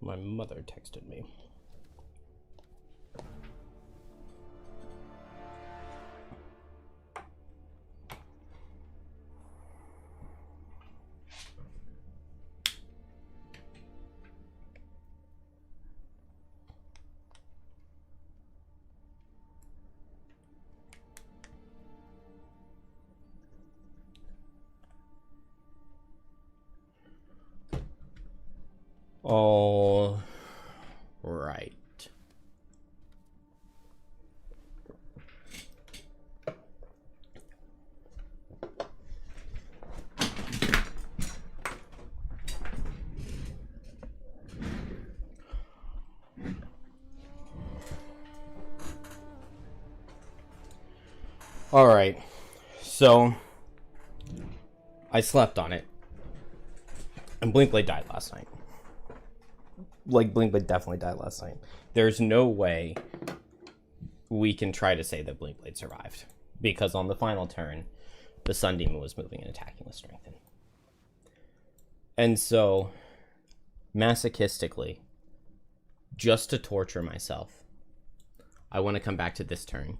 My mother texted me. All right. All right. So I slept on it. And Blinkblade died last night. Like, Blinkblade definitely died last night. There's no way we can try to say that Blinkblade survived. Because on the final turn, the Sun Demon was moving and attacking with Strengthen. And so, masochistically, just to torture myself, I want to come back to this turn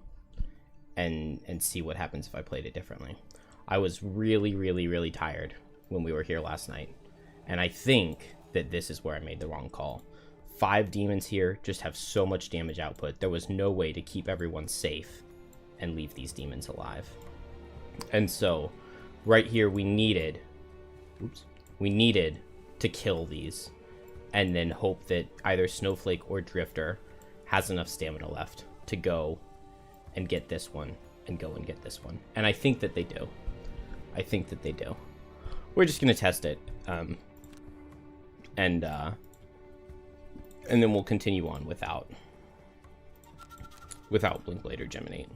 and see what happens if I played it differently. I was really, really, really tired when we were here last night. And I think that this is where I made the wrong call. 5 demons here just have so much damage output. There was no way to keep everyone safe and leave these demons alive. And so, right here, we needed to kill these and then hope that either Snowflake or Drifter has enough stamina left to go and get this one and go and get this one. And I think that they do. We're just going to test it. And then we'll continue on without Blinkblade or Geminate.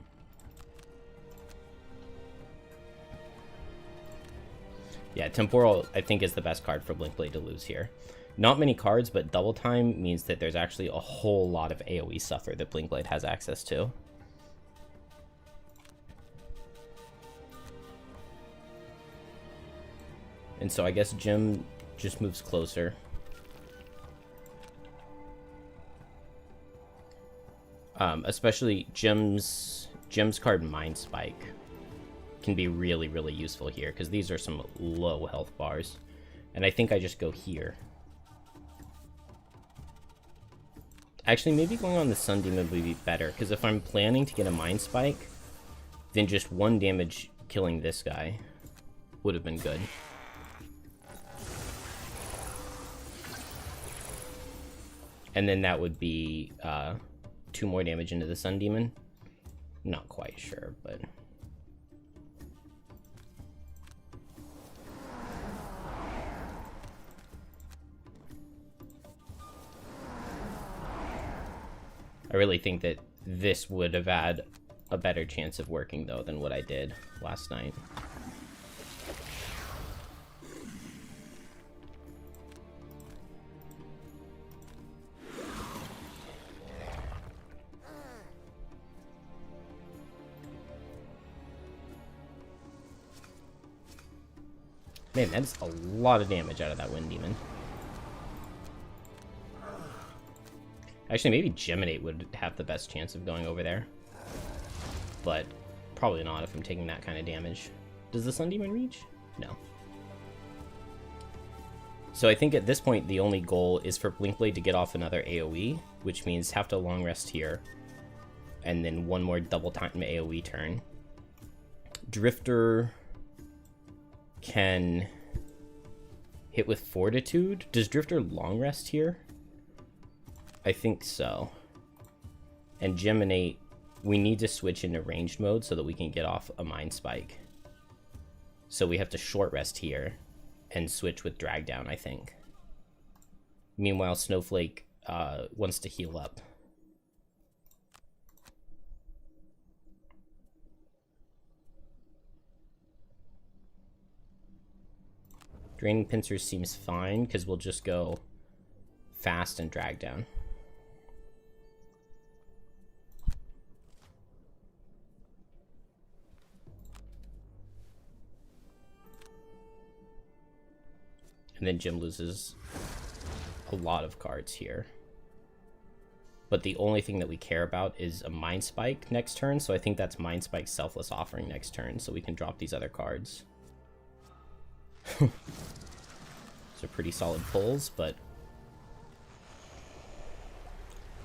Yeah, Temporal, I think, is the best card for Blinkblade to lose here. Not many cards, but Double Time means that there's actually a whole lot of AoE suffer that Blinkblade has access to. And so I guess Jim just moves closer. Especially Jim's card Mind Spike can be really, really useful here, because these are some low health bars. And I think I just go here. Actually, maybe going on the Sun Demon would be better, because if I'm planning to get a Mind Spike, then just 1 damage killing this guy would have been good. And then that would be 2 more damage into the Sun Demon. Not quite sure, but... I really think that this would have had a better chance of working, though, than what I did last night. Man, that's a lot of damage out of that Wind Demon. Actually, maybe Geminate would have the best chance of going over there. But probably not if I'm taking that kind of damage. Does the Sun Demon reach? No. So I think at this point, the only goal is for Blinkblade to get off another AoE, which means have to long rest here. And then 1 more double time AoE turn. Drifter can hit with Fortitude. Does Drifter long rest here? I think so. And Geminate, we need to switch into ranged mode so that we can get off a Mind Spike. So we have to short rest here and switch with Drag Down, I think. Meanwhile, Snowflake wants to heal up. Draining Pincers seems fine, because we'll just go fast and Drag Down. And then Jim loses a lot of cards here. But the only thing that we care about is a Mind Spike next turn, so I think that's Mind Spike Selfless Offering next turn, so we can drop these other cards. Those are pretty solid pulls, but...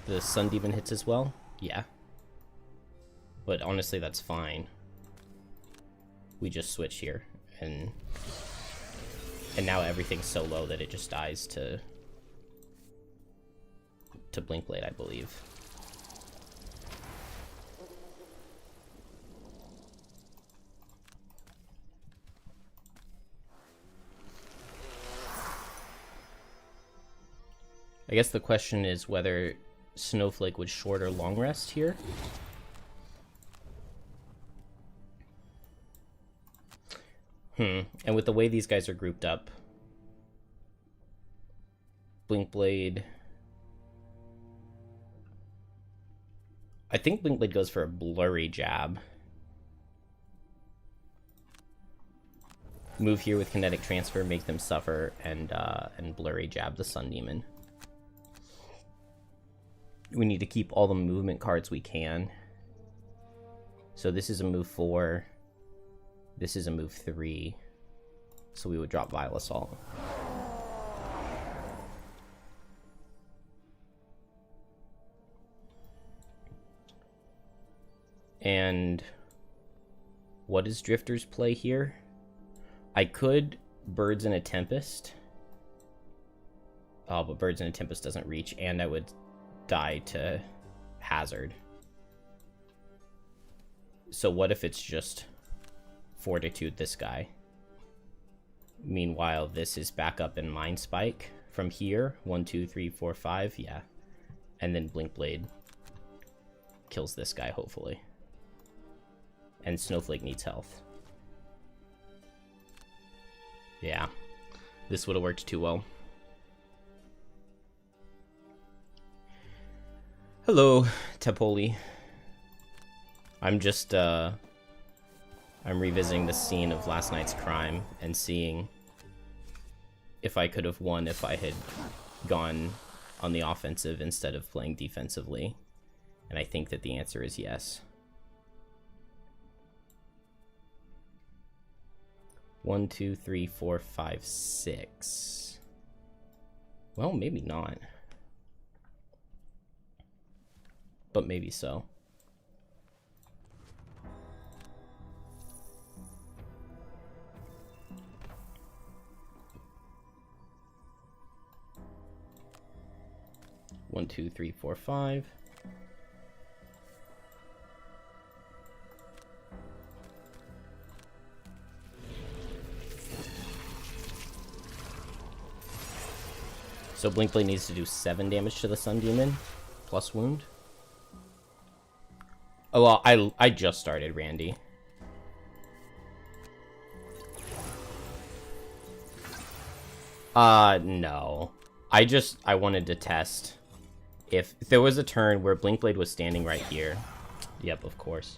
The Sun Demon hits as well? Yeah. But honestly, that's fine. We just switch here, and now everything's so low that it just dies to Blinkblade, I believe. I guess the question is whether Snowflake would short or long rest here. And with the way these guys are grouped up, Blinkblade... I think Blinkblade goes for a Blurry Jab. Move here with Kinetic Transfer, make them suffer, and Blurry Jab the Sun Demon. We need to keep all the movement cards we can. So this is a move 4. This is a move 3. So we would drop Vile Assault. And what is Drifter's play here? I could Birds in a Tempest. Oh, but Birds in a Tempest doesn't reach, and I would die to Hazard. So what if it's just Fortitude this guy? Meanwhile, this is back up in Mind Spike from here. 1, 2, 3, 4, 5, yeah. And then Blinkblade kills this guy, hopefully. And Snowflake needs health. Yeah, this would have worked too well. Hello, Tepoli. I'm just, I'm revisiting the scene of last night's crime and seeing if I could have won if I had gone on the offensive instead of playing defensively. And I think that the answer is yes. 1, 2, 3, 4, 5, 6. Well, maybe not. But maybe so. One, two, three, four, five. So Blinkblade needs to do 7 damage to the Sun Demon, plus wound. Oh, well, I just started, Randy. No. I wanted to test if there was a turn where Blinkblade was standing right here. Yep, of course.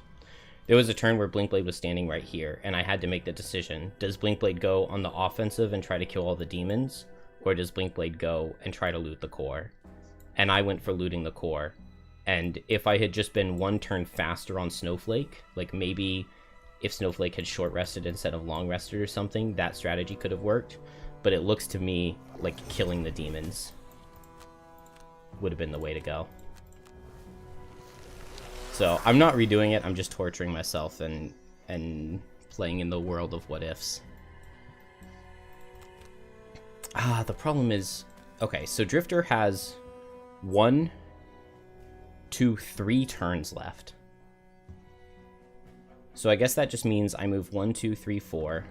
There was a turn where Blinkblade was standing right here, and I had to make the decision. Does Blinkblade go on the offensive and try to kill all the demons? Or does Blinkblade go and try to loot the core? And I went for looting the core. And if I had just been 1 turn faster on Snowflake, like maybe if Snowflake had short rested instead of long rested or something, that strategy could have worked. But it looks to me like killing the demons would have been the way to go. So I'm not redoing it, I'm just torturing myself and playing in the world of what ifs. The problem is, okay, so Drifter has 1, 2, 3 turns left. So I guess that just means I move 1, 2, 3, 4,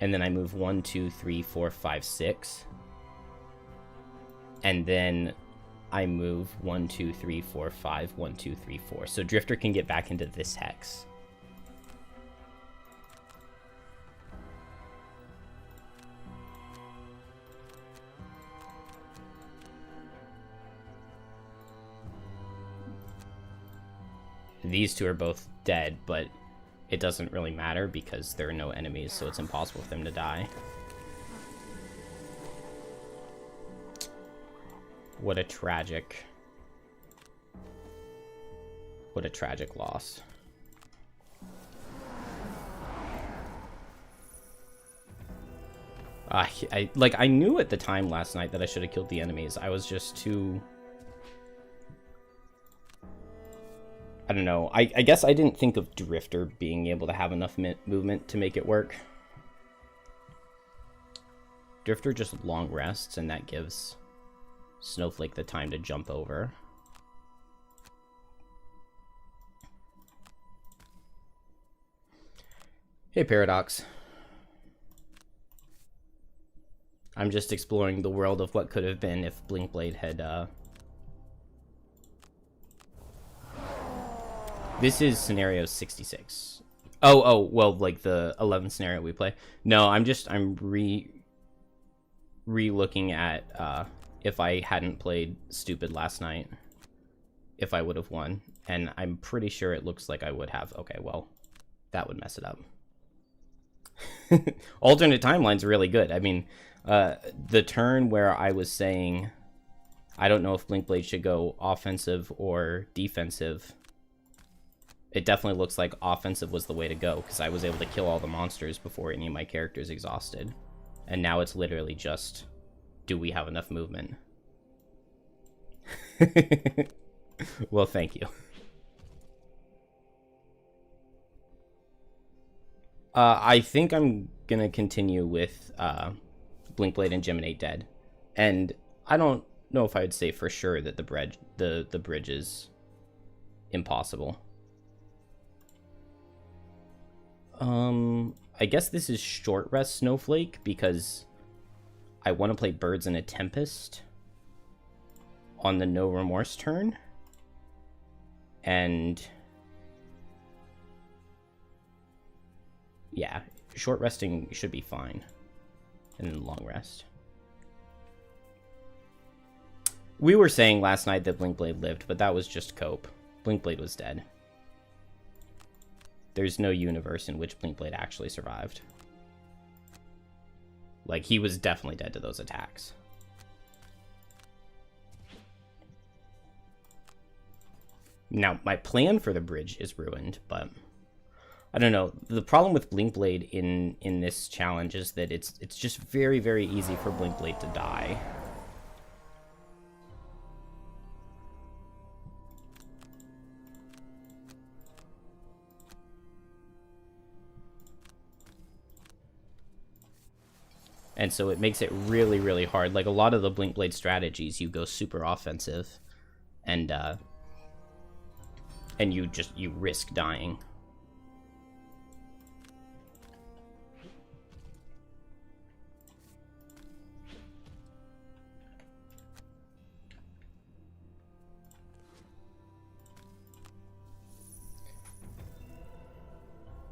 and then I move 1, 2, 3, 4, 5, 6, and then I move 1, 2, 3, 4, 5, 1, 2, 3, 4. So Drifter can get back into this hex. These two are both dead, but it doesn't really matter because there are no enemies, so it's impossible for them to die. What a tragic loss. I knew at the time last night that I should have killed the enemies. I was just too... I don't know. I guess I didn't think of Drifter being able to have enough movement to make it work. Drifter just long rests, and that gives Snowflake the time to jump over. Hey, Paradox. I'm just exploring the world of what could have been if Blinkblade had, This is scenario 66. Oh, well, like the 11th scenario we play. No, I'm re-looking at, if I hadn't played Stupid last night, if I would have won. And I'm pretty sure it looks like I would have. Okay, well, that would mess it up. Alternate timeline's really good. I mean, the turn where I was saying I don't know if Blinkblade should go offensive or defensive, it definitely looks like offensive was the way to go, because I was able to kill all the monsters before any of my characters exhausted. And now it's literally just, do we have enough movement? Well, thank you. I think I'm gonna continue with Blinkblade and Geminate dead, and I don't know if I would say for sure that the bridge is impossible. I guess this is short rest Snowflake because I want to play Birds in a Tempest on the No Remorse turn, and yeah, short resting should be fine, and then long rest. We were saying last night that Blinkblade lived, but that was just cope. Blinkblade was dead. There's no universe in which Blinkblade actually survived. Like, he was definitely dead to those attacks. Now, my plan for the bridge is ruined, but I don't know. The problem with Blinkblade in this challenge is that it's just very, very easy for Blinkblade to die. And so it makes it really, really hard. Like, a lot of the Blinkblade strategies, you go super offensive, and you risk dying.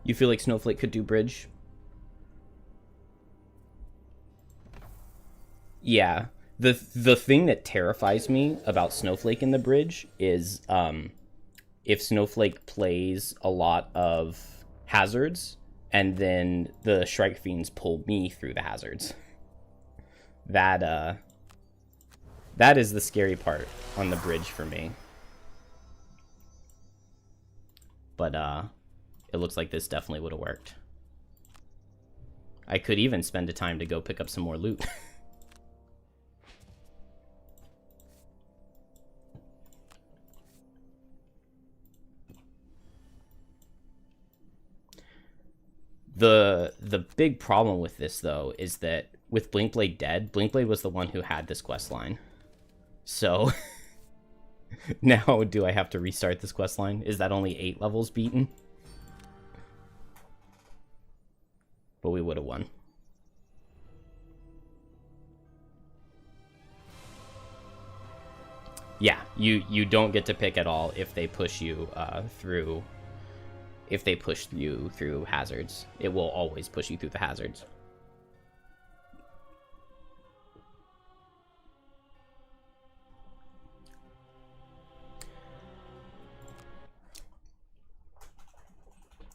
You feel like Snowflake could do bridge? Yeah. The thing that terrifies me about Snowflake in the bridge is if Snowflake plays a lot of hazards and then the Shrike Fiends pull me through the hazards. That is the scary part on the bridge for me. But it looks like this definitely would have worked. I could even spend the time to go pick up some more loot. The big problem with this, though, is that with Blinkblade dead, Blinkblade was the one who had this quest line. So now do I have to restart this quest line? Is that only 8 levels beaten? But we would have won. Yeah, you don't get to pick at all if they push you through. If they push you through hazards, it will always push you through the hazards.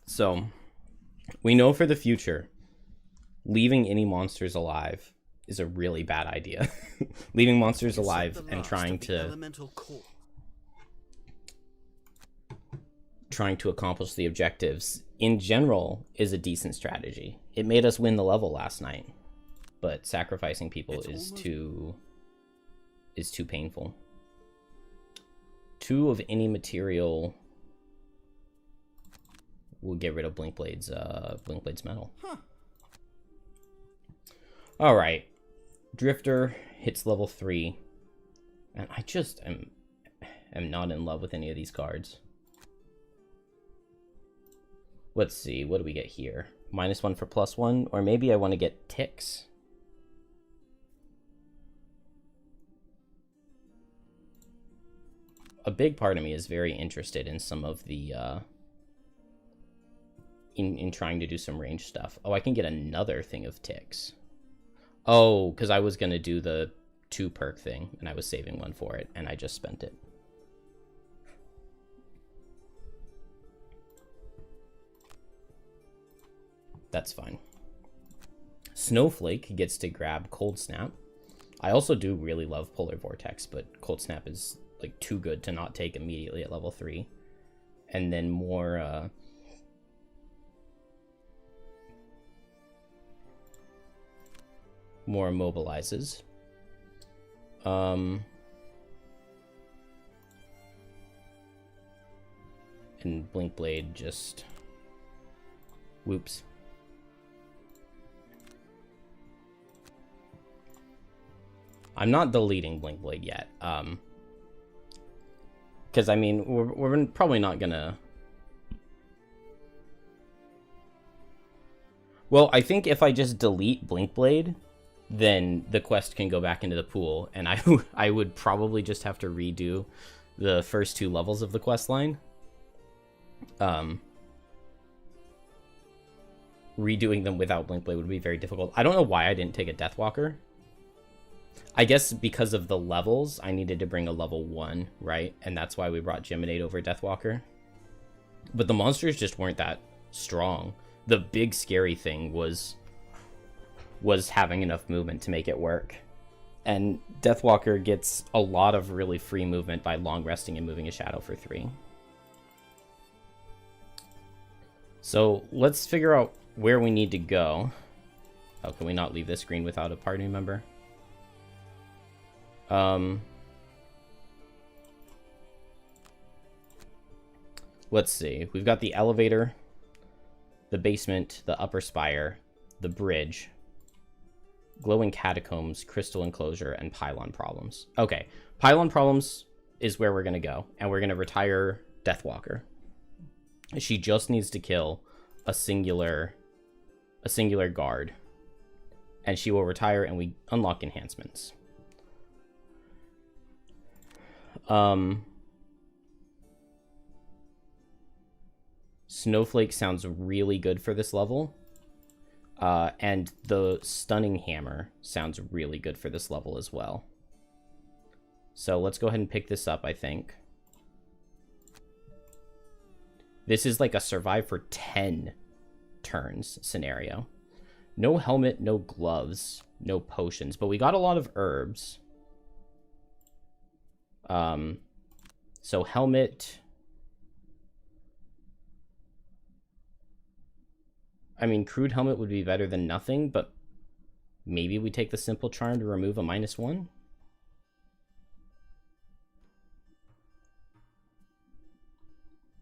So, we know for the future, leaving any monsters alive is a really bad idea. Leaving monsters alive and trying to accomplish the objectives in general is a decent strategy. It made us win the level last night, but sacrificing people is too painful. 2 of any material will get rid of Blinkblade's metal. Huh. All right, Drifter hits level 3, and I just am not in love with any of these cards. Let's see, what do we get here? -1 for +1, or maybe I want to get ticks. A big part of me is very interested in some of the in trying to do some range stuff. Oh, I can get another thing of ticks. Oh, because I was gonna do the 2 perk thing, and I was saving 1 for it, and I just spent it. That's fine. Snowflake gets to grab Cold Snap. I also do really love Polar Vortex, but Cold Snap is like too good to not take immediately at level 3. And then more immobilizes. And Blinkblade just whoops. I'm not deleting Blinkblade yet. Because, I mean, we're probably not gonna... Well, I think if I just delete Blinkblade, then the quest can go back into the pool, and I would probably just have to redo the first 2 levels of the quest line. Redoing them without Blinkblade would be very difficult. I don't know why I didn't take a Deathwalker. I guess because of the levels, I needed to bring a level 1, right? And that's why we brought Geminate over Deathwalker. But the monsters just weren't that strong. The big scary thing was having enough movement to make it work. And Deathwalker gets a lot of really free movement by long resting and moving a shadow for 3. So let's figure out where we need to go. Oh, can we not leave this screen without a party member? Let's see. We've got the elevator, the basement, the upper spire, the bridge, glowing catacombs, crystal enclosure, and pylon problems. Okay, pylon problems is where we're gonna go, and we're gonna retire Deathwalker. She just needs to kill a singular guard, and she will retire, and we unlock enhancements. Snowflake sounds really good for this level. And the Stunning Hammer sounds really good for this level as well. So let's go ahead and pick this up, I think. This is like a survive for 10 turns scenario. No helmet, no gloves, no potions, but we got a lot of herbs. So helmet... I mean, crude helmet would be better than nothing, but maybe we take the simple charm to remove a -1?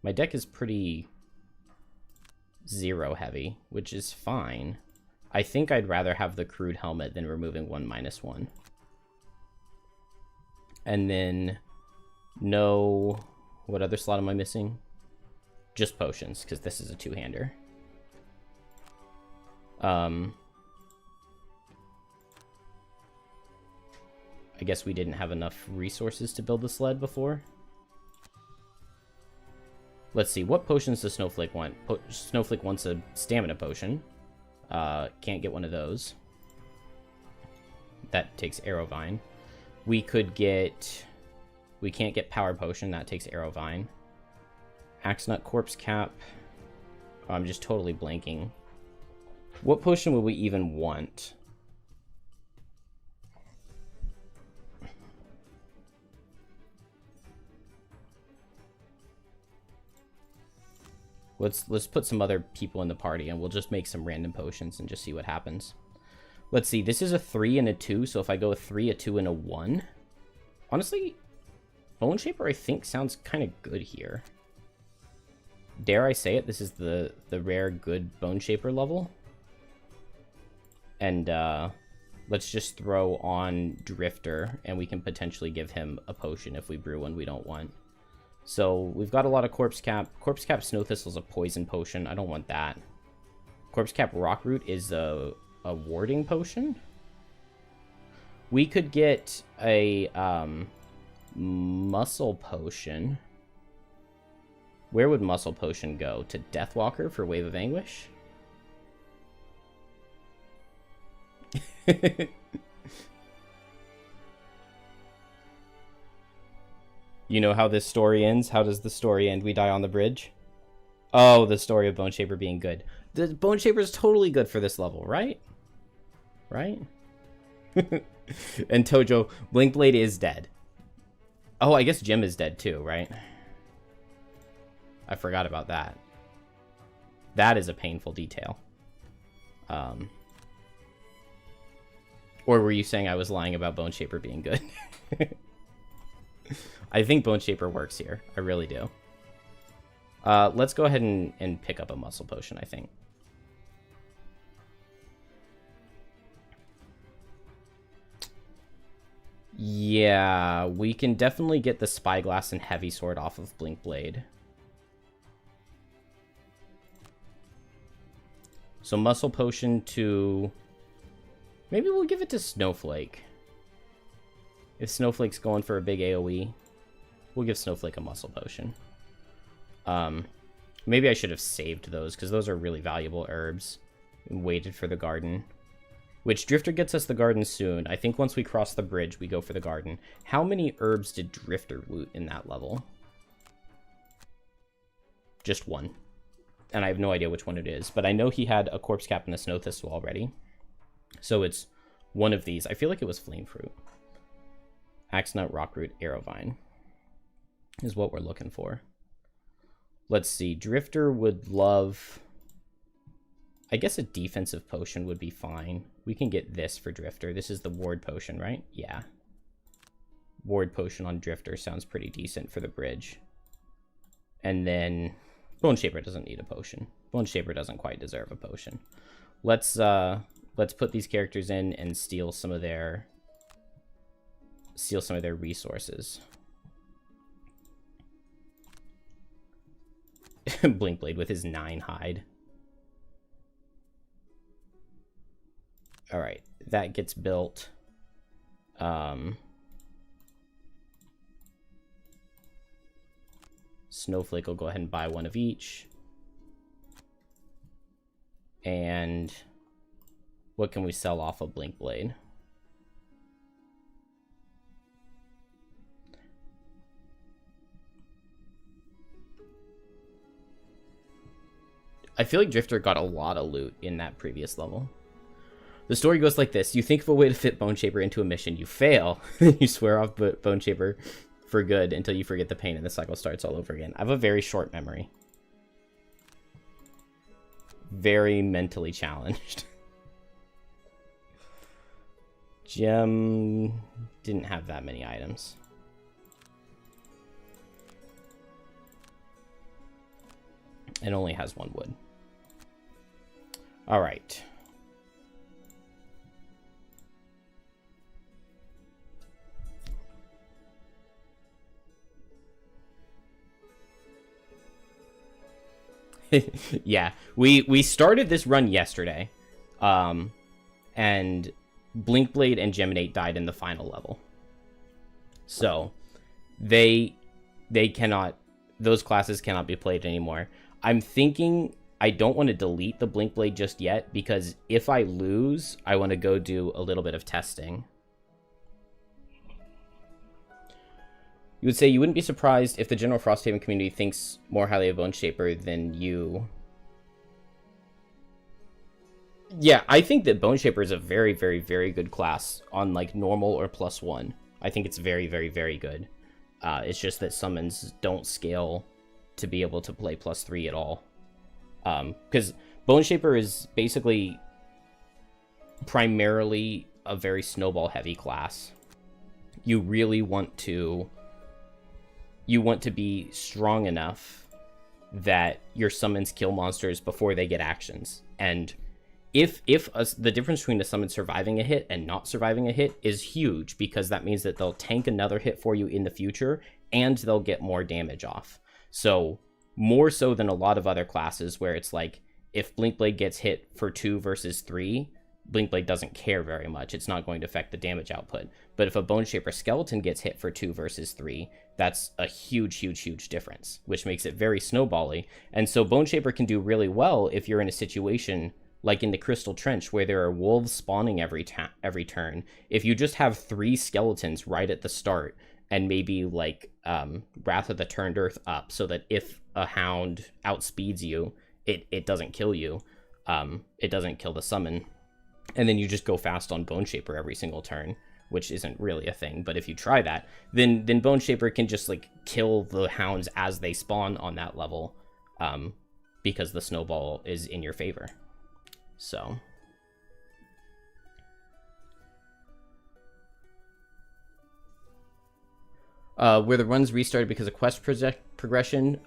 My deck is pretty 0 heavy, which is fine. I think I'd rather have the crude helmet than removing 1 -1. And then, no... What other slot am I missing? Just potions, because this is a 2-hander. I guess we didn't have enough resources to build the sled before. Let's see, what potions does Snowflake want? Snowflake wants a stamina potion. Can't get one of those. That takes Arrowvine. We could get... We can't get Power Potion, that takes Arrowvine. Axenut Corpse Cap. Oh, I'm just totally blanking. What potion would we even want? Let's put some other people in the party, and we'll just make some random potions and just see what happens. Let's see. This is a 3 and a 2, so if I go a 3, a 2, and a 1... Honestly, Bone Shaper, I think, sounds kind of good here. Dare I say it? This is the rare good Bone Shaper level. And, let's just throw on Drifter, and we can potentially give him a potion if we brew one we don't want. So, we've got a lot of Corpse Cap. Corpse Cap Snow Thistle is a poison potion. I don't want that. Corpse Cap Rockroot is a warding potion. We could get a, Muscle Potion. Where would Muscle Potion go? To Deathwalker for Wave of Anguish? You know how this story ends? How does the story end? We die on the bridge? Oh, the story of Bone Shaper being good. The Bone Shaper is totally good for this level, right? Right? And Tojo, Blinkblade is dead. Oh, I guess Jim is dead too, right? I forgot about that. That is a painful detail. Or were you saying I was lying about Bone Shaper being good? I think Bone Shaper works here. I really do. Let's go ahead and pick up a Muscle Potion, I think. Yeah, we can definitely get the Spyglass and Heavy Sword off of Blinkblade. So Muscle Potion to... Maybe we'll give it to Snowflake. If Snowflake's going for a big AoE, we'll give Snowflake a Muscle Potion. Maybe I should have saved those, because those are really valuable herbs. And waited for the garden. Which, Drifter gets us the garden soon. I think once we cross the bridge, we go for the garden. How many herbs did Drifter loot in that level? Just one. And I have no idea which one it is. But I know he had a Corpse Cap and a Snow Thistle already. So it's one of these. I feel like it was Flame Fruit. Axenut, Rockroot, Arrowvine is what we're looking for. Let's see. Drifter would love... I guess a defensive potion would be fine. We can get this for Drifter. This is the ward potion, right? Yeah. Ward potion on Drifter sounds pretty decent for the bridge. And then Bone Shaper doesn't need a potion. Bone Shaper doesn't quite deserve a potion. Let's put these characters in and steal some of their resources. Blinkblade with his 9 hide. All right, that gets built. Snowflake will go ahead and buy one of each. And what can we sell off of Blinkblade? I feel like Drifter got a lot of loot in that previous level. The story goes like this. You think of a way to fit Bone Shaper into a mission. You fail. You swear off Bone Shaper for good until you forget the pain and the cycle starts all over again. I have a very short memory. Very mentally challenged. Gem didn't have that many items. It only has 1 wood. All right. Yeah, we started this run yesterday, and Blinkblade and Geminate died in the final level. So they cannot, those classes cannot be played anymore. I'm thinking I don't want to delete the Blinkblade just yet, because if I lose, I want to go do a little bit of testing. You would say you wouldn't be surprised if the general Frosthaven community thinks more highly of Bone Shaper than you. Yeah, I think that Bone Shaper is a very, very, very good class on, like, normal or +1. I think it's very, very, very good. It's just that summons don't scale to be able to play +3 at all. Because Bone Shaper is basically primarily a very snowball heavy class. You really want to be strong enough that your summons kill monsters before they get actions. And if the difference between a summon surviving a hit and not surviving a hit is huge, because that means that they'll tank another hit for you in the future and they'll get more damage off. So more so than a lot of other classes where it's like, if Blinkblade gets hit for 2 versus 3, Blinkblade doesn't care very much. It's not going to affect the damage output. But if a Bone Shaper Skeleton gets hit for 2 versus 3, that's a huge difference, which makes it very snowbally. And so Bone Shaper can do really well if you're in a situation like in the Crystal Trench where there are wolves spawning every turn. If you just have 3 skeletons right at the start and maybe like Wrath of the Turned Earth up, so that if a hound outspeeds you, it doesn't kill you. It doesn't kill the summon. And then you just go fast on Bone Shaper every single turn, which isn't really a thing. But if you try that, then Bone Shaper can just like kill the hounds as they spawn on that level, because the snowball is in your favor. So where the runs restarted because of quest progression,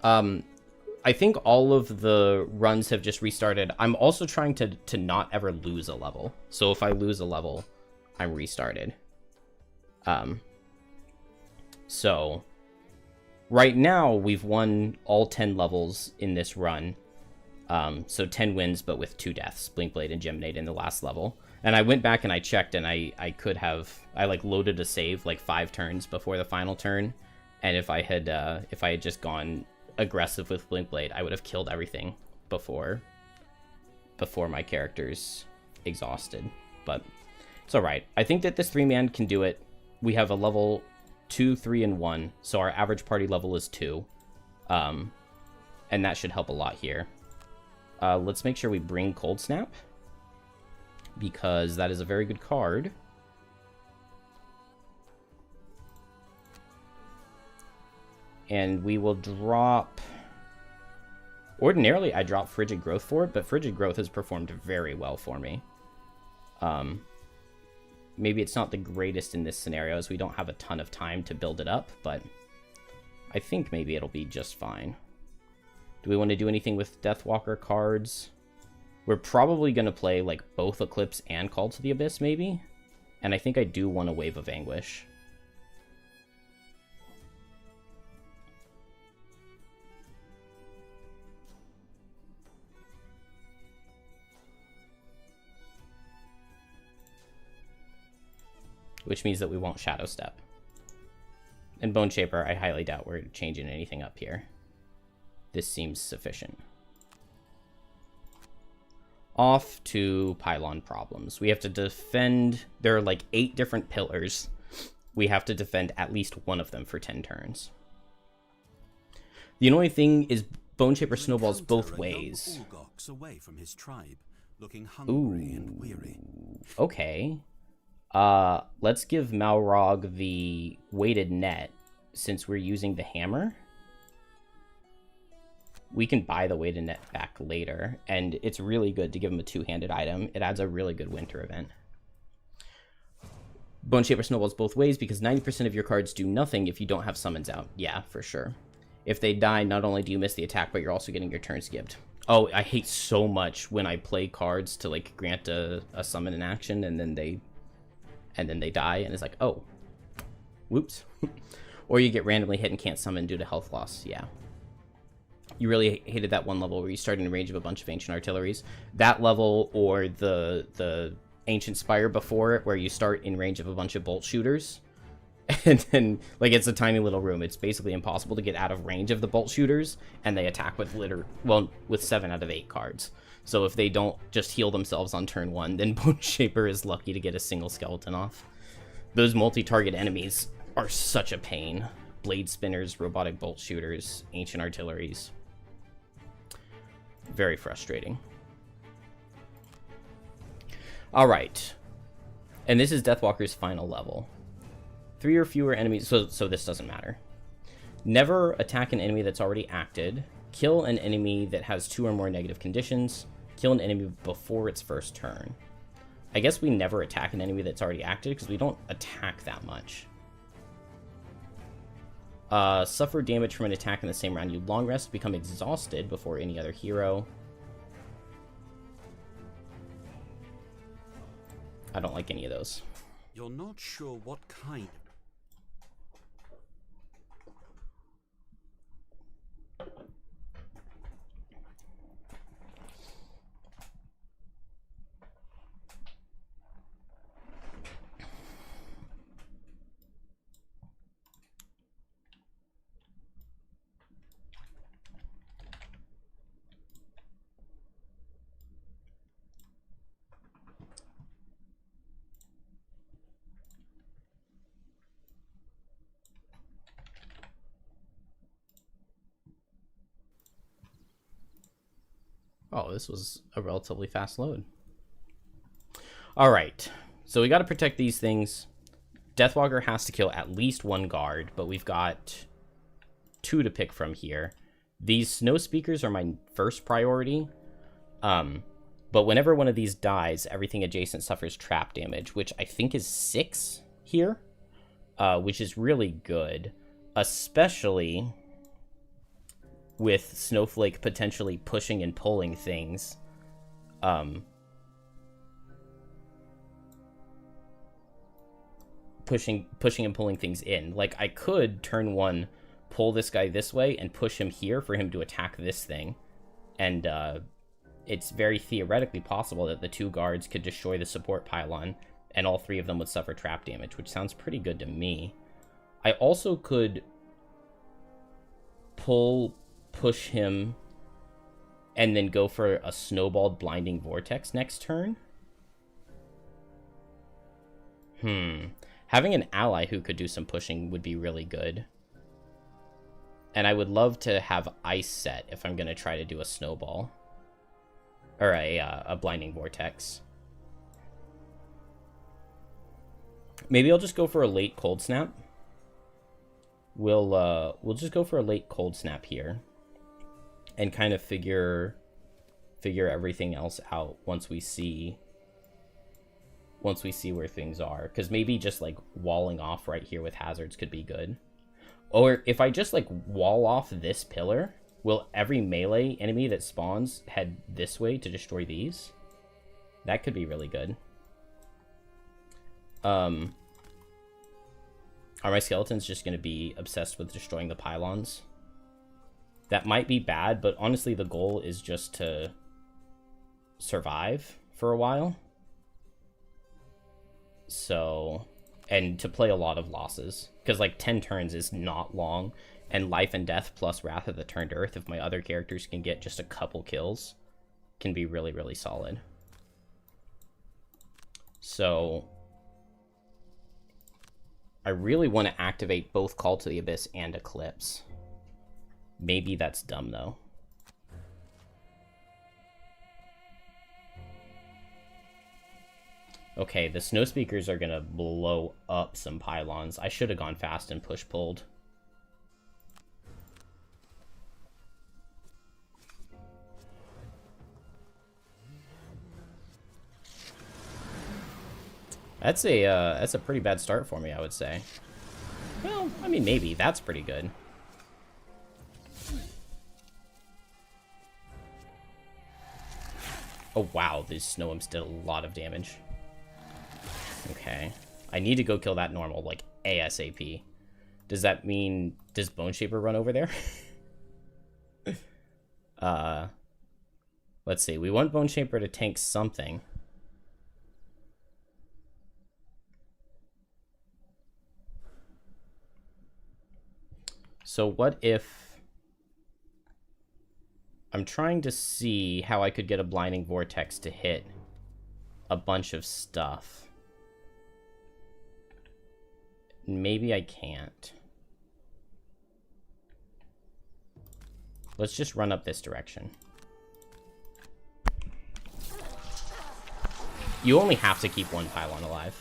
I think all of the runs have just restarted. I'm also trying to not ever lose a level. So if I lose a level, I'm restarted. So right now we've won all 10 levels in this run. So 10 wins, but with 2 deaths, Blinkblade and Geminate in the last level. And I went back and I checked, and I like loaded a save like 5 turns before the final turn. And if I had just gone aggressive with Blinkblade, I would have killed everything before my character's exhausted. But it's alright. I think that this 3-man can do it. We have a level 2, 3, and 1, so our average party level is 2. And that should help a lot here. Let's make sure we bring Cold Snap, because that is a very good card. And we will drop... Ordinarily, I drop Frigid Growth for it, but Frigid Growth has performed very well for me. Maybe it's not the greatest in this scenario, as we don't have a ton of time to build it up, but I think maybe it'll be just fine. Do we want to do anything with Deathwalker cards? We're probably going to play like both Eclipse and Call to the Abyss, maybe? And I think I do want a Wave of Anguish. Which means that we won't Shadow Step. And Bone Shaper, I highly doubt we're changing anything up here. This seems sufficient. Off to Pylon Problems. We have to defend... There are like 8 different pillars. We have to defend at least one of them for 10 turns. The annoying thing is Bone Shaper snowballs both ways. Away from his tribe, looking hungry and weary. Okay. Let's give Malrog the weighted net, since we're using the hammer. We can buy the weighted net back later, and it's really good to give him a 2-handed item. It adds a really good winter event. Bone Shaper snowballs both ways because 90% of your cards do nothing if you don't have summons out. Yeah, for sure. If they die, not only do you miss the attack, but you're also getting your turn skipped. Oh, I hate so much when I play cards to like grant a summon in action, and then they die, and it's like, oh, whoops. Or you get randomly hit and can't summon due to health loss. Yeah. You really hated that one level where you started in range of a bunch of Ancient Artilleries. That level, or the Ancient Spire before it, where you start in range of a bunch of Bolt Shooters. And then, like, it's a tiny little room. It's basically impossible to get out of range of the Bolt Shooters, and they attack with with 7 out of 8 cards. So if they don't just heal themselves on turn 1, then Bone Shaper is lucky to get a single skeleton off. Those multi-target enemies are such a pain. Blade Spinners, Robotic Bolt Shooters, Ancient Artilleries. Very frustrating. Alright. And this is Deathwalker's final level. 3 or fewer enemies, so this doesn't matter. Never attack an enemy that's already acted. Kill an enemy that has 2 or more negative conditions. Kill an enemy before its first turn. I guess we never attack an enemy that's already active because we don't attack that much. Suffer damage from an attack in the same round you long rest. Become exhausted before any other hero. I don't like any of those. You're not sure what kind. Oh, this was a relatively fast load. Alright, so we gotta protect these things. Deathwalker has to kill at least 1 guard, but we've got 2 to pick from here. These snow speakers are my first priority. But whenever one of these dies, everything adjacent suffers trap damage, which I think is 6 here, which is really good, especially with Snowflake potentially pushing and pulling things. Pushing and pulling things in. Like, I could turn 1, pull this guy this way, and push him here for him to attack this thing. And it's very theoretically possible that the 2 guards could destroy the support pylon, and all 3 of them would suffer trap damage, which sounds pretty good to me. I also could push him, and then go for a snowballed blinding vortex next turn. Having an ally who could do some pushing would be really good. And I would love to have ice set if I'm going to try to do a snowball. Or a blinding vortex. Maybe I'll just go for a late cold snap. We'll just go for a late cold snap here. And kind of figure everything else out once we see where things are. Because maybe just, like, walling off right here with hazards could be good. Or if I just, like, wall off this pillar, will every melee enemy that spawns head this way to destroy these? That could be really good. Are my skeletons just going to be obsessed with destroying the pylons? That might be bad, but honestly the goal is just to survive for a while. So, and to play a lot of losses. Because, like, 10 turns is not long. And life and death plus Wrath of the Turned Earth, if my other characters can get just a couple kills, can be really, really solid. So, I really want to activate both Call to the Abyss and Eclipse. Maybe that's dumb, though. Okay, the snow speakers are gonna blow up some pylons. I should have gone fast and push-pulled. That's a pretty bad start for me, I would say. Well, I mean, maybe. That's pretty good. Oh, wow. These snow imps did a lot of damage. Okay. I need to go kill that normal, like, ASAP. Does that mean... Does Bone Shaper run over there? Let's see. We want Bone Shaper to tank something. So what if... I'm trying to see how I could get a Blinding Vortex to hit a bunch of stuff. Maybe I can't. Let's just run up this direction. You only have to keep one pylon alive.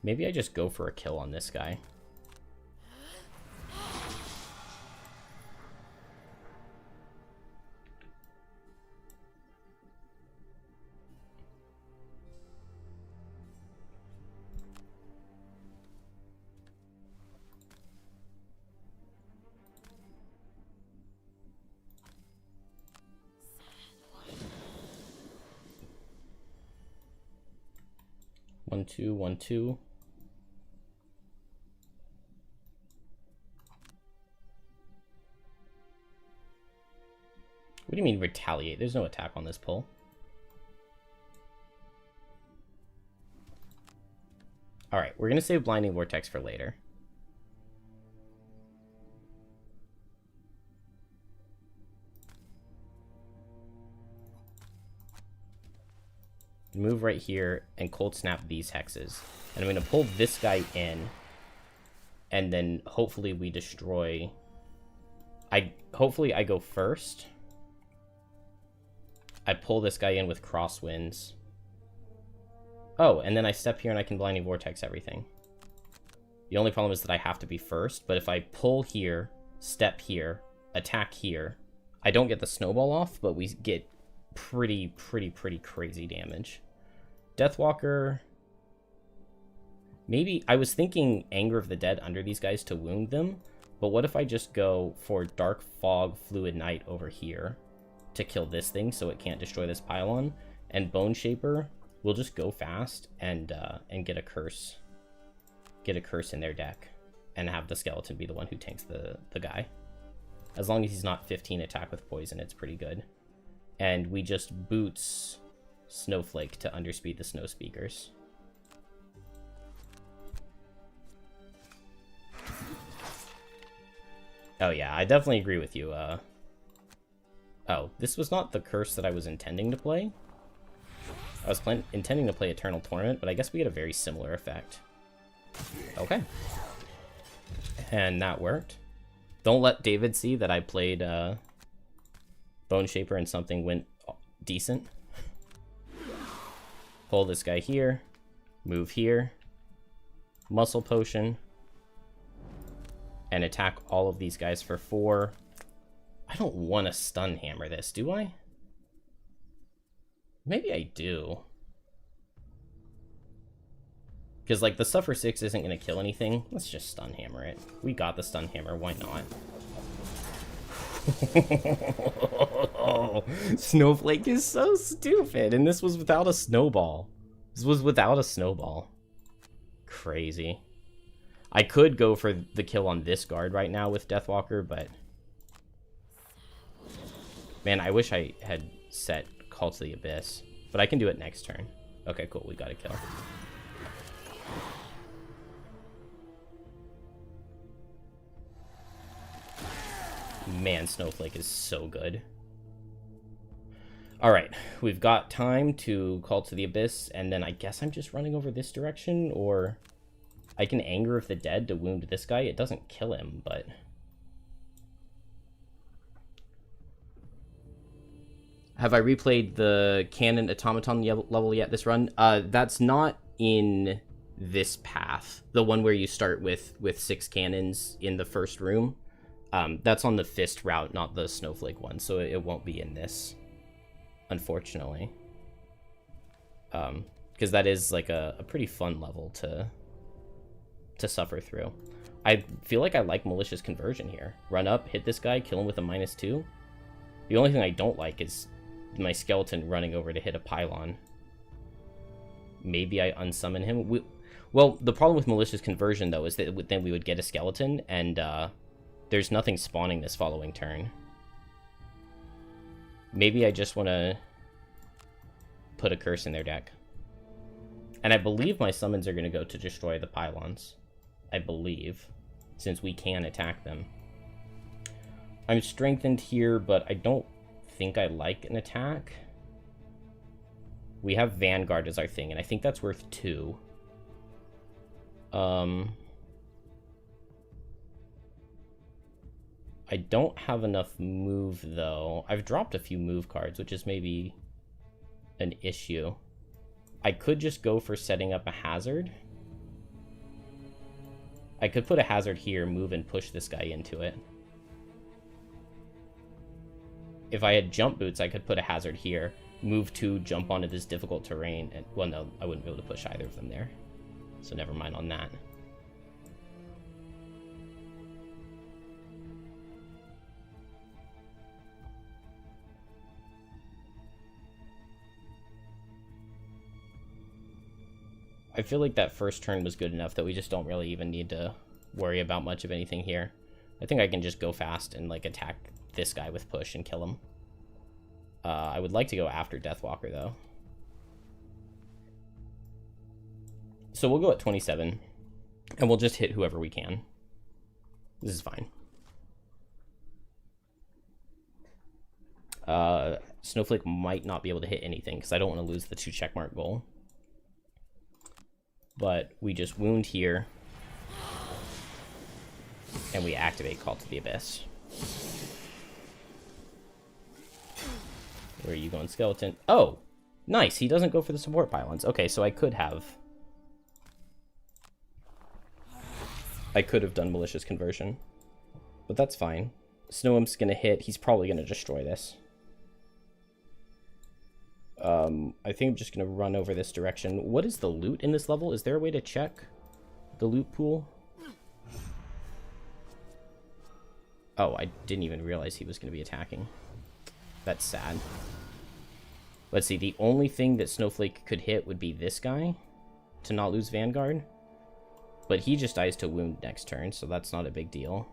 Maybe I just go for a kill on this guy. One, two, 1, 2. What do you mean retaliate? There's no attack on this pull. Alright, we're gonna save Blinding Vortex for later. Move right here and cold snap these hexes. And I'm going to pull this guy in. And then hopefully we destroy... Hopefully I go first. I pull this guy in with crosswinds. Oh, and then I step here and I can Blinding Vortex everything. The only problem is that I have to be first. But if I pull here, step here, attack here, I don't get the snowball off, but we get pretty crazy damage. Deathwalker. Maybe I was thinking Anger of the Dead under these guys to wound them, but what if I just go for Dark Fog Fluid Night over here to kill this thing so it can't destroy this pylon, and Bone Shaper will just go fast and get a curse in their deck and have the skeleton be the one who tanks the guy. As long as he's not 15 attack with poison, it's pretty good. And we just boots Snowflake to underspeed the Snow Speakers. Oh yeah, I definitely agree with you. Oh, this was not the curse that I was intending to play. I was intending to play Eternal Torment, but I guess we get a very similar effect. Okay. And that worked. Don't let David see that I played Bone Shaper and something went decent. Pull this guy here. Move here. Muscle Potion. And attack all of these guys for 4. I don't want to stun hammer this, do I? Maybe I do. Because, like, the Suffer 6 isn't going to kill anything. Let's just stun hammer it. We got the stun hammer, why not? Snowflake is so stupid, and this was without a snowball. This was without a snowball. Crazy. I could go for the kill on this guard right now with Deathwalker, but... Man, I wish I had set Call to the Abyss. But I can do it next turn. Okay, cool, we got a kill. Man, Snowflake is so good. Alright, we've got time to Call to the Abyss, and then I guess I'm just running over this direction, or... I can Anger of the Dead to wound this guy. It doesn't kill him, but... Have I replayed the Cannon Automaton level yet this run? That's not in this path. The one where you start with 6 cannons in the first room. That's on the Fist route, not the Snowflake one, so it won't be in this, unfortunately. Because that is like a pretty fun level to suffer through. I feel like I like Malicious Conversion here. Run up, hit this guy, kill him with a -2. The only thing I don't like is my skeleton running over to hit a pylon. Maybe I unsummon him. Well, the problem with Malicious Conversion, though, is that then we would get a skeleton, and there's nothing spawning this following turn. Maybe I just want to put a curse in their deck. And I believe my summons are going to go to destroy the pylons. I believe, since we can attack them. I'm strengthened here, but I don't think I like an attack. We have Vanguard as our thing, and I think that's worth 2. I don't have enough move, though. I've dropped a few move cards, which is maybe an issue. I could just go for setting up a hazard. I could put a hazard here, move and push this guy into it. If I had jump boots, I could put a hazard here, move 2, jump onto this difficult terrain, and, well, no, I wouldn't be able to push either of them there. So never mind on that. I feel like that first turn was good enough that we just don't really even need to worry about much of anything here. I think I can just go fast and like attack this guy with push and kill him. I would like to go after Deathwalker though. So we'll go at 27 and we'll just hit whoever we can. This is fine. Snowflake might not be able to hit anything because I don't want to lose the 2 checkmark goal. But we just wound here. And we activate Call to the Abyss. Where are you going, Skeleton? Oh! Nice! He doesn't go for the support pylons. Okay, so I could have done Malicious Conversion. But that's fine. Snow Imp's gonna hit. He's probably gonna destroy this. I think I'm just going to run over this direction. What is the loot in this level? Is there a way to check the loot pool? Oh, I didn't even realize he was going to be attacking. That's sad. Let's see. The only thing that Snowflake could hit would be this guy to not lose Vanguard. But he just dies to wound next turn, so that's not a big deal.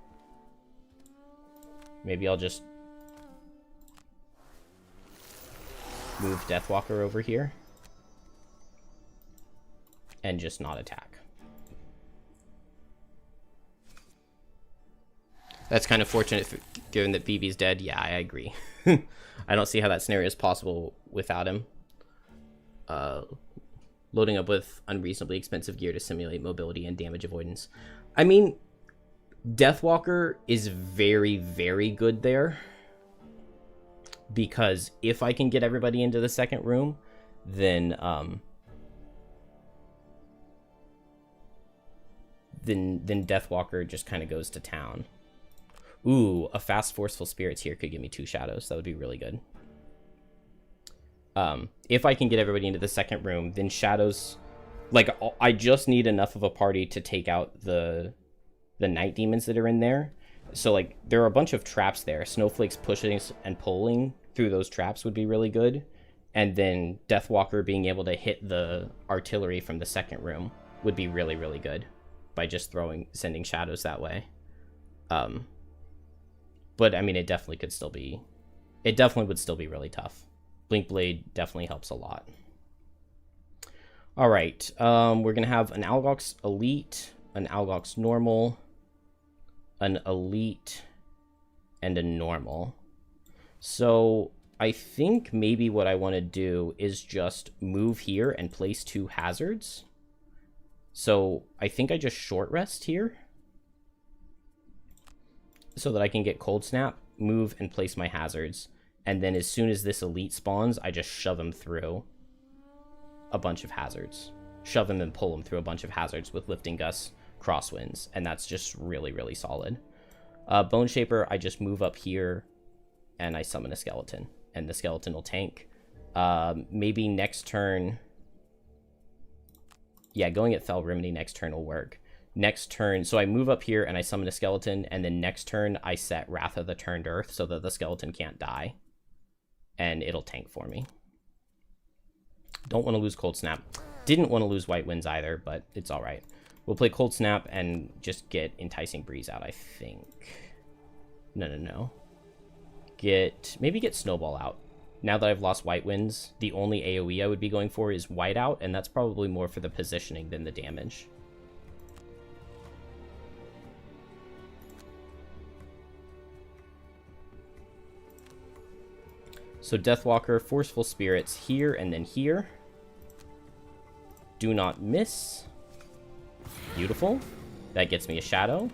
Maybe I'll just move Deathwalker over here and just not attack. That's kind of fortunate given that BB's dead. Yeah, I agree. I don't see how that scenario is possible without him. Loading up with unreasonably expensive gear to simulate mobility and damage avoidance. I mean, Deathwalker is very, very good there. Because if I can get everybody into the second room, then Deathwalker just kind of goes to town. Ooh, a fast forceful spirits here could give me 2 shadows. That would be really good. If I can get everybody into the second room, then shadows, like, I just need enough of a party to take out the night demons that are in there. So, like, there are a bunch of traps there. Snowflake's pushing and pulling through those traps would be really good. And then Deathwalker being able to hit the artillery from the second room would be really, really good by just sending shadows that way. But, I mean, it definitely would still be really tough. Blinkblade definitely helps a lot. All right, we're going to have an Algox Elite, an Algox Normal, an Elite, and a Normal. So I think maybe what I want to do is just move here and place 2 hazards. So I think I just short rest here so that I can get Cold Snap, move, and place my hazards. And then as soon as this Elite spawns, I just shove him through a bunch of hazards. Shove him and pull him through a bunch of hazards with Lifting Gust, Crosswinds, and that's just really, really solid. Bone Shaper, I just move up here and I summon a skeleton, and the skeleton will tank. Maybe next turn, yeah, going at Fell Remedy next turn will work. Next turn, so I move up here and I summon a skeleton, and then next turn I set Wrath of the Turned Earth so that the skeleton can't die, and it'll tank for me. Don't want to lose Cold Snap. Didn't want to lose White Winds either, but it's all right. We'll play Cold Snap and just get Enticing Breeze out, I think. No. Maybe get Snowball out. Now that I've lost White Winds, the only AoE I would be going for is Whiteout, and that's probably more for the positioning than the damage. So Deathwalker, Forceful Spirits here and then here. Do not miss. Beautiful. That gets me a shadow.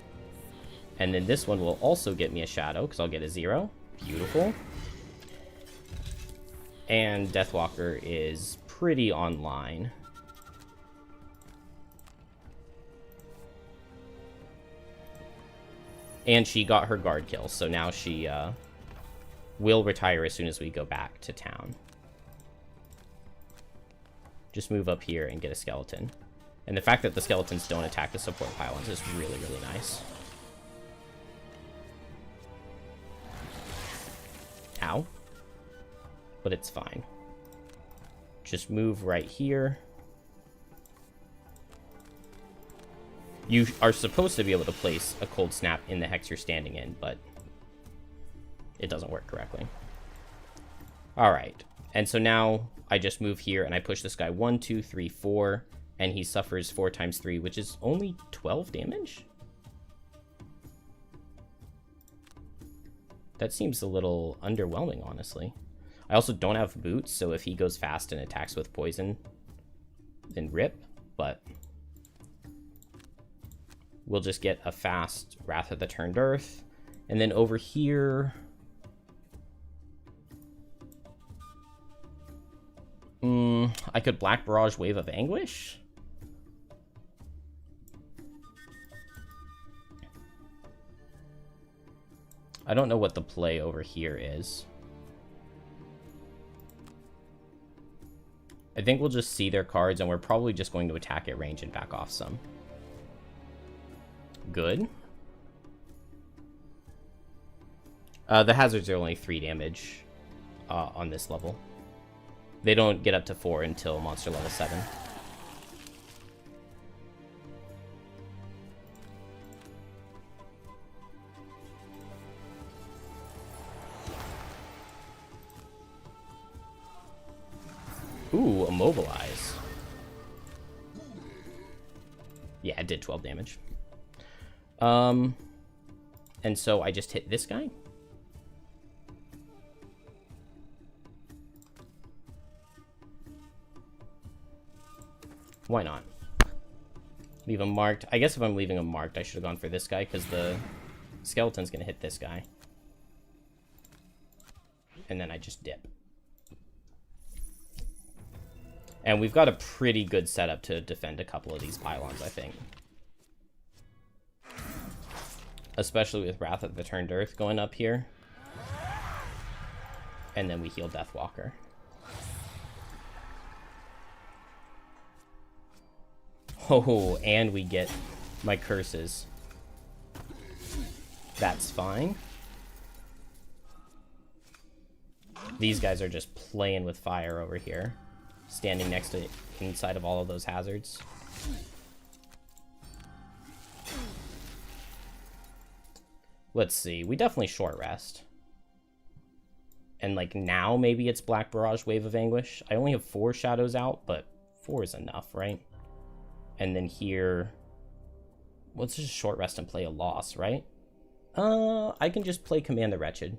And then this one will also get me a shadow, because I'll get a 0. Beautiful. And Deathwalker is pretty online. And she got her guard kill, so now she will retire as soon as we go back to town. Just move up here and get a skeleton. And the fact that the skeletons don't attack the support pylons is really, really nice. Ow. But it's fine. Just move right here. You are supposed to be able to place a cold snap in the hex you're standing in, but it doesn't work correctly. Alright. And so now I just move here and I push this guy 1, 2, 3, 4, and he suffers 4 times 3, which is only 12 damage? That seems a little underwhelming, honestly. I also don't have boots, so if he goes fast and attacks with poison, then rip, but we'll just get a fast Wrath of the Turned Earth. And then over here, I could Black Barrage Wave of Anguish. I don't know what the play over here is. I think we'll just see their cards, and we're probably just going to attack at range and back off some. Good. The hazards are only 3 damage on this level. They don't get up to 4 until monster level 7. Ooh, immobilize. Yeah, it did 12 damage. And so I just hit this guy. Why not? Leave him marked. I guess if I'm leaving him marked, I should have gone for this guy, because the skeleton's going to hit this guy. And then I just dip. And we've got a pretty good setup to defend a couple of these pylons, I think. Especially with Wrath of the Turned Earth going up here. And then we heal Deathwalker. Oh, and we get my curses. That's fine. These guys are just playing with fire over here. Standing next to inside of all of those hazards. Let's see. We definitely short rest. And like now maybe it's Black Barrage Wave of Anguish. I only have 4 shadows out, but 4 is enough, right? And then here, let's just short rest and play a loss, right? I can just play Command the Wretched.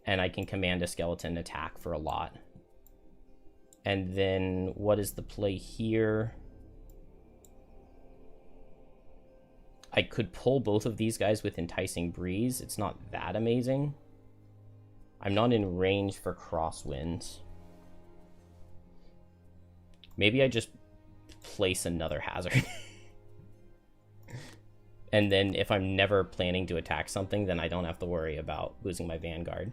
And I can command a skeleton attack for a lot. And then what is the play here? I could pull both of these guys with Enticing Breeze. It's not that amazing. I'm not in range for Crosswinds. Maybe I just place another hazard. And then if I'm never planning to attack something, then I don't have to worry about losing my Vanguard.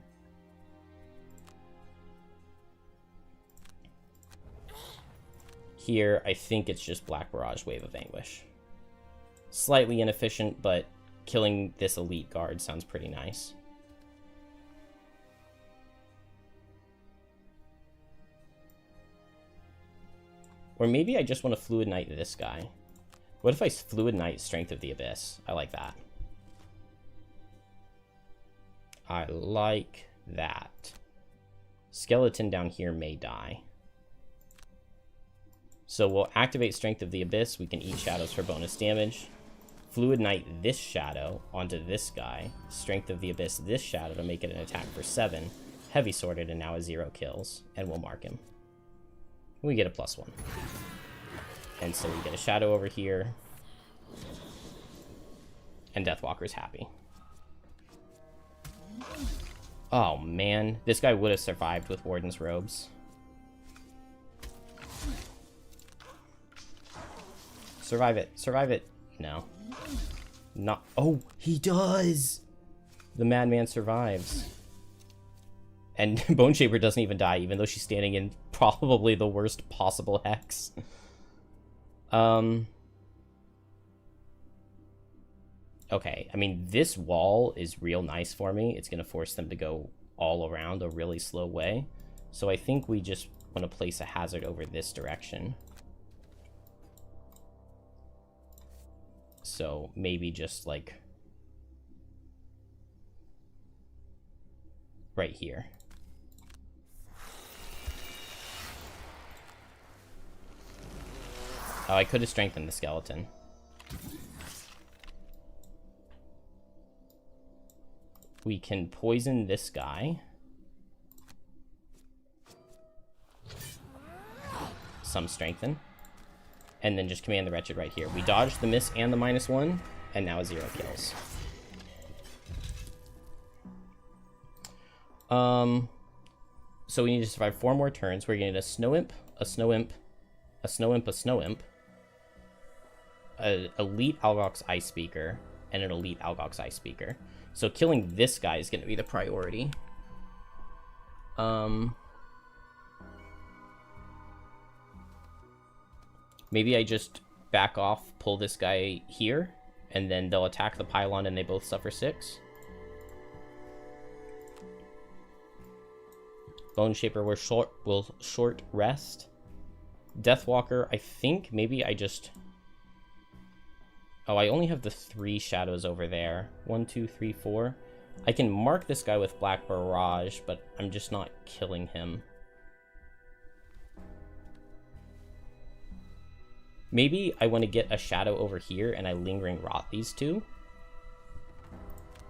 Here, I think it's just Black Barrage Wave of Anguish. Slightly inefficient, but killing this elite guard sounds pretty nice. Or maybe I just want to Fluid Knight this guy. What if I Fluid Knight Strength of the Abyss? I like that. I like that. Skeleton down here may die. So we'll activate Strength of the Abyss. We can eat shadows for bonus damage. Fluid Knight this shadow onto this guy. Strength of the Abyss this shadow to make it an attack for 7. Heavy Sworded and now a 0 kills. And we'll mark him. We get a +1. And so we get a shadow over here. And Deathwalker's happy. Oh man, this guy would have survived with Warden's Robes. Survive it. Survive it. No. not... Oh, he does! The madman survives. And Bone Shaper doesn't even die, even though she's standing in probably the worst possible hex. Okay, I mean, this wall is real nice for me. It's going to force them to go all around a really slow way. So I think we just want to place a hazard over this direction. So maybe just like right here. Oh, I could have strengthened the skeleton. We can poison this guy. Some strengthen. And then just command the Wretched right here. We dodged the miss and the -1, and now 0 kills. So we need to survive 4 more turns. We're gonna get a Snow Imp, a Snow Imp, a Snow Imp, a Snow Imp, an Elite Algox Ice Speaker, and an Elite Algox Ice Speaker. So killing this guy is gonna be the priority. Maybe I just back off, pull this guy here, and then they'll attack the pylon and they both suffer 6. Bone Shaper will short rest. Deathwalker, I think maybe I just... Oh, I only have the 3 shadows over there. 1, 2, 3, 4. I can mark this guy with Black Barrage, but I'm just not killing him. Maybe I want to get a shadow over here and I Lingering Rot these 2.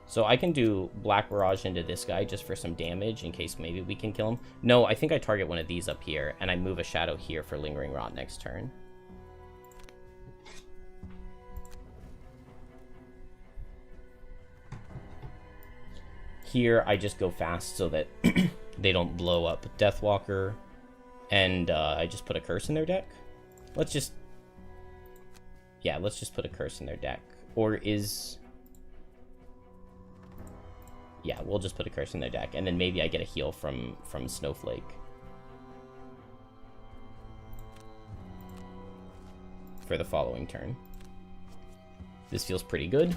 So I can do Black Barrage into this guy just for some damage in case maybe we can kill him. No, I think I target one of these up here and I move a shadow here for Lingering Rot next turn. Here I just go fast so that they don't blow up Deathwalker, and I just put a curse in their deck. Let's just put a curse in their deck. Or is... Yeah, we'll just put a curse in their deck, and then maybe I get a heal from Snowflake. For the following turn. This feels pretty good.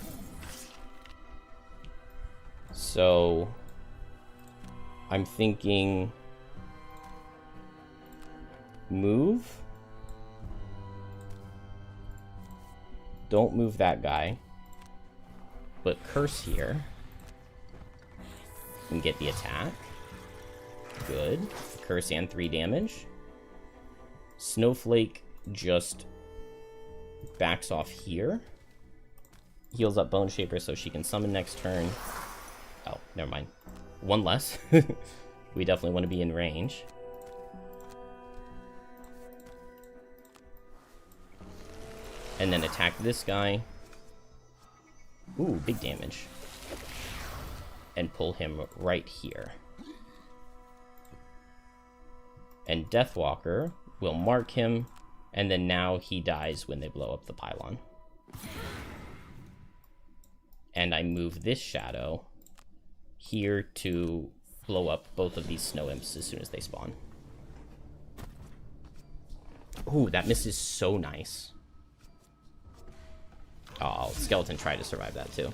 So... I'm thinking... Move? Don't move that guy. But curse here. And get the attack. Good. Curse and 3 damage. Snowflake just backs off here. Heals up Bone Shaper so she can summon next turn. Oh, never mind. 1 less. We definitely want to be in range. And then attack this guy. Ooh, big damage. And pull him right here. And Deathwalker will mark him, and then now he dies when they blow up the pylon. And I move this shadow here to blow up both of these Snow Imps as soon as they spawn. Ooh, that miss is so nice. Oh, Skeleton tried to survive that too.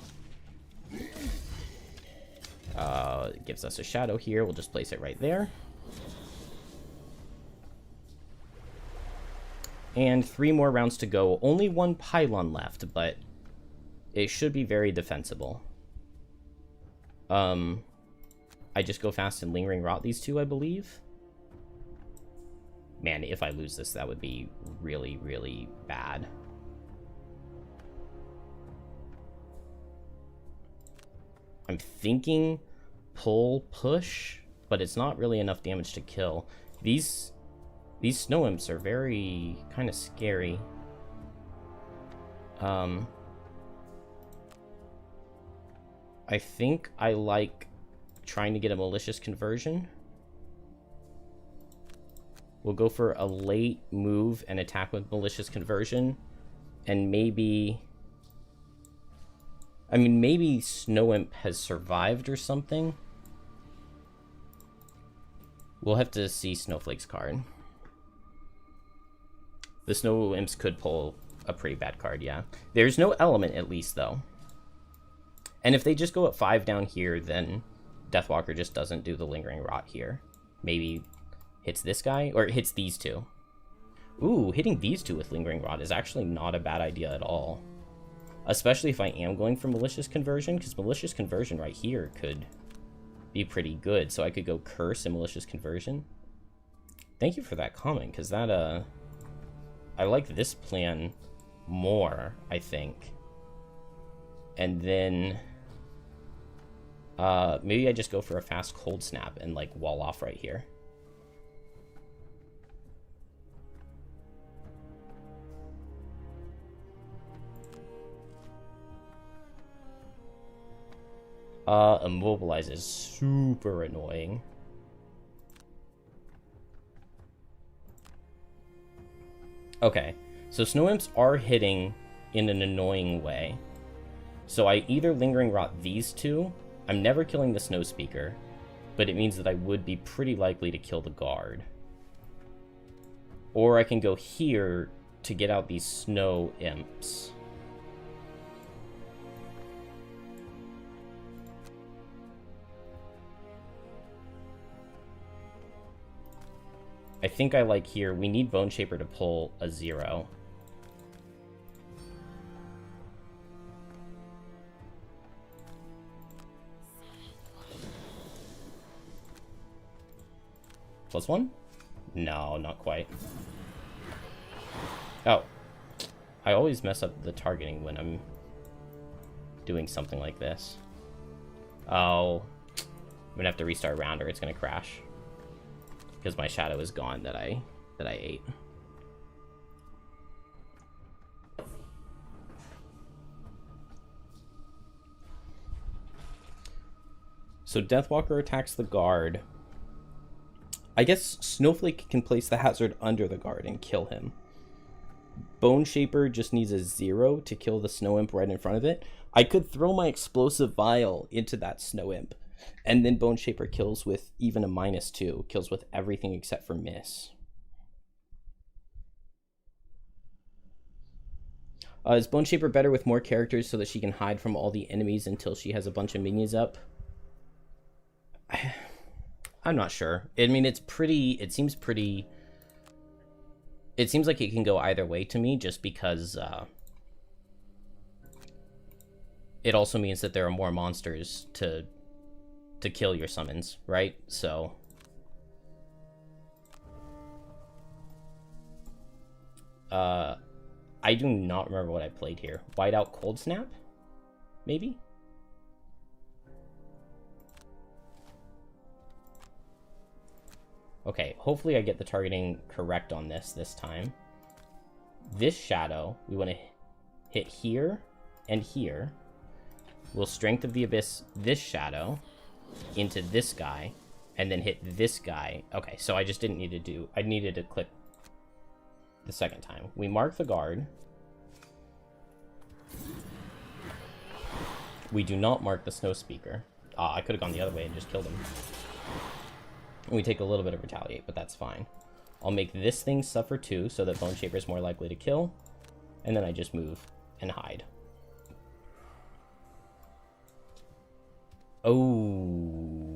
It gives us a shadow here. We'll just place it right there. And 3 more rounds to go. Only 1 pylon left, but it should be very defensible. I just go fast and Lingering Rot these 2, I believe. Man, if I lose this, that would be really, really bad. I'm thinking pull, push, but it's not really enough damage to kill. These Snow Imps are very kind of scary. I think I like trying to get a Malicious Conversion. We'll go for a late move and attack with Malicious Conversion, and maybe I mean, maybe Snow Imp has survived or something. We'll have to see Snowflake's card. The Snow Imps could pull a pretty bad card, yeah. There's no element, at least, though. And if they just go at 5 down here, then Deathwalker just doesn't do the Lingering Rot here. Maybe hits this guy, or it hits these two. Ooh, hitting these two with Lingering Rot is actually not a bad idea at all. Especially if I am going for Malicious Conversion, because Malicious Conversion right here could be pretty good. So I could go Curse and Malicious Conversion. Thank you for that comment, because that, I like this plan more, I think. And then, maybe I just go for a fast Cold Snap and, like, wall off right here. Immobilize is super annoying. Okay, so Snow Imps are hitting in an annoying way. So I either Lingering Rot these two. I'm never killing the Snow Speaker, but it means that I would be pretty likely to kill the guard. Or I can go here to get out these Snow Imps. I think I like here. We need Bone Shaper to pull a 0. +1? No, not quite. Oh. I always mess up the targeting when I'm doing something like this. Oh. I'm gonna have to restart round or it's gonna crash. Because my shadow is gone that I ate. So Deathwalker attacks the guard. I guess Snowflake can place the hazard under the guard and kill him. Bone Shaper just needs a 0 to kill the Snow Imp right in front of it. I could throw my Explosive Vial into that Snow Imp. And then Bone Shaper kills with even a -2. Kills with everything except for miss. Is Bone Shaper better with more characters so that she can hide from all the enemies until she has a bunch of minions up? I'm not sure. I mean, it seems like it can go either way to me, just because it also means that there are more monsters to kill your summons, right? So I do not remember what I played here. Whiteout Cold Snap? Maybe? Okay, hopefully I get the targeting correct on this time. This shadow, we want to hit here and here. We'll Strength of the Abyss this shadow into this guy, and then hit this guy. Okay, so I just didn't need to do... I needed to click the second time. We mark the guard. We do not mark the Snow Speaker. Ah, I could have gone the other way and just killed him. We take a little bit of Retaliate, but that's fine. I'll make this thing suffer too, so that Bone Shaper is more likely to kill. And then I just move and hide. Oh,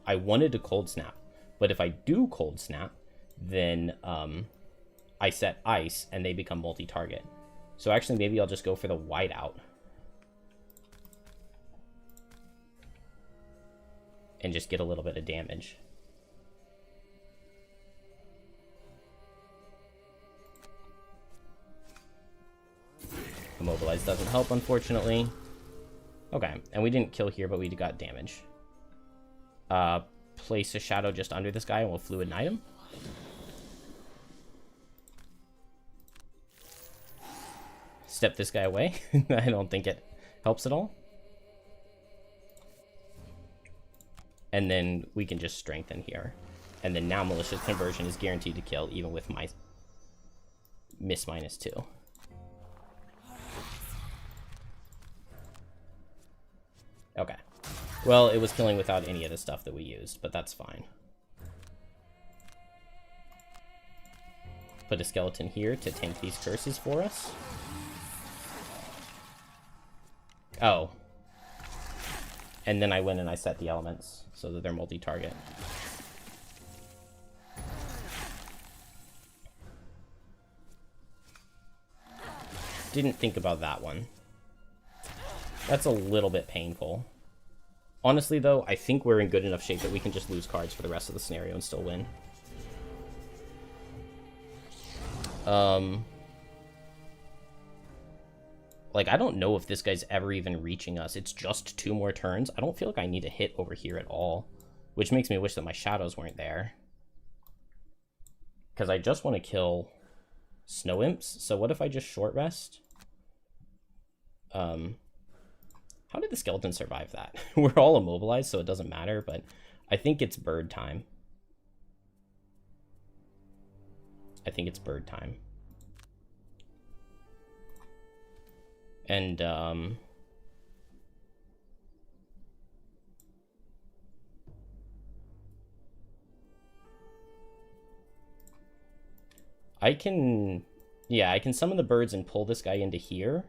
I wanted to Cold Snap, but if I do Cold Snap, then I set Ice and they become multi-target. So actually, maybe I'll just go for the Whiteout and just get a little bit of damage. Immobilize doesn't help, unfortunately. Okay, and we didn't kill here, but we got damage. Place a shadow just under this guy and we'll Fluid Knight him. Step this guy away. I don't think it helps at all. And then we can just strengthen here. And then now Malicious Conversion is guaranteed to kill even with my miss -2. Well, it was killing without any of the stuff that we used, but that's fine. Put a skeleton here to tank these curses for us. Oh. And then I went and I set the elements so that they're multi-target. Didn't think about that one. That's a little bit painful. Honestly, though, I think we're in good enough shape that we can just lose cards for the rest of the scenario and still win. Like, I don't know if this guy's ever even reaching us. It's just 2 more turns. I don't feel like I need to hit over here at all, which makes me wish that my shadows weren't there. Because I just want to kill snow imps. So what if I just short rest? How did the skeleton survive that? We're all immobilized, so it doesn't matter, but I think it's bird time. I think it's bird time. And, I can summon the birds and pull this guy into here.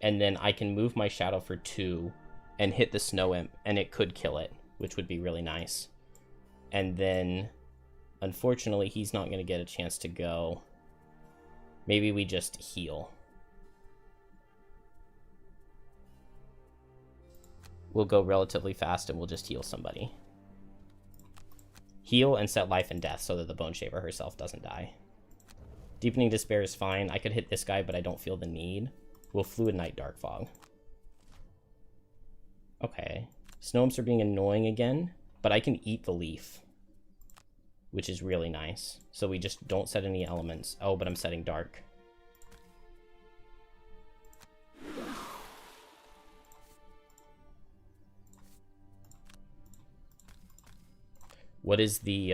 And then I can move my shadow for 2 and hit the snow imp, and it could kill it, which would be really nice. And then, unfortunately, he's not going to get a chance to go. Maybe we just heal. We'll go relatively fast and we'll just heal somebody. Heal and set life and death so that the Bone Shaper herself doesn't die. Deepening Despair is fine. I could hit this guy, but I don't feel the need. We'll Fluid Night Dark Fog. Okay. Snow imps are being annoying again, but I can eat the leaf, which is really nice. So we just don't set any elements. Oh, but I'm setting dark. What is the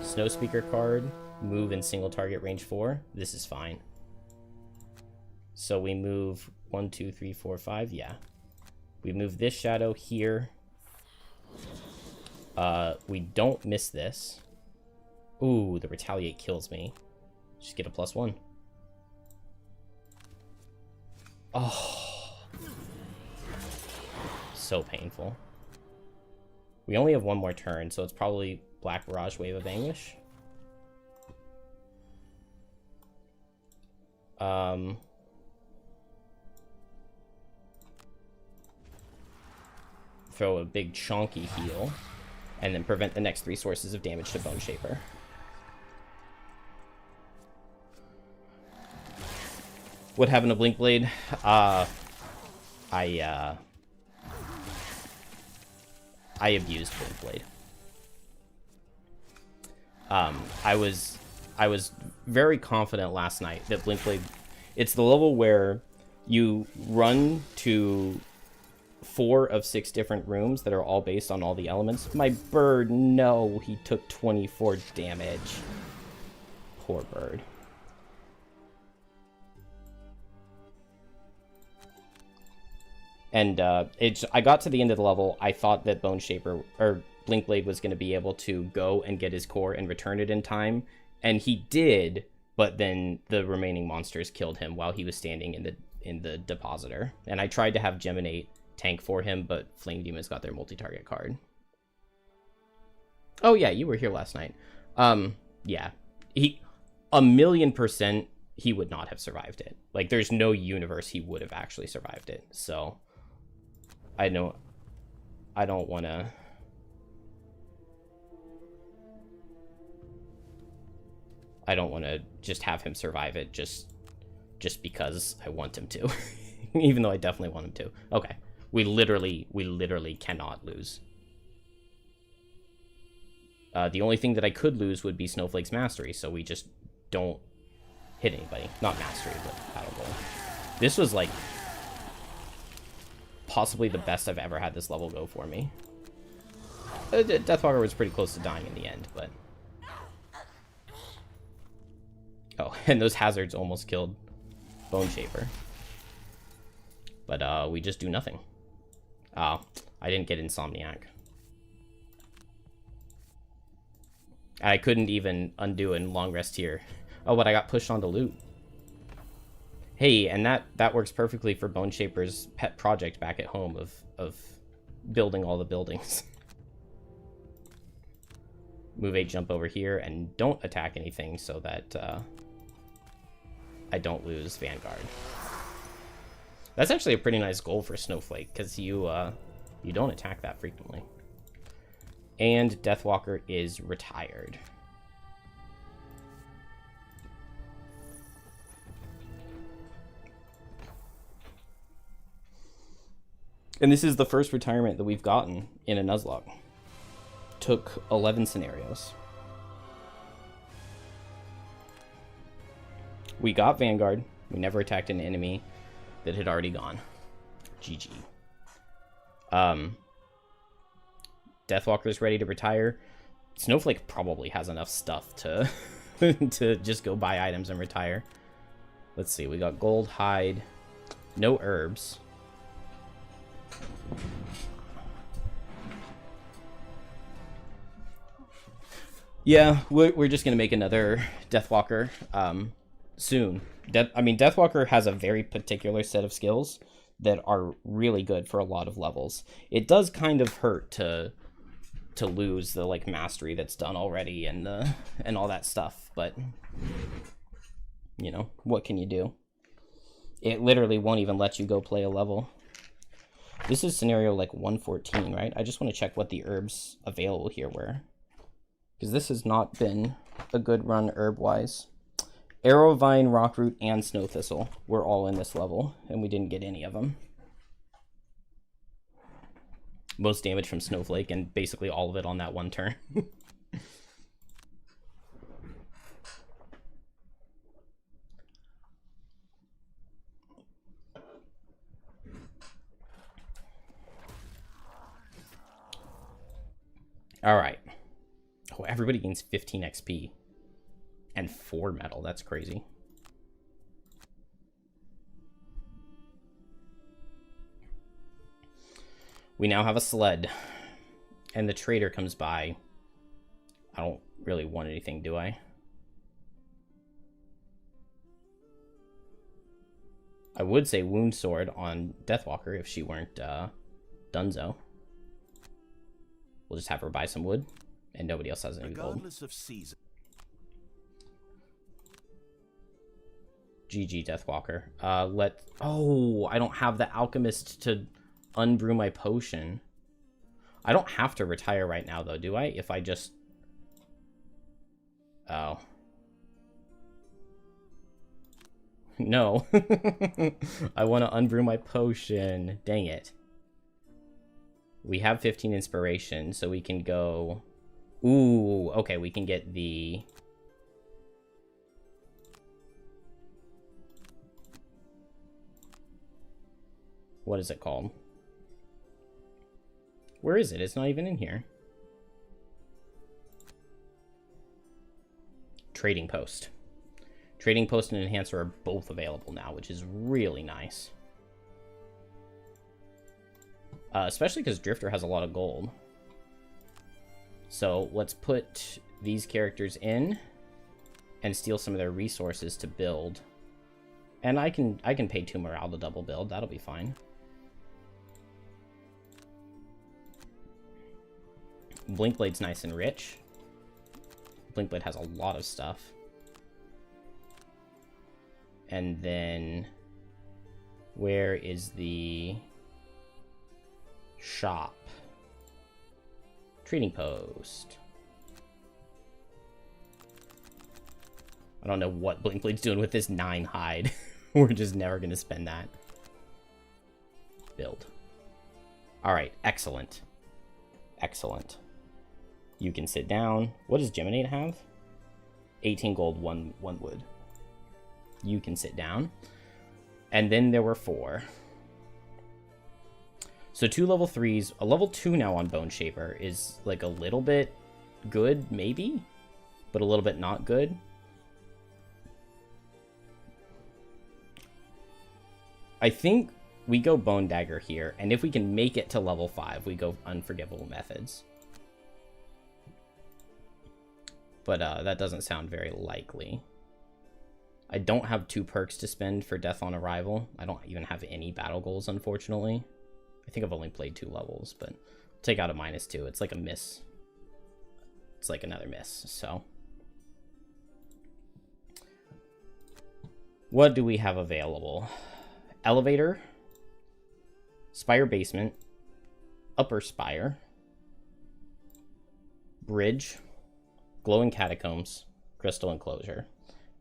Snow Speaker card? Move in single target range 4. This is fine. So we move 1, 2, 3, 4, 5. Yeah. We move this shadow here. We don't miss this. Ooh, the Retaliate kills me. Just get a +1. Oh. So painful. We only have 1 more turn, so it's probably Black Barrage Wave of Anguish. Throw a big chonky heal, and then prevent the next 3 sources of damage to Bone Shaper. What happened to Blinkblade? I abused Blinkblade. I was very confident last night that Blinkblade, it's the level where you run to 4 of 6 different rooms that are all based on all the elements. My bird, no, he took 24 damage. Poor bird. And I got to the end of the level. I thought that Bone Shaper or Blinkblade was going to be able to go and get his core and return it in time, and he did. But then the remaining monsters killed him while he was standing in the depositor. And I tried to have Geminate tank for him, but Flame Demons got their multi-target card. Oh yeah, you were here last night. Yeah, he 1,000,000% he would not have survived it. Like, there's no universe he would have actually survived it. So I don't want to. I don't want to just have him survive it just because I want him to, even though I definitely want him to. Okay, we literally cannot lose. The only thing that I could lose would be Snowflake's Mastery, so we just don't hit anybody. Not Mastery, but Battle Roll. This was like possibly the best I've ever had this level go for me. Deathwalker was pretty close to dying in the end, but. Oh, and those hazards almost killed Bone Shaper. But we just do nothing. Oh, I didn't get Insomniac. I couldn't even undo in long rest here. Oh, but I got pushed onto loot. Hey, and that works perfectly for Bone Shaper's pet project back at home of building all the buildings. Move 8, jump over here, and don't attack anything so that I don't lose Vanguard. That's actually a pretty nice goal for Snowflake, because you don't attack that frequently. And Deathwalker is retired. And this is the first retirement that we've gotten in a Nuzlocke. Took 11 scenarios. We got Vanguard. We never attacked an enemy that had already gone. GG. Deathwalker's ready to retire. Snowflake probably has enough stuff to to just go buy items and retire. Let's see. We got gold, hide, no herbs. Yeah, we're just gonna make another Deathwalker soon. Deathwalker has a very particular set of skills that are really good for a lot of levels. It does kind of hurt to lose the like mastery that's done already and all that stuff, but you know, what can you do? It literally won't even let you go play a level. This is scenario like 114, right? I just want to check what the herbs available here were, because this has not been a good run herb-wise. Arrowvine, Rockroot, and Snow Thistle were all in this level, and we didn't get any of them. Most damage from Snowflake, and basically all of it on that one turn. All right. Oh, everybody gains 15 XP and 4 metal. That's crazy. We now have a sled, and the trader comes by. I don't really want anything, do I? I would say Wound Sword on Deathwalker if she weren't Dunzo. We'll just have her buy some wood, and nobody else has any gold. GG, Deathwalker. Oh, I don't have the Alchemist to unbrew my potion. I don't have to retire right now, though, do I? If I just... Oh. No. I want to unbrew my potion. Dang it. We have 15 inspiration, so we can go... Ooh, okay, we can get the... What is it called? Where is it? It's not even in here. Trading Post. Trading Post and Enhancer are both available now, which is really nice. Especially because Drifter has a lot of gold. So let's put these characters in and steal some of their resources to build. And I can pay 2 morale to double build. That'll be fine. Blinkblade's nice and rich. Blinkblade has a lot of stuff. And then where is the shop? Trading Post. I don't know what Blinkblade's doing with this 9 hide. We're just never going to spend that. Build. Alright, excellent. Excellent. You can sit down. What does Geminate have? 18 gold, 1 wood. You can sit down. And then there were 4. So 2 level 3s. A level 2 now on Bone Shaper is like a little bit good, maybe? But a little bit not good. I think we go Bone Dagger here, and if we can make it to level 5, we go Unforgivable Methods. But that doesn't sound very likely. I don't have 2 perks to spend for Death on Arrival. I don't even have any battle goals, unfortunately. I think I've only played 2 levels, but I'll take out a -2. It's like a miss. It's like another miss, so. What do we have available? Elevator, Spire Basement, Upper Spire, Bridge, Glowing Catacombs, Crystal Enclosure.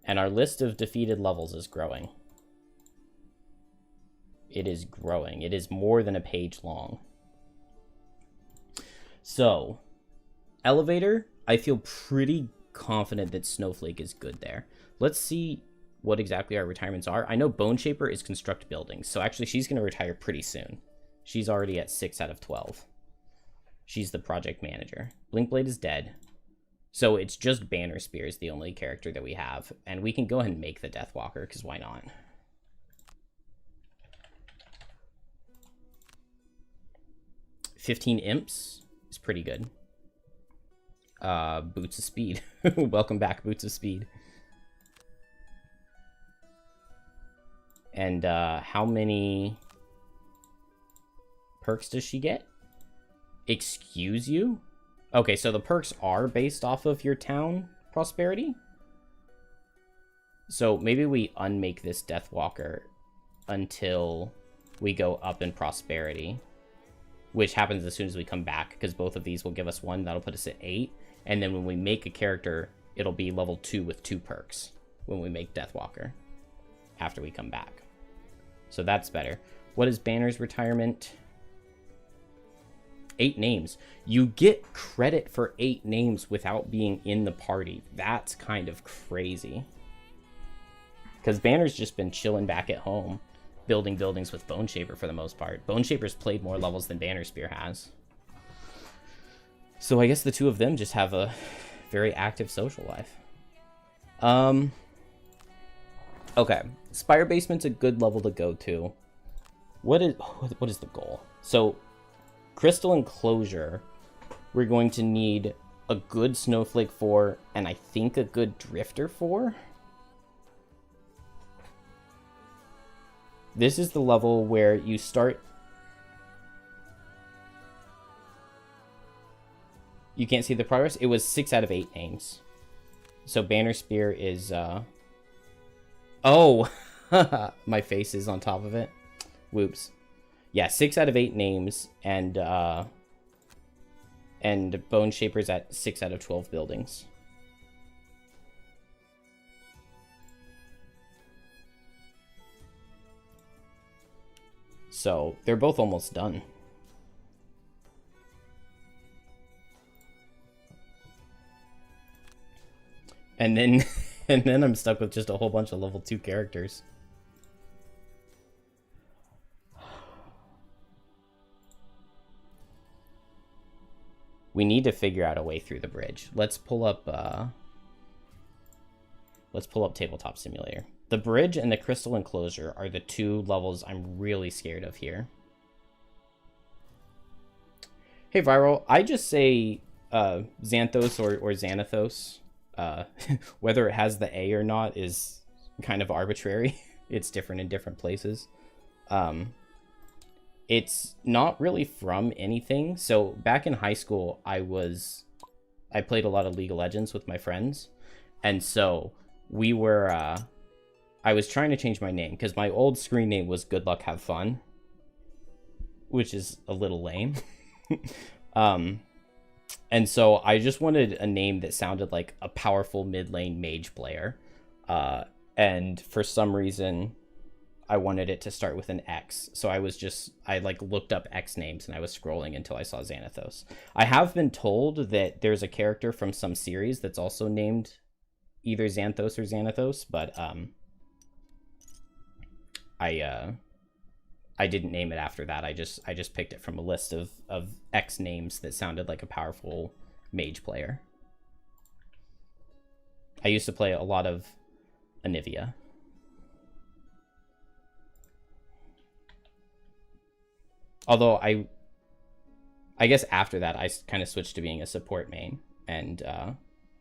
And our list of defeated levels is growing. It is growing. It is more than a page long. So, Elevator, I feel pretty confident that Snowflake is good there. Let's see what exactly our retirements are. I know Bone Shaper is Construct Buildings, so actually she's going to retire pretty soon. She's already at 6 out of 12. She's the project manager. Blinkblade is dead. So it's just Banner Spear is the only character that we have. And we can go ahead and make the Deathwalker, because why not? $15 imps is pretty good. Boots of Speed. Welcome back, Boots of Speed. And how many perks does she get? Excuse you? Okay, so the perks are based off of your town prosperity. So maybe we unmake this Deathwalker until we go up in prosperity, which happens as soon as we come back, because both of these will give us 1. That'll put us at 8. And then when we make a character, it'll be level 2 with 2 perks when we make Deathwalker after we come back. So that's better. What is Banner's retirement? 8 names. You get credit for 8 names without being in the party. That's kind of crazy. Because Banner's just been chilling back at home, building buildings with Bone Shaper for the most part. Bone Shaper's played more levels than Banner Spear has. So I guess the 2 of them just have a very active social life. Okay. Spire Basement's a good level to go to. What is the goal? So, Crystal Enclosure, we're going to need a good Snowflake for, and I think a good Drifter for. This is the level where you start... You can't see the progress? It was 6 out of 8 names. So Banner Spear is... Oh! My face is on top of it. Whoops. Yeah, 6 out of 8 names, and Bone Shaper's at 6 out of 12 buildings. So, they're both almost done. And then, and then I'm stuck with just a whole bunch of level 2 characters. We need to figure out a way through the bridge. Let's pull up Tabletop Simulator. The bridge and the Crystal Enclosure are the 2 levels I'm really scared of here. Hey, Viral, I just say Xanthos or Xanathos. Whether it has the A or not is kind of arbitrary. It's different in different places. It's not really from anything. So back in high school, I played a lot of League of Legends with my friends. And so we were, I was trying to change my name because my old screen name was Good Luck Have Fun, which is a little lame. And so I just wanted a name that sounded like a powerful mid lane mage player. And for some reason, I wanted it to start with an X. So I looked up X names and I was scrolling until I saw Xanathos. I have been told that there's a character from some series that's also named either Xanthos or Xanathos, but I didn't name it after that. I just picked it from a list of X names that sounded like a powerful mage player. I used to play a lot of Anivia. Although I guess after that, I kind of switched to being a support main, and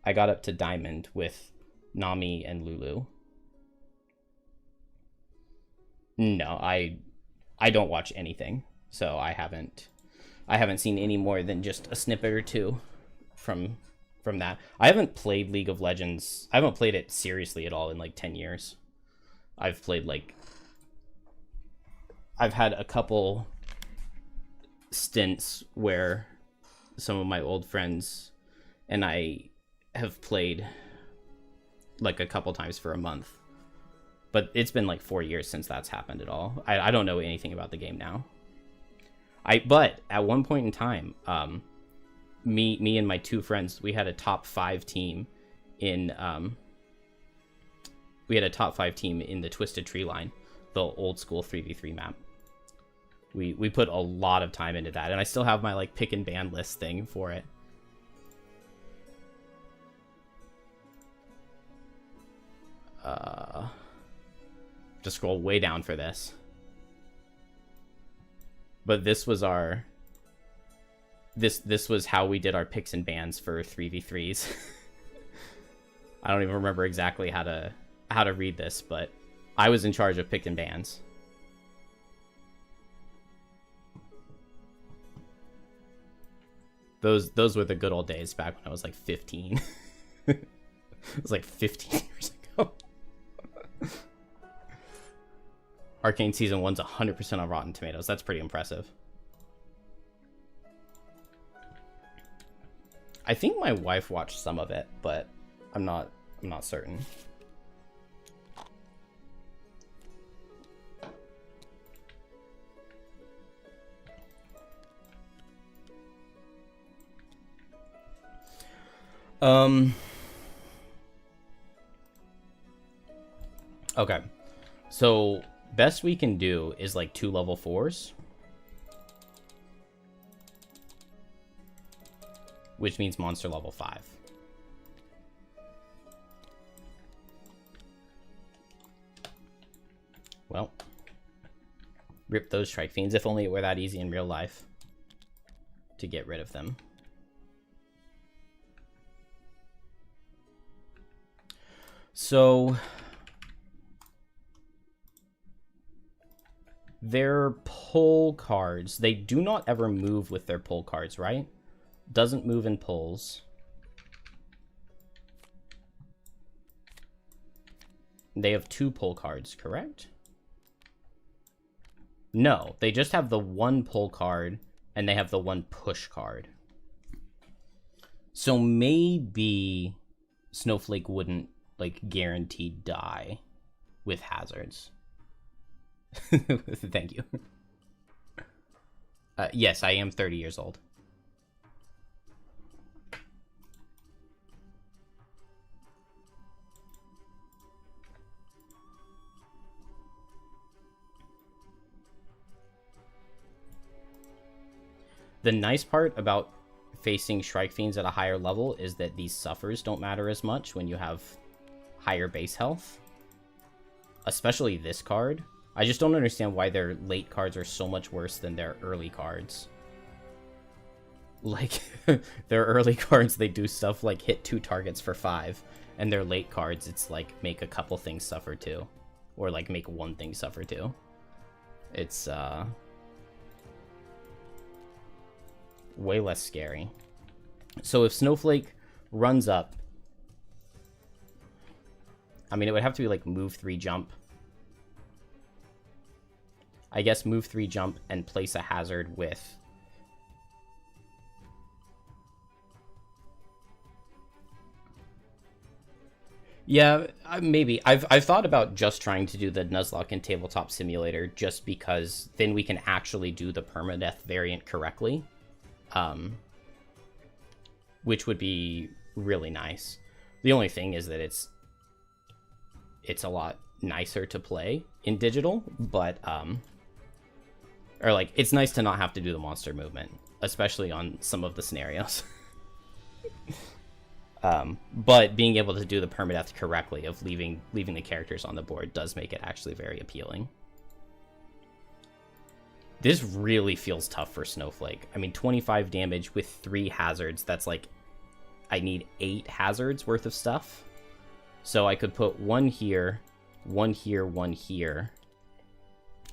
I got up to Diamond with Nami and Lulu. No, I don't watch anything, so I haven't seen any more than just a snippet or two from that. I haven't played League of Legends. I haven't played it seriously at all in like 10 years. I've had a couple stints where some of my old friends and I have played like a couple times for a month. But it's been like 4 years since that's happened at all. I don't know anything about the game now. But at one point in time, me and my two friends, we had a top 5 team in the Twisted Tree Line, the old school 3v3 map. We put a lot of time into that, and I still have my like pick and ban list thing for it. Just scroll way down for this. But this was our this was how we did our picks and bans for 3v3s. I don't even remember exactly how to read this, but I was in charge of pick and bans. Those were the good old days back when I was like 15. It was like 15 years ago. Arcane Season 1's 100% on Rotten Tomatoes. That's pretty impressive. I think my wife watched some of it, but I'm not certain. Okay. So best we can do is like 2 level 4s. Which means monster level 5. Well, rip those Strike Fiends. If only it were that easy in real life to get rid of them. So their pull cards, they do not ever move with their pull cards, right? Doesn't move in pulls. They have 2 pull cards, correct? No, they just have the 1 pull card and they have the 1 push card. So maybe Snowflake wouldn't like guaranteed die with hazards. Thank you. Yes, I am 30 years old. The nice part about facing Strike Fiends at a higher level is that these suffers don't matter as much when you have higher base health. Especially this card. I just don't understand why their late cards are so much worse than their early cards. Like, their early cards, they do stuff like hit 2 targets for 5. And their late cards, it's like make a couple things suffer too. Or like make 1 thing suffer too. It's, way less scary. So if Snowflake runs up, I mean, it would have to be like move 3 jump. I guess move 3 jump and place a hazard with yeah, maybe. I've thought about just trying to do the Nuzlocke in Tabletop Simulator just because then we can actually do the permadeath variant correctly. Which would be really nice. The only thing is that it's a lot nicer to play in digital, but or like it's nice to not have to do the monster movement, especially on some of the scenarios. But being able to do the permadeath correctly of leaving the characters on the board does make it actually very appealing. This really feels tough for Snowflake. I mean, 25 damage with 3 hazards. That's like, I need 8 hazards worth of stuff. So I could put 1 here, 1 here, 1 here,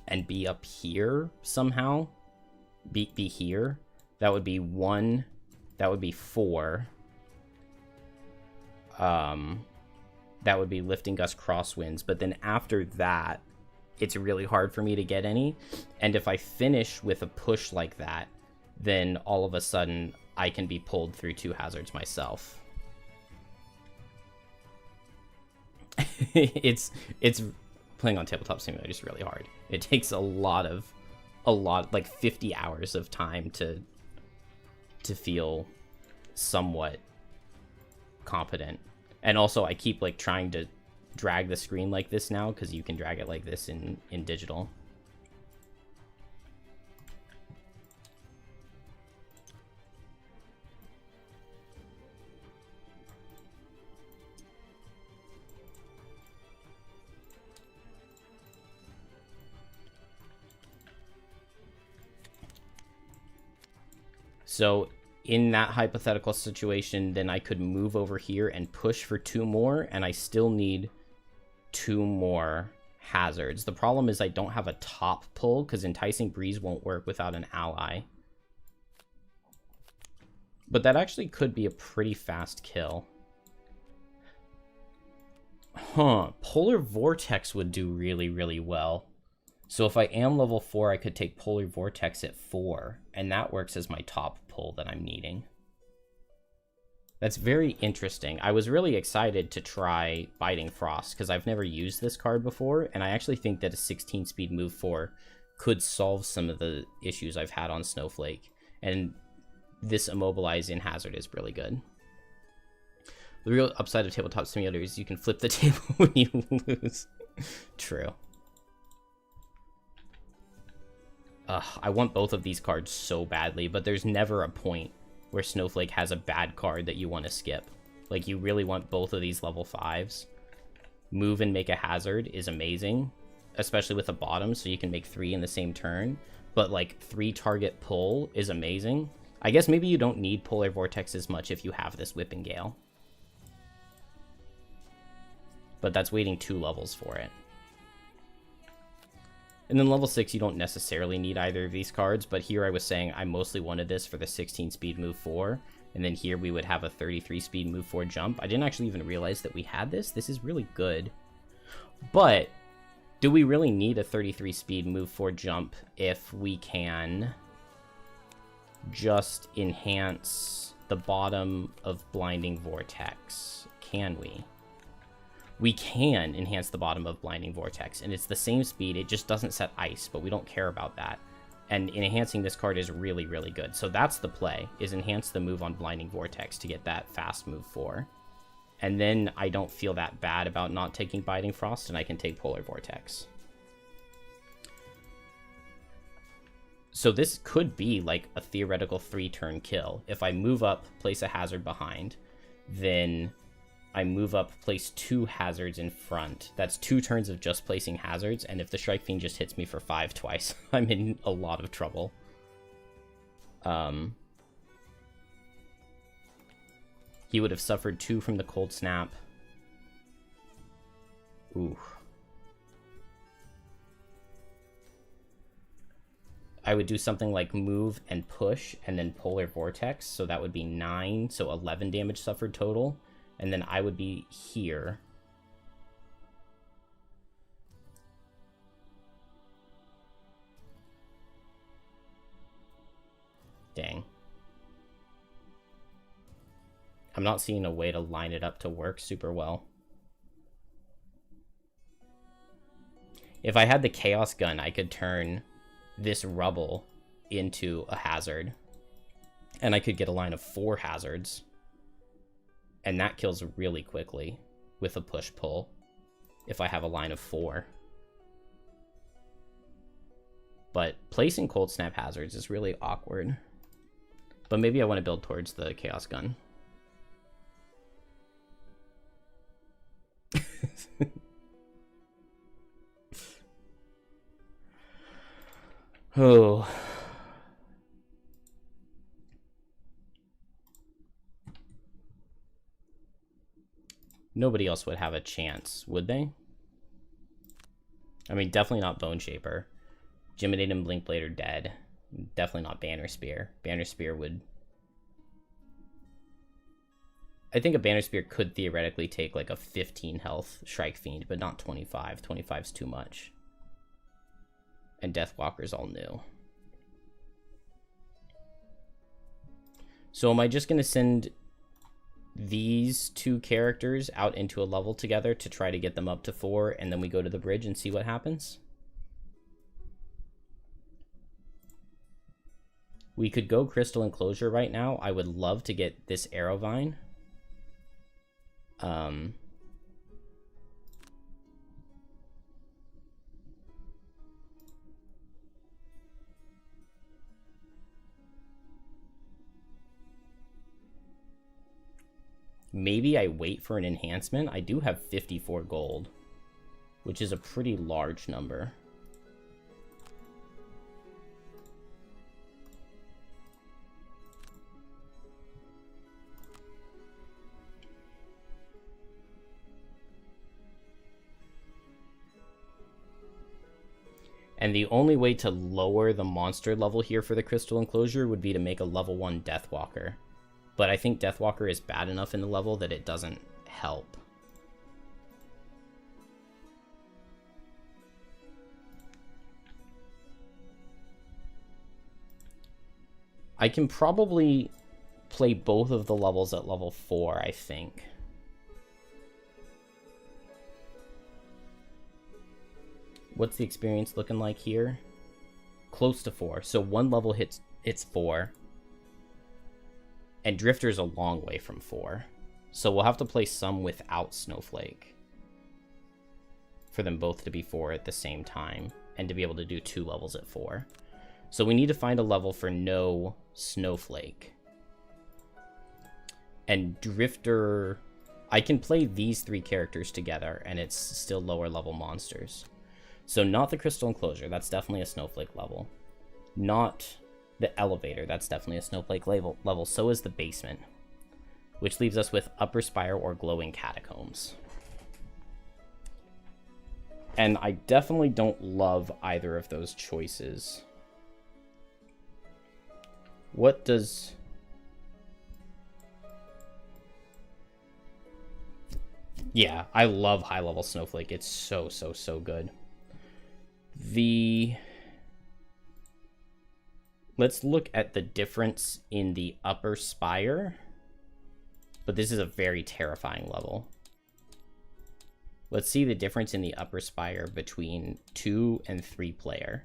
and be up here somehow. Be here. That would be 1. That would be 4. That would be Lifting Gust Crosswinds. But then after that, it's really hard for me to get any. And if I finish with a push like that, then all of a sudden I can be pulled through 2 hazards myself. it's playing on Tabletop Simulator is really hard. It takes a lot, like 50 hours of time to feel somewhat competent. And also I keep like trying to drag the screen like this now, because you can drag it like this in digital. So in that hypothetical situation, then I could move over here and push for 2 more, and I still need 2 more hazards. The problem is I don't have a top pull, because Enticing Breeze won't work without an ally. But that actually could be a pretty fast kill. Huh, Polar Vortex would do really, really well. So if I am level 4, I could take Polar Vortex at 4, and that works as my top pull that I'm needing. That's very interesting. I was really excited to try Biting Frost, because I've never used this card before, and I actually think that a 16-speed move 4 could solve some of the issues I've had on Snowflake, and this Immobilize in Hazard is really good. The real upside of Tabletop Simulator is you can flip the table when you lose. True. I want both of these cards so badly, but there's never a point where Snowflake has a bad card that you want to skip. Like, you really want both of these level 5s. Move and make a hazard is amazing, especially with a bottom, so you can make 3 in the same turn. But, like, 3 target pull is amazing. I guess maybe you don't need Polar Vortex as much if you have this Whipping Gale. But that's waiting 2 levels for it. And then level 6, you don't necessarily need either of these cards, but here I was saying I mostly wanted this for the 16-speed move 4, and then here we would have a 33-speed move 4 jump. I didn't actually even realize that we had this. This is really good. But do we really need a 33-speed move 4 jump if we can just enhance the bottom of Blinding Vortex? Can we? We can enhance the bottom of Blinding Vortex, and it's the same speed, it just doesn't set ice, but we don't care about that. And enhancing this card is really, really good. So that's the play, is enhance the move on Blinding Vortex to get that fast move 4. And then I don't feel that bad about not taking Biting Frost, and I can take Polar Vortex. So this could be like a theoretical 3-turn kill. If I move up, place a hazard behind, then I move up, place 2 hazards in front. That's 2 turns of just placing hazards, and if the Strike Fiend just hits me for 5 twice, I'm in a lot of trouble. He would have suffered 2 from the Cold Snap. Ooh. I would do something like move and push, and then Polar Vortex, so that would be 9, so 11 damage suffered total. And then I would be here. Dang. I'm not seeing a way to line it up to work super well. If I had the Chaos Gun, I could turn this rubble into a hazard. And I could get a line of 4 hazards. And that kills really quickly with a push-pull if I have a line of 4. But placing Cold Snap hazards is really awkward. But maybe I want to build towards the Chaos Gun. Oh. Nobody else would have a chance, would they? I mean, definitely not Bone Shaper. Jiminate and Blinkblade are dead. Definitely not Banner Spear. Banner Spear would... I think a Banner Spear could theoretically take like a 15 health Shrike Fiend, but not 25. 25's too much. And Deathwalker's all new. So am I just going to send these two characters out into a level together to try to get them up to 4, and then we go to the bridge and see what happens? We could go Crystal Enclosure right now. I would love to get this Arrowvine. Maybe I wait for an enhancement. I do have 54 gold, which is a pretty large number. And the only way to lower the monster level here for the Crystal Enclosure would be to make a level 1 Deathwalker. But I think Deathwalker is bad enough in the level that it doesn't help. I can probably play both of the levels at level 4, I think. What's the experience looking like here? Close to 4. So one level hits 4. And Drifter's a long way from 4. So we'll have to play some without Snowflake for them both to be 4 at the same time and to be able to do 2 levels at 4. So we need to find a level for no Snowflake. And Drifter... I can play these 3 characters together and it's still lower level monsters. So not the Crystal Enclosure, that's definitely a Snowflake level. Not the Elevator, that's definitely a Snowflake level. So is the Basement, which leaves us with Upper Spire or Glowing Catacombs. And I definitely don't love either of those choices. What does... Yeah, I love high-level Snowflake. It's so, so, so good. Let's look at the difference in the Upper Spire. But this is a very terrifying level. Let's see the difference in the Upper Spire between 2 and 3 player.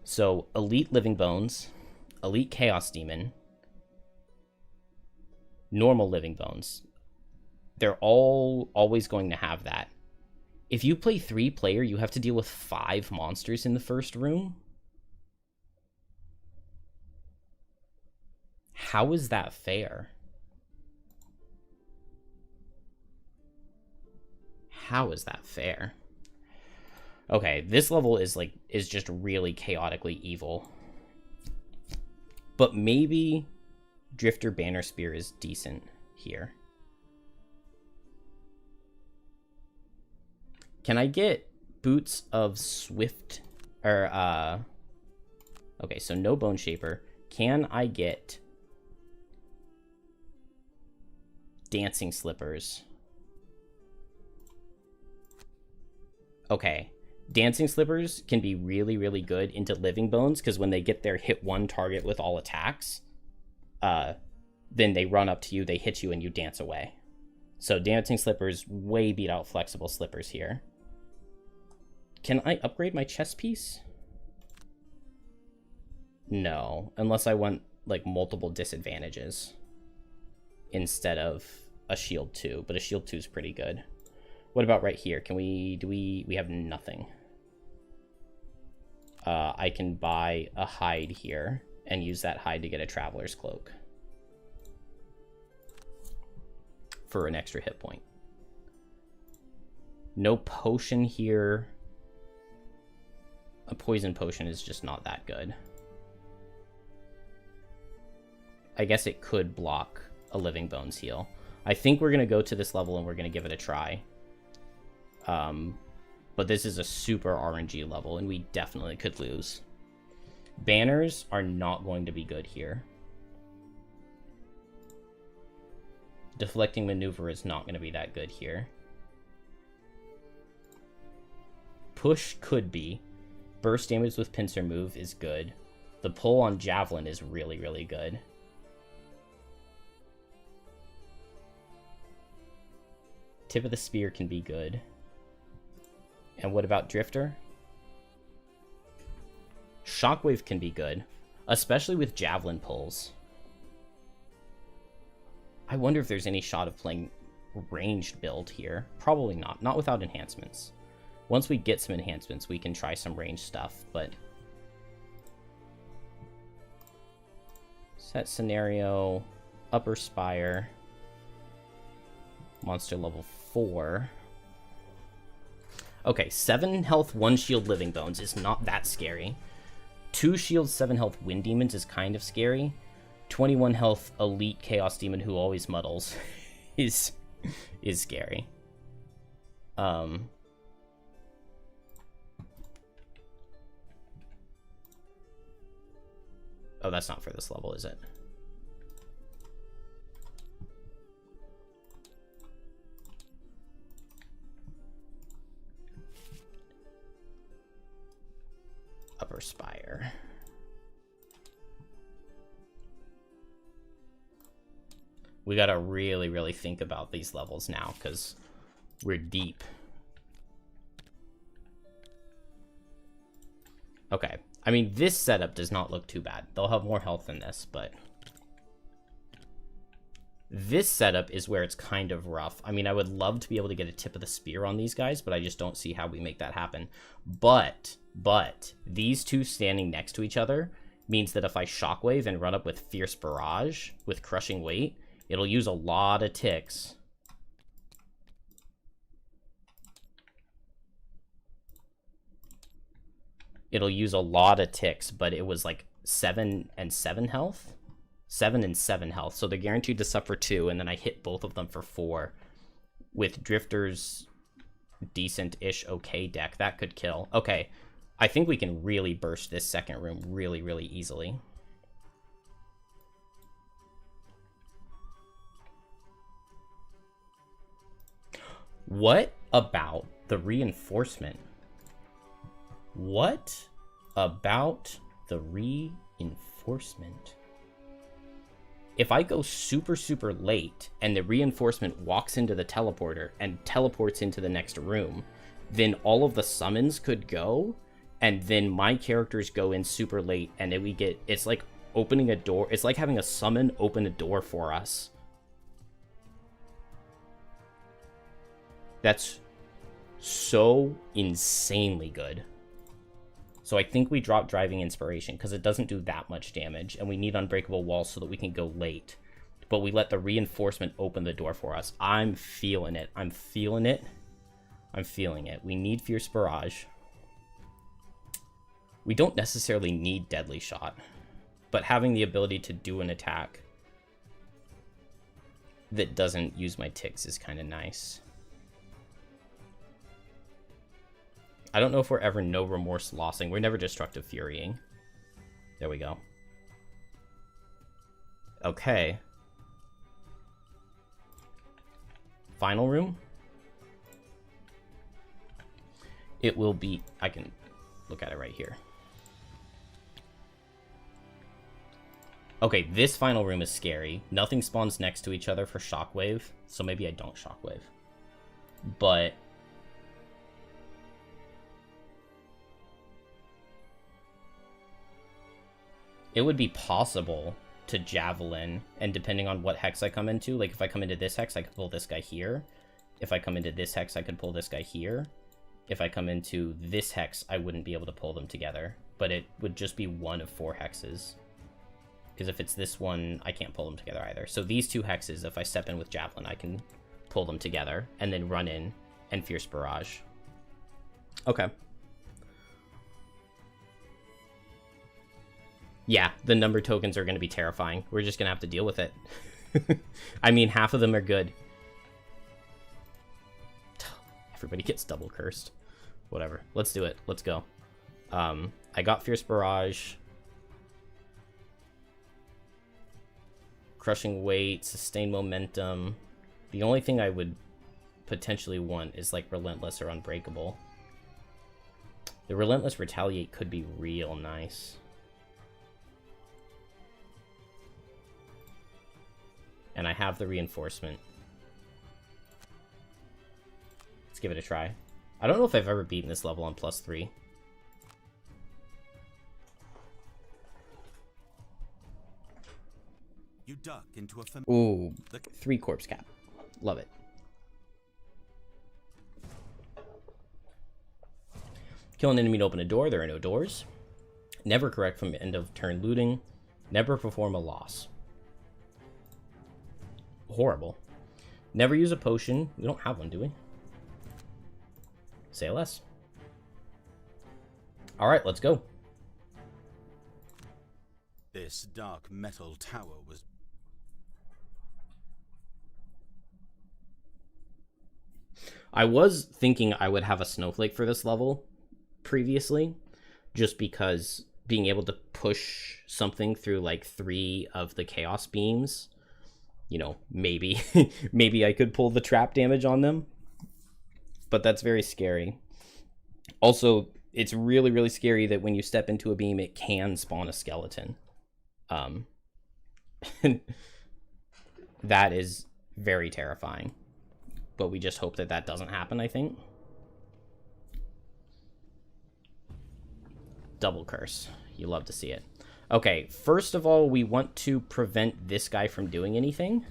So, Elite Living Bones, Elite Chaos Demon, normal Living Bones. They're all always going to have that. If you play 3 player, you have to deal with 5 monsters in the first room. How is that fair? How is that fair? Okay, this level is just really chaotically evil. But maybe Drifter Banner Spear is decent here. Can I get Boots of Swift or okay, so no Bone Shaper. Can I get Dancing Slippers? Okay. Dancing Slippers can be really, really good into Living Bones, because when they get their hit 1 target with all attacks, then they run up to you, they hit you, and you dance away. So Dancing Slippers way beat out Flexible Slippers here. Can I upgrade my chess piece? No, unless I want like multiple disadvantages instead of a shield 2, but a shield 2 is pretty good. What about right here? Can we have nothing. I can buy a hide here and use that hide to get a Traveler's Cloak for an extra hit point. No potion here. A poison potion is just not that good. I guess it could block a Living Bones heal. I think we're going to go to this level and we're going to give it a try. But this is a super RNG level, and we definitely could lose. Banners are not going to be good here. Deflecting Maneuver is not going to be that good here. Push could be. Burst damage with Pincer Move is good. The pull on Javelin is really, really good. Tip of the Spear can be good. And what about Drifter? Shockwave can be good, especially with Javelin pulls. I wonder if there's any shot of playing ranged build here. Probably not. Not without enhancements. Once we get some enhancements, we can try some ranged stuff, but... Set scenario, Upper Spire, monster level 4. Okay, 7 health, 1 shield Living Bones is not that scary. 2 shields, 7 health Wind Demons is kind of scary. 21 health Elite Chaos Demon who always muddles is scary. Oh, that's not for this level, is it? Upper Spire. We gotta really, really think about these levels now, because we're deep. Okay. I mean, this setup does not look too bad. They'll have more health than this, but... This setup is where it's kind of rough. I mean, I would love to be able to get a Tip of the Spear on these guys, but I just don't see how we make that happen. But, these two standing next to each other means that if I Shockwave and run up with Fierce Barrage with Crushing Weight, it'll use a lot of ticks. It'll use a lot of ticks, but it was like 7 and 7 health. 7 and 7 health, so they're guaranteed to suffer 2, and then I hit both of them for 4. With Drifter's decent-ish okay deck, that could kill. Okay, I think we can really burst this second room really, really easily. What about the reinforcement? What about the reinforcement? If I go super, super late and the reinforcement walks into the teleporter and teleports into the next room, then all of the summons could go, and then my characters go in super late, and then we get... It's like opening a door. It's like having a summon open a door for us. That's so insanely good. So I think we drop Driving Inspiration because it doesn't do that much damage, and we need Unbreakable Walls so that we can go late. But we let the reinforcement open the door for us. I'm feeling it. I'm feeling it. I'm feeling it. We need Fierce Barrage. We don't necessarily need Deadly Shot, but having the ability to do an attack that doesn't use my ticks is kind of nice. I don't know if we're ever No Remorse Lossing. We're never Destructive Furying. There we go. Okay. Final room. It will be... I can look at it right here. Okay, this final room is scary. Nothing spawns next to each other for Shockwave, so maybe I don't Shockwave. But... it would be possible to Javelin, and depending on what hex I come into, like if I come into this hex, I could pull this guy here. If I come into this hex, I could pull this guy here. If I come into this hex, I wouldn't be able to pull them together, but it would just be one of 4 hexes. Because if it's this one, I can't pull them together either. So these 2 hexes, if I step in with Javelin, I can pull them together, and then run in and Fierce Barrage. Okay. Yeah, the number tokens are going to be terrifying. We're just going to have to deal with it. I mean, half of them are good. Everybody gets double cursed. Whatever. Let's do it. Let's go. I got Fierce Barrage. Crushing Weight, Sustain Momentum. The only thing I would potentially want is like Relentless or Unbreakable. The Relentless Retaliate could be real nice. And I have the Reinforcement. Let's give it a try. I don't know if I've ever beaten this level on +3. You duck into a Ooh, 3 corpse cap. Love it. Kill an enemy to open a door. There are no doors. Never correct from end of turn looting. Never perform a loss. Horrible. Never use a potion. We don't have one, do we? Say less. Alright, let's go. This dark metal tower was... I was thinking I would have a snowflake for this level previously, just because being able to push something through like 3 of the chaos beams, you know, maybe maybe I could pull the trap damage on them, but that's very scary. Also, it's really, really scary that when you step into a beam, it can spawn a skeleton. That is very terrifying. But we just hope that that doesn't happen, I think. Double curse. You love to see it. Okay, first of all, we want to prevent this guy from doing anything,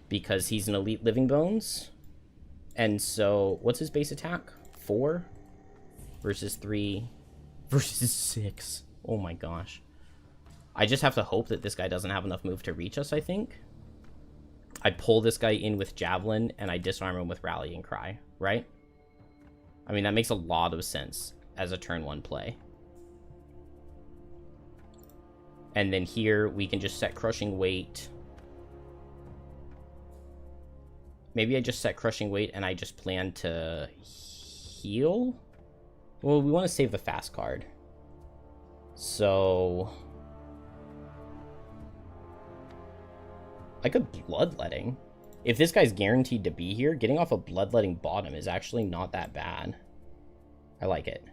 because he's an elite living bones. And so, what's his base attack? 4 versus 3 versus 6. Oh my gosh. I just have to hope that this guy doesn't have enough move to reach us, I think. I pull this guy in with Javelin, and I disarm him with Rallying Cry, right? I mean, that makes a lot of sense as a turn 1 play. And then here, we can just set Crushing Weight. Maybe I just set Crushing Weight, and I just plan to heal? Well, we want to save the fast card. So... I could Bloodletting. If this guy's guaranteed to be here, getting off a Bloodletting bottom is actually not that bad. I like it.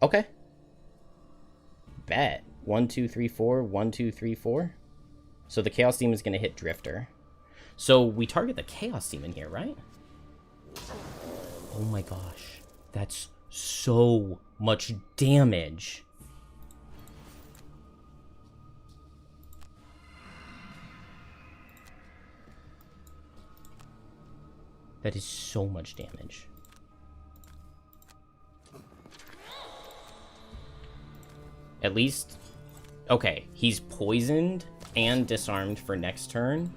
Okay. Bet. 1, 2, 3, 4. 1, 2, 3, 4. So the Chaos Demon is going to hit Drifter. So we target the Chaos Demon here, right? Oh my gosh. That's so much damage. That is so much damage. At least... Okay, he's poisoned and disarmed for next turn.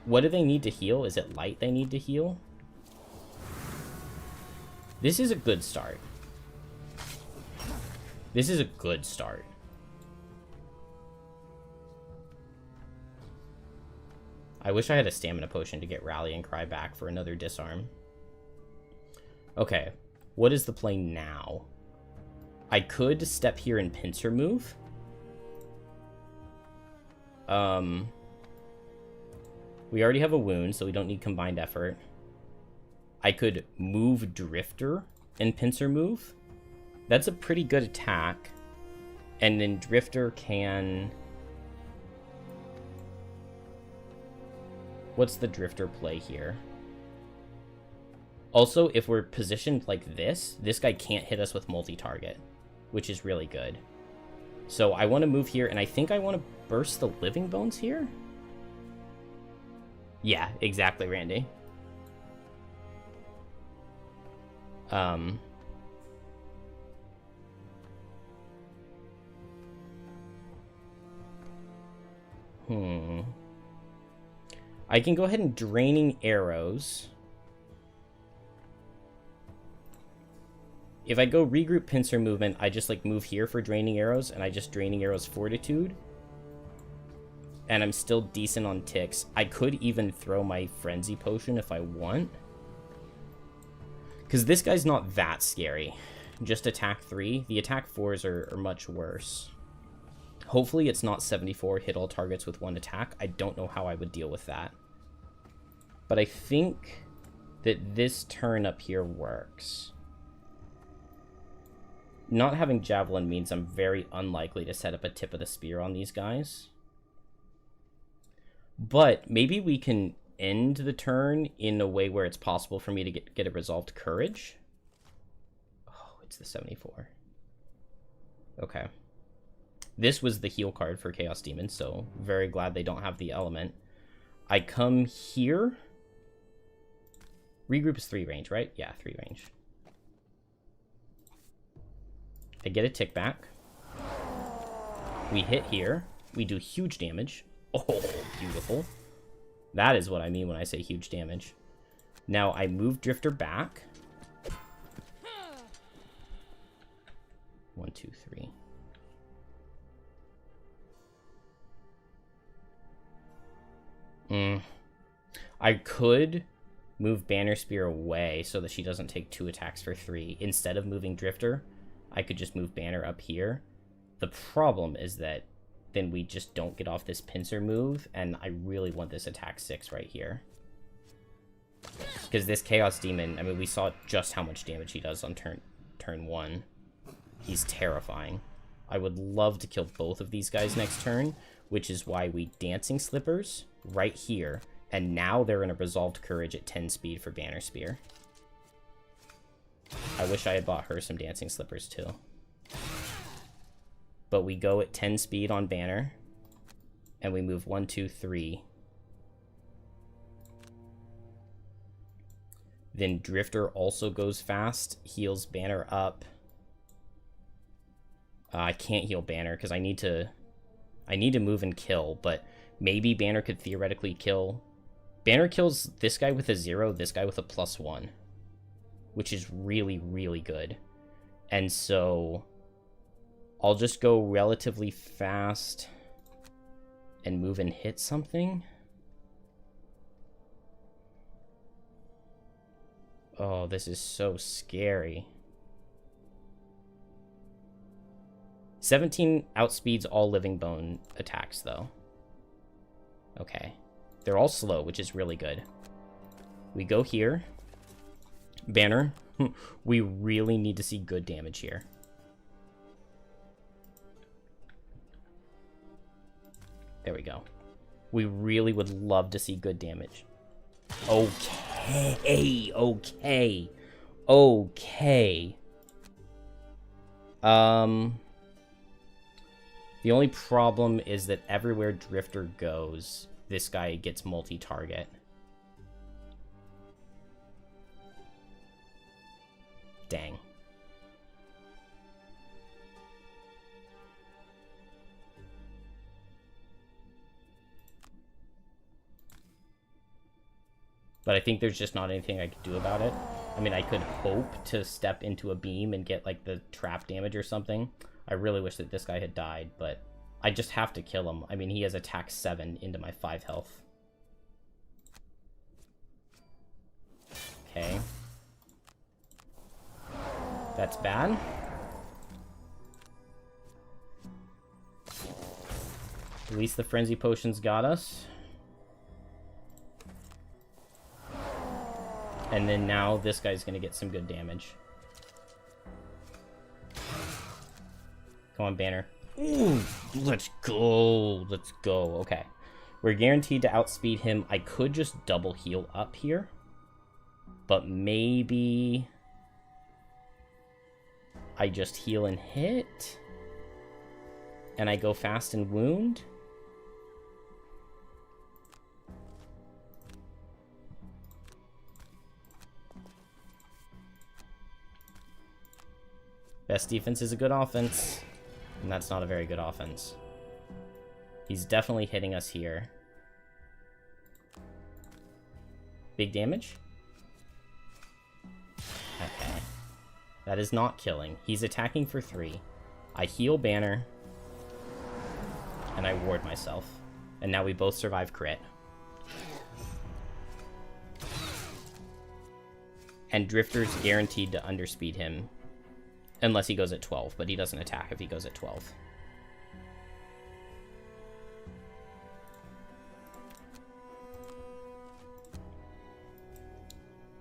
What do they need to heal? Is it light they need to heal? This is a good start. This is a good start. I wish I had a stamina potion to get Rallying Cry back for another disarm. Okay, what is the play now? I could step here and pincer move. We already have a wound, so we don't need combined effort. I could move Drifter and pincer move. That's a pretty good attack. And then Drifter can... What's the Drifter play here? Also, if we're positioned like this guy can't hit us with multi-target, which is really good. So I want to move here, and I think I want to burst the Living Bones here? Yeah, exactly, Randy. I can go ahead and Draining Arrows. if I go regroup pincer movement, I just like move here for draining arrows, and I just draining arrows fortitude. And I'm still decent on ticks. I could even throw my frenzy potion if I want. Because this guy's not that scary. Just attack 3. The attack 4s are much worse. Hopefully it's not 74, hit all targets with 1 attack. I don't know how I would deal with that. But I think that this turn up here works. Not having Javelin means I'm very unlikely to set up a tip of the spear on these guys. But maybe we can end the turn in a way where it's possible for me to get a resolved courage. Oh, it's the 74. Okay. This was the heal card for Chaos Demon, so very glad they don't have the element. I come here. Regroup is 3 range, right? Yeah, 3 range. I get a tick back. We hit here. We do huge damage. Oh, beautiful. That is what I mean when I say huge damage. Now I move Drifter back. 1, 2, 3. I could move Banner Spear away so that she doesn't take 2 attacks for 3. Instead of moving Drifter, I could just move Banner up here. The problem is that then we just don't get off this pincer move, and I really want this attack 6 right here. Because this Chaos Demon, I mean, we saw just how much damage he does on turn 1. He's terrifying. I would love to kill both of these guys next turn, which is why we Dancing Slippers right here, and now they're in a Resolved Courage at 10 speed for Banner Spear. I wish I had bought her some Dancing Slippers too. But we go at 10 speed on Banner, and we move 1, 2, 3. Then Drifter also goes fast, heals Banner up. I can't heal Banner because I need to move and kill, but maybe Banner could theoretically kill. Banner kills this guy with a 0, this guy with a +1, which is really, really good. And so I'll just go relatively fast and move and hit something. Oh, this is so scary. 17 outspeeds all Living Bone attacks, though. Okay. They're all slow, which is really good. We go here. Banner. We really need to see good damage here. There we go. We really would love to see good damage. Okay. Okay. Okay. The only problem is that everywhere Drifter goes, this guy gets multi-target. Dang. But I think there's just not anything I could do about it. I mean, I could hope to step into a beam and get, like, the trap damage or something. I really wish that this guy had died, but I just have to kill him. I mean, he has attack 7 into my 5 health. Okay. That's bad. At least the Frenzy Potions got us. And then now this guy's going to get some good damage. Come on, Banner. Ooh, let's go. Let's go. Okay. We're guaranteed to outspeed him. I could just double heal up here. But maybe I just heal and hit. And I go fast and wound. Best defense is a good offense. And that's not a very good offense. He's definitely hitting us here. Big damage? Okay. That is not killing. He's attacking for 3. I heal Banner. And I ward myself. And now we both survive crit. And Drifter's guaranteed to underspeed him. Unless he goes at 12, but he doesn't attack if he goes at 12.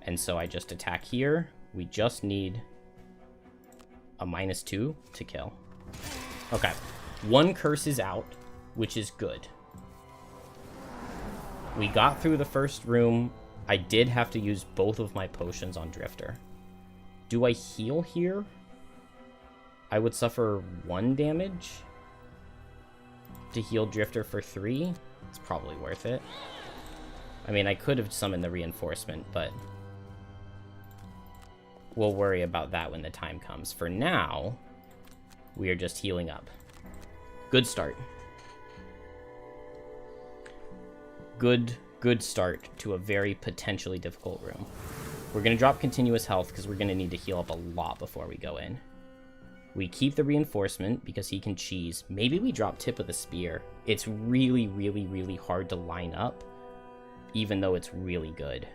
And so I just attack here. We just need a -2 to kill. Okay. 1 curse is out, which is good. We got through the first room. I did have to use both of my potions on Drifter. Do I heal here? I would suffer 1 damage to heal Drifter for 3. It's probably worth it. I mean, I could have summoned the reinforcement, but we'll worry about that when the time comes. For now, we are just healing up. Good start. Good start to a very potentially difficult room. We're going to drop continuous health because we're going to need to heal up a lot before we go in. We keep the reinforcement because he can cheese. Maybe we drop tip of the spear. It's really, really, really hard to line up, even though it's really good.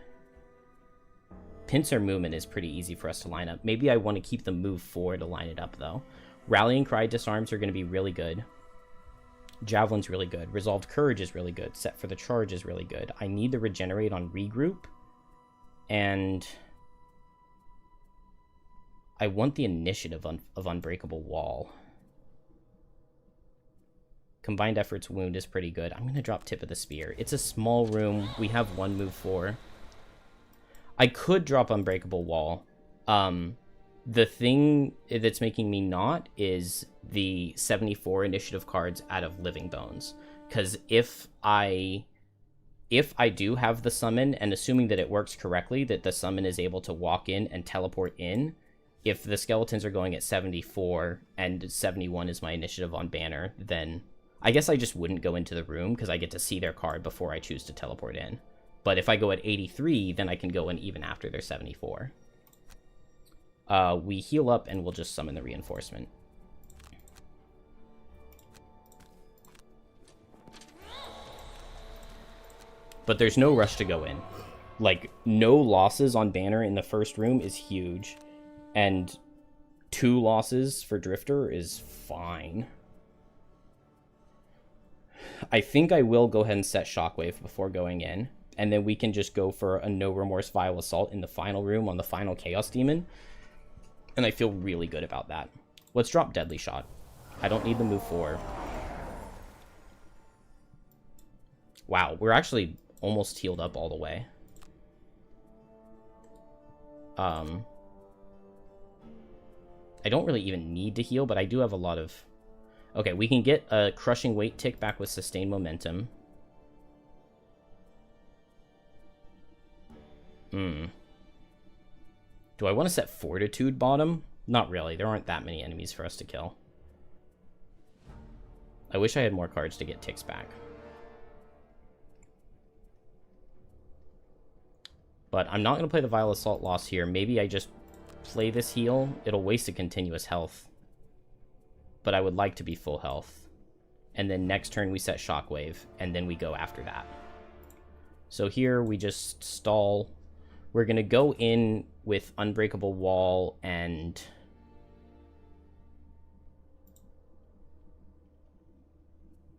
Pincer movement is pretty easy for us to line up. Maybe I want to keep the move 4 to line it up, though. Rallying Cry disarms are going to be really good. Javelin's really good. Resolved Courage is really good. Set for the Charge is really good. I need to regenerate on Regroup. And I want the initiative of Unbreakable Wall. Combined Efforts Wound is pretty good. I'm going to drop Tip of the Spear. It's a small room. We have 1 move 4. I could drop Unbreakable Wall. The thing that's making me not is the 74 initiative cards out of Living Bones. Because if I do have the summon, and assuming that it works correctly, that the summon is able to walk in and teleport in, if the skeletons are going at 74 and 71 is my initiative on Banner, then I guess I just wouldn't go into the room because I get to see their card before I choose to teleport in. But if I go at 83, then I can go in even after they're 74. We heal up and we'll just summon the reinforcement. But there's no rush to go in. Like, no losses on Banner in the first room is huge. And 2 losses for Drifter is fine. I think I will go ahead and set Shockwave before going in. And then we can just go for a No Remorse Vile Assault in the final room on the final Chaos Demon. And I feel really good about that. Let's drop Deadly Shot. I don't need the move 4. Wow, we're actually almost healed up all the way. I don't really even need to heal, but I do have a lot of... Okay, we can get a Crushing Weight tick back with Sustained Momentum. Do I want to set Fortitude bottom? Not really. There aren't that many enemies for us to kill. I wish I had more cards to get ticks back. But I'm not going to play the Vile Assault loss here. Maybe I just play this heal. It'll waste a continuous health. But I would like to be full health. And then next turn we set Shockwave, and then we go after that. So here we just stall. We're going to go in with Unbreakable Wall and...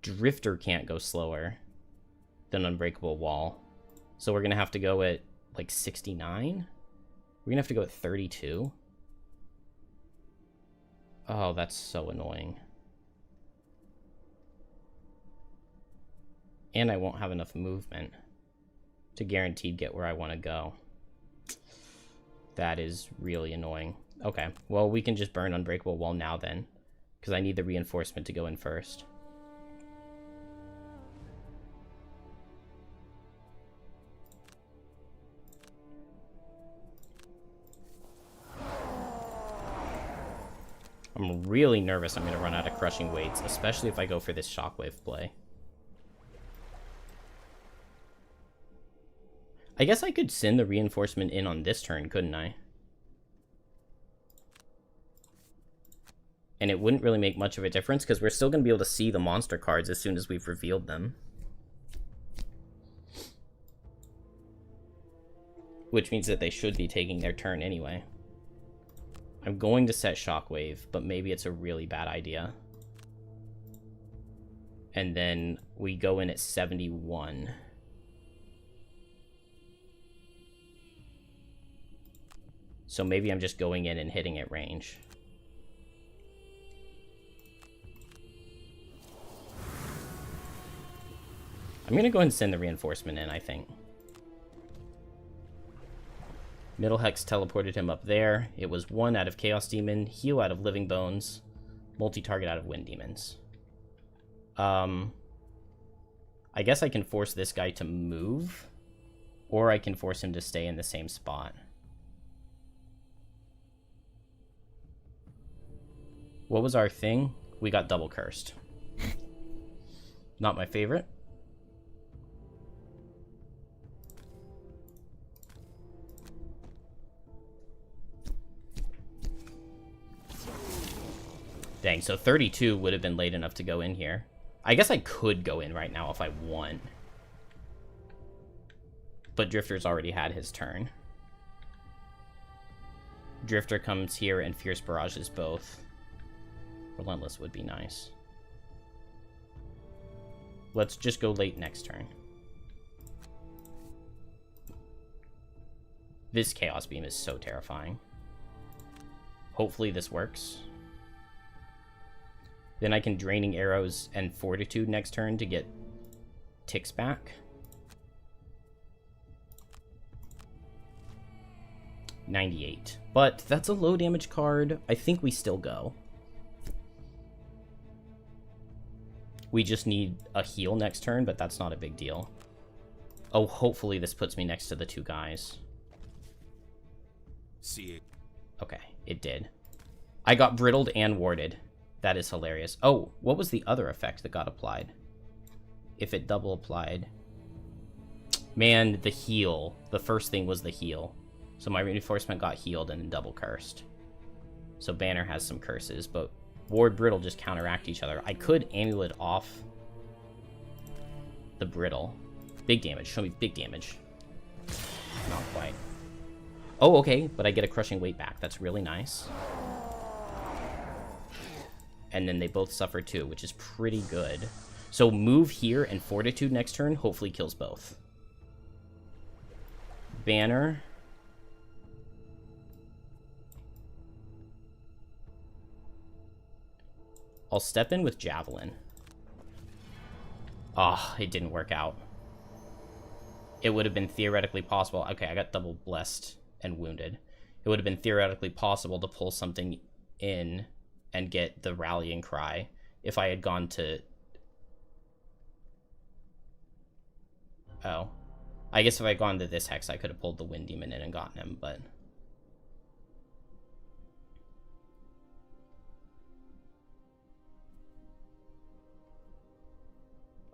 Drifter can't go slower than Unbreakable Wall. So we're going to have to go at, like, 69? We're going to have to go at 32? Oh, that's so annoying. And I won't have enough movement to guaranteed get where I want to go. That is really annoying. Okay, well, we can just burn Unbreakable Wall now then, because I need the reinforcement to go in first. I'm really nervous I'm going to run out of Crushing Weights, especially if I go for this Shockwave play. I guess I could send the reinforcement in on this turn, couldn't I? And it wouldn't really make much of a difference because we're still going to be able to see the monster cards as soon as we've revealed them. Which means that they should be taking their turn anyway. I'm going to set Shockwave, but maybe it's a really bad idea. And then we go in at 71. So maybe I'm just going in and hitting at range. I'm going to go ahead and send the reinforcement in, I think. Middle Hex teleported him up there. It was 1 out of Chaos Demon, heal out of Living Bones, multi-target out of Wind Demons. I guess I can force this guy to move, or I can force him to stay in the same spot. What was our thing? We got double cursed. Not my favorite. Dang, so 32 would have been late enough to go in here. I guess I could go in right now if I want. But Drifter's already had his turn. Drifter comes here and Fierce Barrages both. Relentless would be nice. Let's just go late next turn. This Chaos Beam is so terrifying. Hopefully this works. Then I can Draining Arrows and Fortitude next turn to get ticks back. 98. But that's a low damage card. I think we still go. We just need a heal next turn, but that's not a big deal. Oh, hopefully this puts me next to the 2 guys. See it. Okay, it did. I got brittled and warded. That is hilarious. Oh, what was the other effect that got applied? If it double applied. Man, the heal. The first thing was the heal. So my reinforcement got healed and then double cursed. So Banner has some curses, but Ward Brittle just counteract each other. I could Amulet off the Brittle. Big damage. Show me big damage. Not quite. Oh, okay, but I get a Crushing Weight back. That's really nice. And then they both suffer too, which is pretty good. So move here and Fortitude next turn hopefully kills both. Banner. I'll step in with Javelin. Ah, oh, it didn't work out. It would have been theoretically possible. Okay, I got double blessed and wounded. It would have been theoretically possible to pull something in and get the Rallying Cry if I had gone to... Oh. I guess if I had gone to this Hex, I could have pulled the Wind Demon in and gotten him, but...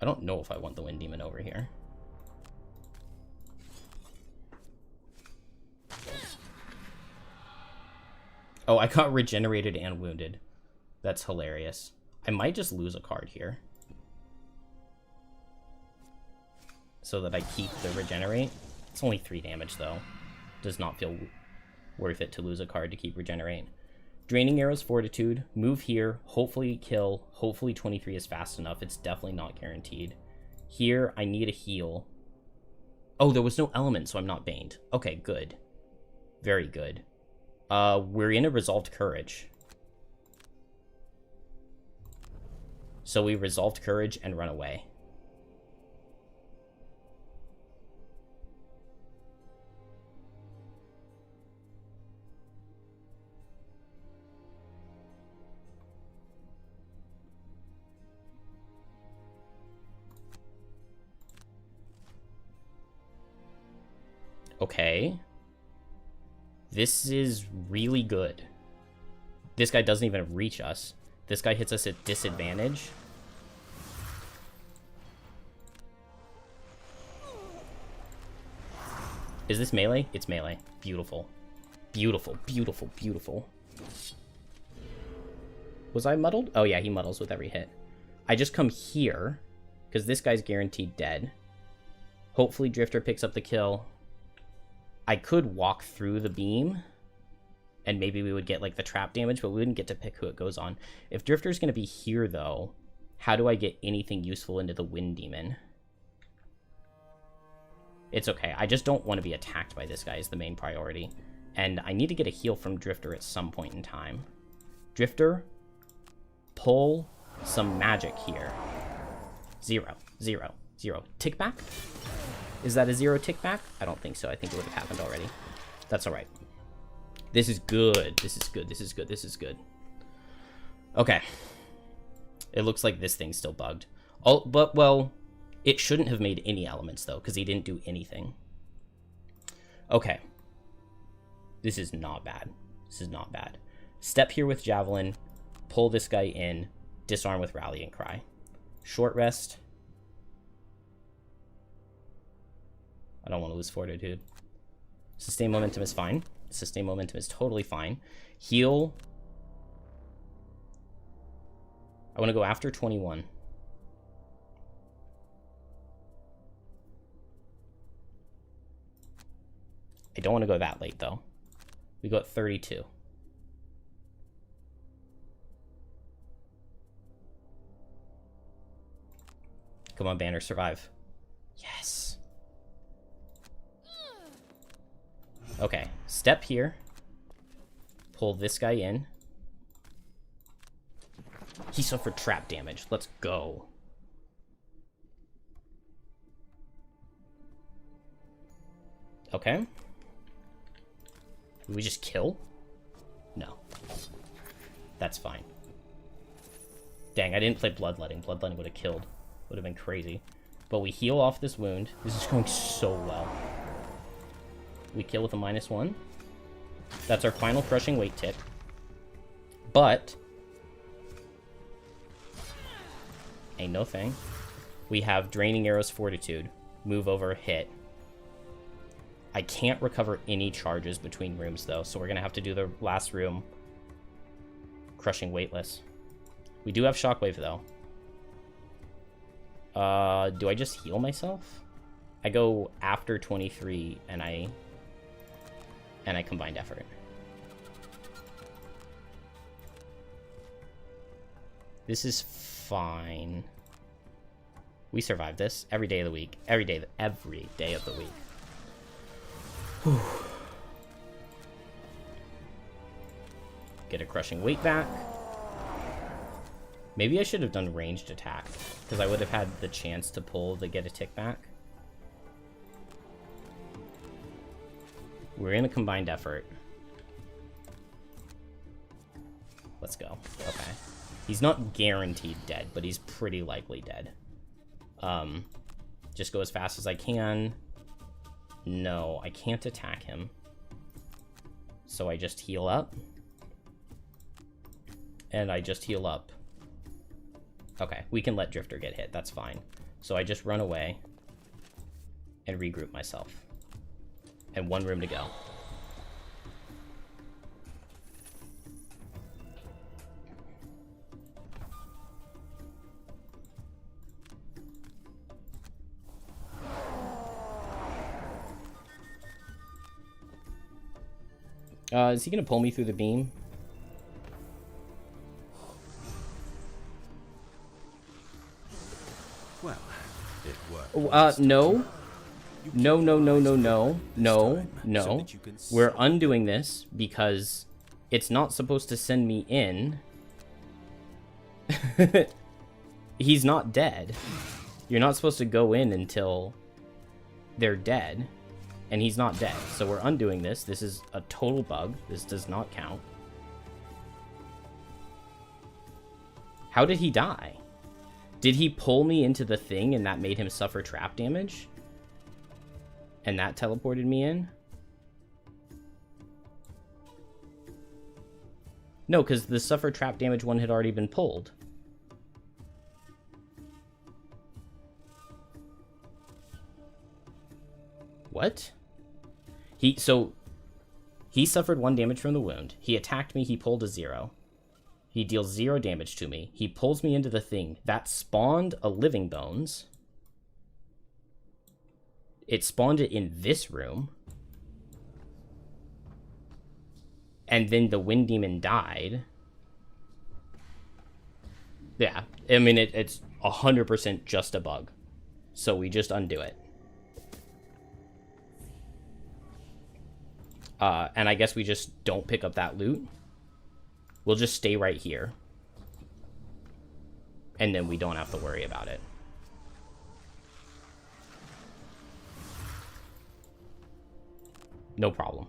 I don't know if I want the Wind Demon over here. Oh, I got regenerated and wounded. That's hilarious. I might just lose a card here. So that I keep the regenerate. It's only 3 damage, though. Does not feel worth it to lose a card to keep regenerate. Draining Arrows, Fortitude. Move here. Hopefully kill. Hopefully 23 is fast enough. It's definitely not guaranteed. Here, I need a heal. Oh, there was no element, so I'm not baned. Okay, good. Very good. We're in a Resolved Courage. So we Resolved Courage and run away. Okay. This is really good. This guy doesn't even reach us. This guy hits us at disadvantage. Is this melee? It's melee. Beautiful. Beautiful, beautiful, beautiful. Was I muddled? Oh yeah, he muddles with every hit. I just come here, because this guy's guaranteed dead. Hopefully Drifter picks up the kill. I could walk through the beam, and maybe we would get like the trap damage, but we wouldn't get to pick who it goes on. If Drifter's going to be here, though, how do I get anything useful into the Wind Demon? It's okay. I just don't want to be attacked by this guy is the main priority. And I need to get a heal from Drifter at some point in time. Drifter, pull some magic here. 0, 0, 0. Tick back? Is that a 0 tick back? I don't think so. I think it would have happened already. That's alright. This is good. This is good. This is good. This is good. Okay. It looks like this thing's still bugged. Oh, but, well, it shouldn't have made any elements, though, because he didn't do anything. Okay. This is not bad. This is not bad. Step here with Javelin. Pull this guy in. Disarm with Rallying Cry. Short rest. I don't want to lose Fortitude. Sustain Momentum is fine. Sustain Momentum is totally fine. Heal. I want to go after 21. I don't want to go that late, though. We go at 32. Come on, Banner, survive. Yes. Okay, step here. Pull this guy in. He suffered trap damage. Let's go. Okay. Did we just kill? No. That's fine. Dang, I didn't play Bloodletting. Bloodletting would have killed. Would have been crazy. But we heal off this wound. This is going so well. We kill with a -1. That's our final crushing weight tick. But ain't no thing. We have Draining Arrow's Fortitude. Move over, hit. I can't recover any charges between rooms, though, so we're going to have to do the last room crushing weightless. We do have Shockwave, though. Do I just heal myself? I go after 23, and I combined effort. This is fine. We survived this every day of the week. Every day of the week. Whew. Get a crushing weight back. Maybe I should have done ranged attack, because I would have had the chance to pull to get a tick back. We're in a combined effort. Let's go. Okay. He's not guaranteed dead, but he's pretty likely dead. Just go as fast as I can. No, I can't attack him. So I just heal up. And I just heal up. Okay, we can let Drifter get hit. That's fine. So I just run away and regroup myself. And one room to go. Is he gonna pull me through the beam? Well, it worked. No. No. We're undoing this because it's not supposed to send me in. He's not dead. You're not supposed to go in until they're dead. And he's not dead. So we're undoing this. This is a total bug. This does not count. How did he die? Did he pull me into the thing and that made him suffer trap damage? And that teleported me in? No, because the suffer trap damage one had already been pulled. What? He suffered 1 damage from the wound. He attacked me, he pulled a 0. He deals 0 damage to me. He pulls me into the thing. That spawned a Living Bones. It spawned it in this room. And then the Wind Demon died. Yeah, I mean, it's 100% just a bug. So we just undo it. And I guess we just don't pick up that loot. We'll just stay right here. And then we don't have to worry about it. No problem.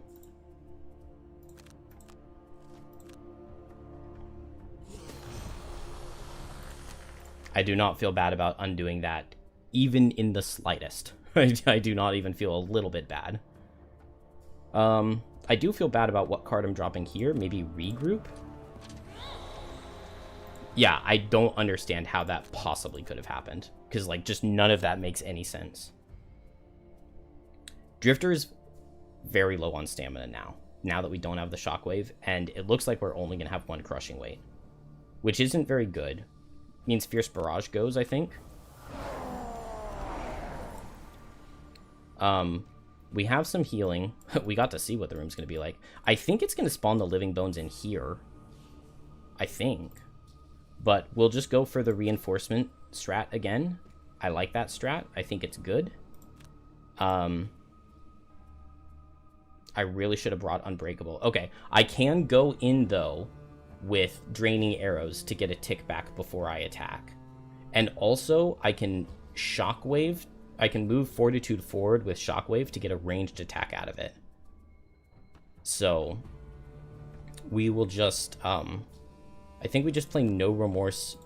I do not feel bad about undoing that, even in the slightest. I do not even feel a little bit bad. I do feel bad about what card I'm dropping here. Maybe regroup? Yeah, I don't understand how that possibly could have happened. Because, like, just none of that makes any sense. Drifter is very low on stamina now that we don't have the shockwave. And it looks like we're only going to have 1 crushing weight. Which isn't very good. Means Fierce Barrage goes, I think. We have some healing. We got to see what the room's going to be like. I think it's going to spawn the Living Bones in here. I think. But we'll just go for the reinforcement strat again. I like that strat. I think it's good. I really should have brought Unbreakable. Okay, I can go in, though, with Draining Arrows to get a tick back before I attack. And also, I can Shockwave. I can move Fortitude forward with Shockwave to get a ranged attack out of it. So, we will just, I think we just play No Remorse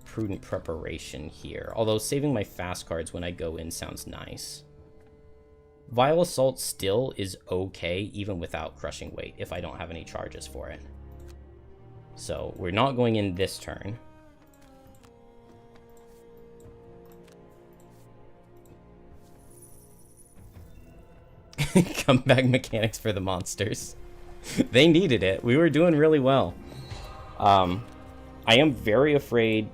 Prudent Preparation here. Although saving my fast cards when I go in sounds nice. Vile Assault still is okay, even without Crushing Weight, if I don't have any charges for it. So, we're not going in this turn. Comeback mechanics for the monsters. They needed it. We were doing really well. I am very afraid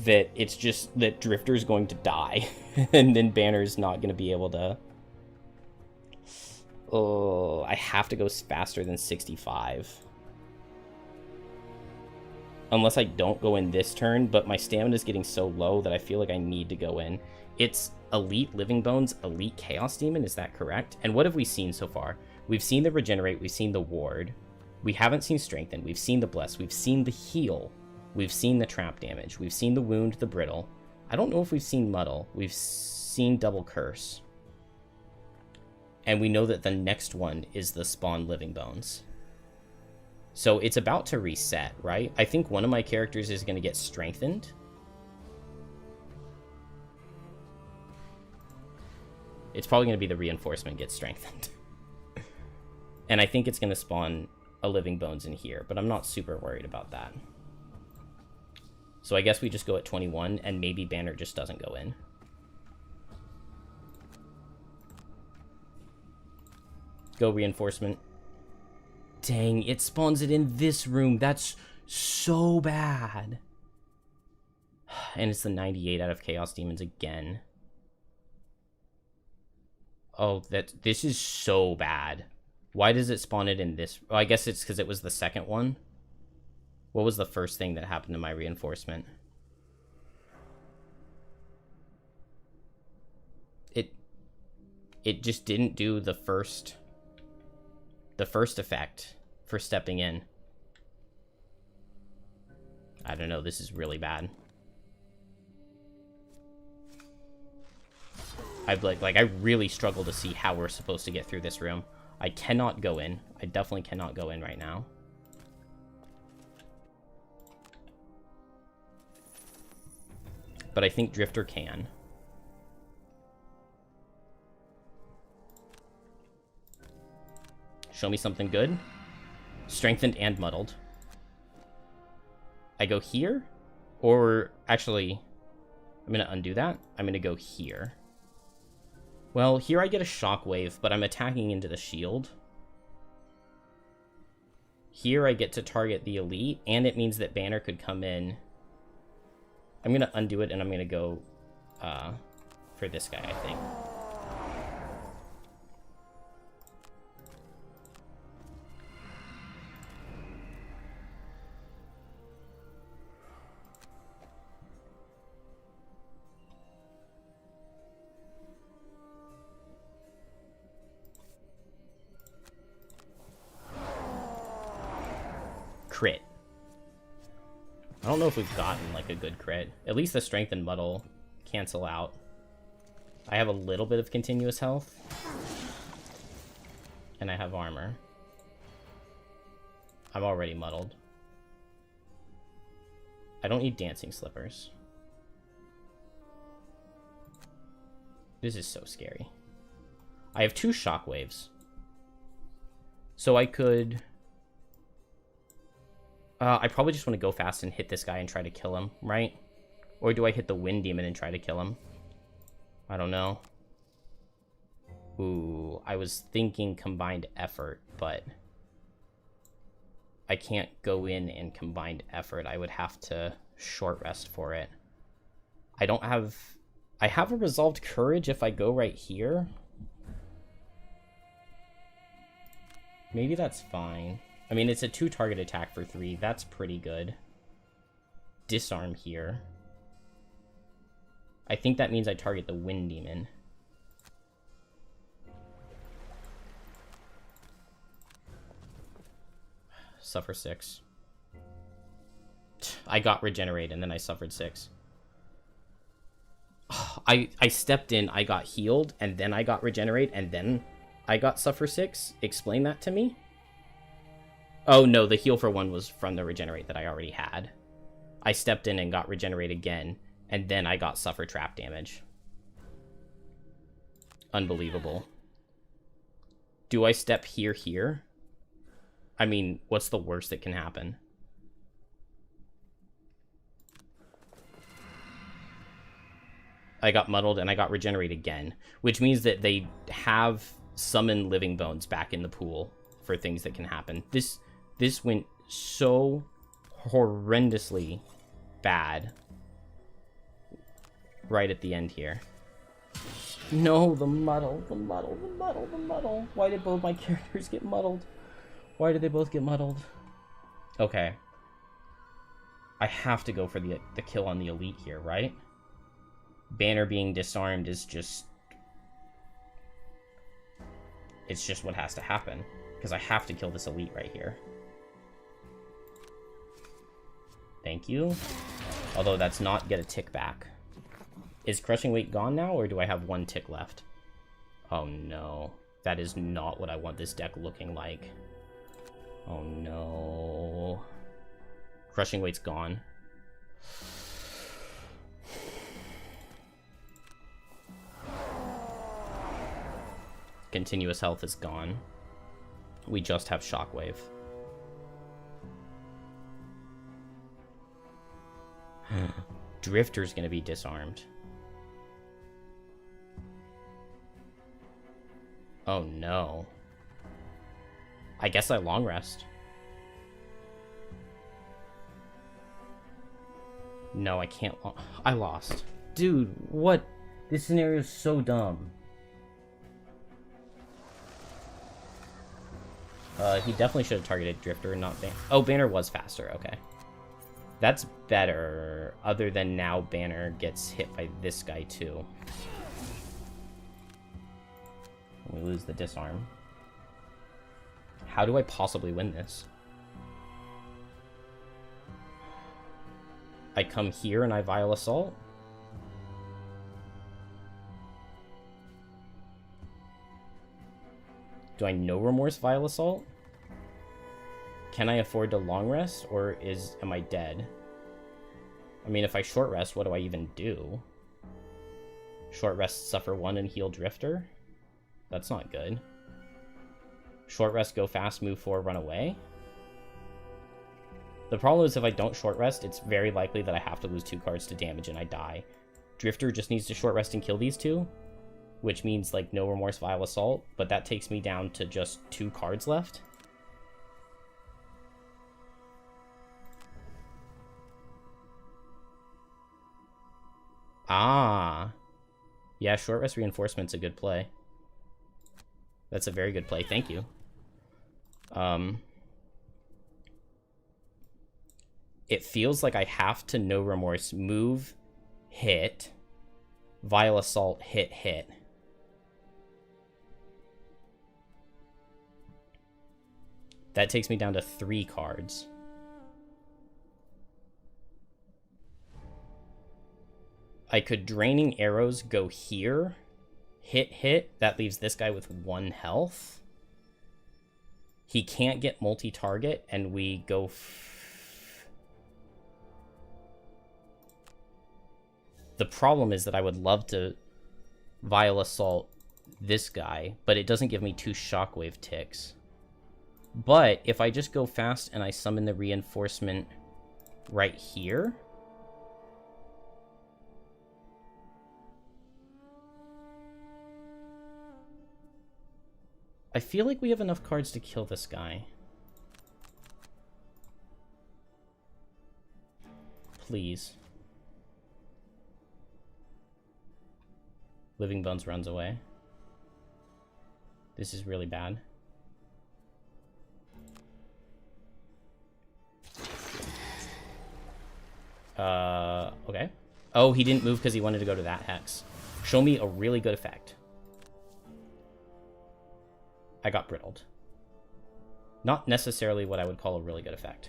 that it's just that Drifter's going to die. And then Banner's not going to be able to... Oh, I have to go faster than 65. Unless I don't go in this turn, but my stamina is getting so low that I feel like I need to go in. It's Elite Living Bones, Elite Chaos Demon, is that correct? And what have we seen so far? We've seen the Regenerate, we've seen the Ward. We haven't seen Strengthen, we've seen the Bless, we've seen the Heal. We've seen the Trap Damage, we've seen the Wound, the Brittle. I don't know if we've seen Muddle. We've seen Double Curse. And we know that the next one is the Spawn Living Bones. So it's about to reset, right? I think one of my characters is going to get strengthened. It's probably going to be the reinforcement gets strengthened. And I think it's going to spawn a Living Bones in here, but I'm not super worried about that. So I guess we just go at 21, and maybe Banner just doesn't go in. Go reinforcement. Dang, it spawns it in this room. That's so bad. And it's the 98 out of Chaos Demons again. Oh, this is so bad. Why does it spawn it in this? Oh, I guess it's because it was the second one. What was the first thing that happened to my reinforcement? It just didn't do the first effect for stepping in. I don't know, this is really bad. I really struggle to see how we're supposed to get through this room. I cannot go in. I definitely cannot go in right now. But I think Drifter can. Show me something good. Strengthened and Muddled. I go here? Or, actually, I'm going to undo that. I'm going to go here. Well, here I get a Shockwave, but I'm attacking into the shield. Here I get to target the elite, and it means that Banner could come in. I'm going to undo it, and I'm going to go for this guy, I think. Crit. I don't know if we've gotten like a good crit. At least the strength and muddle cancel out. I have a little bit of continuous health. And I have armor. I'm already muddled. I don't need dancing slippers. This is so scary. I have 2 shockwaves. So I could... I probably just want to go fast and hit this guy and try to kill him, right? Or do I hit the Wind Demon and try to kill him? I don't know. Ooh, I was thinking combined effort, but... I can't go in and combined effort. I would have to short rest for it. I don't have... I have a resolved courage if I go right here. Maybe that's fine. I mean, it's a 2-target attack for 3. That's pretty good. Disarm here. I think that means I target the Wind Demon. Suffer 6. I got regenerate and then I suffered 6. I stepped in, I got healed, and then I got regenerate, and then I got suffer 6. Explain that to me. Oh, no, the heal for 1 was from the regenerate that I already had. I stepped in and got regenerate again, and then I got suffer trap damage. Unbelievable. Do I step here? I mean, what's the worst that can happen? I got muddled and I got regenerate again, which means that they have summoned living bones back in the pool for things that can happen. This went so horrendously bad right at the end here. No, the muddle. Why did both my characters get muddled? Why did they both get muddled? Okay. I have to go for the kill on the elite here, right? Banner being disarmed is just... It's just what has to happen. Because I have to kill this elite right here. Thank you. Although that's not get a tick back. Is crushing weight gone now, or do I have 1 tick left? Oh no. That is not what I want this deck looking like. Oh no. Crushing weight's gone. Continuous health is gone. We just have shockwave. Drifter's gonna be disarmed. Oh no. I guess I long rest. No, I can't. I lost. Dude, what? This scenario is so dumb. He definitely should have targeted Drifter and not Banner. Oh, Banner was faster. Okay. That's better. Other than now Banner gets hit by this guy too. We lose the disarm. How do I possibly win this? I come here and I Vile Assault? Do I No Remorse Vile Assault? Can I afford to long rest, or am I dead? I mean, if I short rest, what do I even do? Short rest, suffer 1 and heal Drifter? That's not good. Short rest, go fast, move 4, run away? The problem is if I don't short rest, it's very likely that I have to lose 2 cards to damage and I die. Drifter just needs to short rest and kill these 2, which means like No Remorse Vile Assault, but that takes me down to just 2 cards left. Ah. Yeah, short rest reinforcement's a good play. That's a very good play. Thank you. It feels like I have to no remorse move, hit, Vile Assault, hit, hit. That takes me down to 3 cards. I could Draining Arrows go here, hit, hit. That leaves this guy with 1 health. He can't get multi-target, and we go... The problem is that I would love to Vile Assault this guy, but it doesn't give me 2 Shockwave ticks. But if I just go fast and I summon the reinforcement right here... I feel like we have enough cards to kill this guy. Please. Living Bones runs away. This is really bad. Okay. Oh, he didn't move because he wanted to go to that hex. Show me a really good effect. I got brittled. Not necessarily what I would call a really good effect.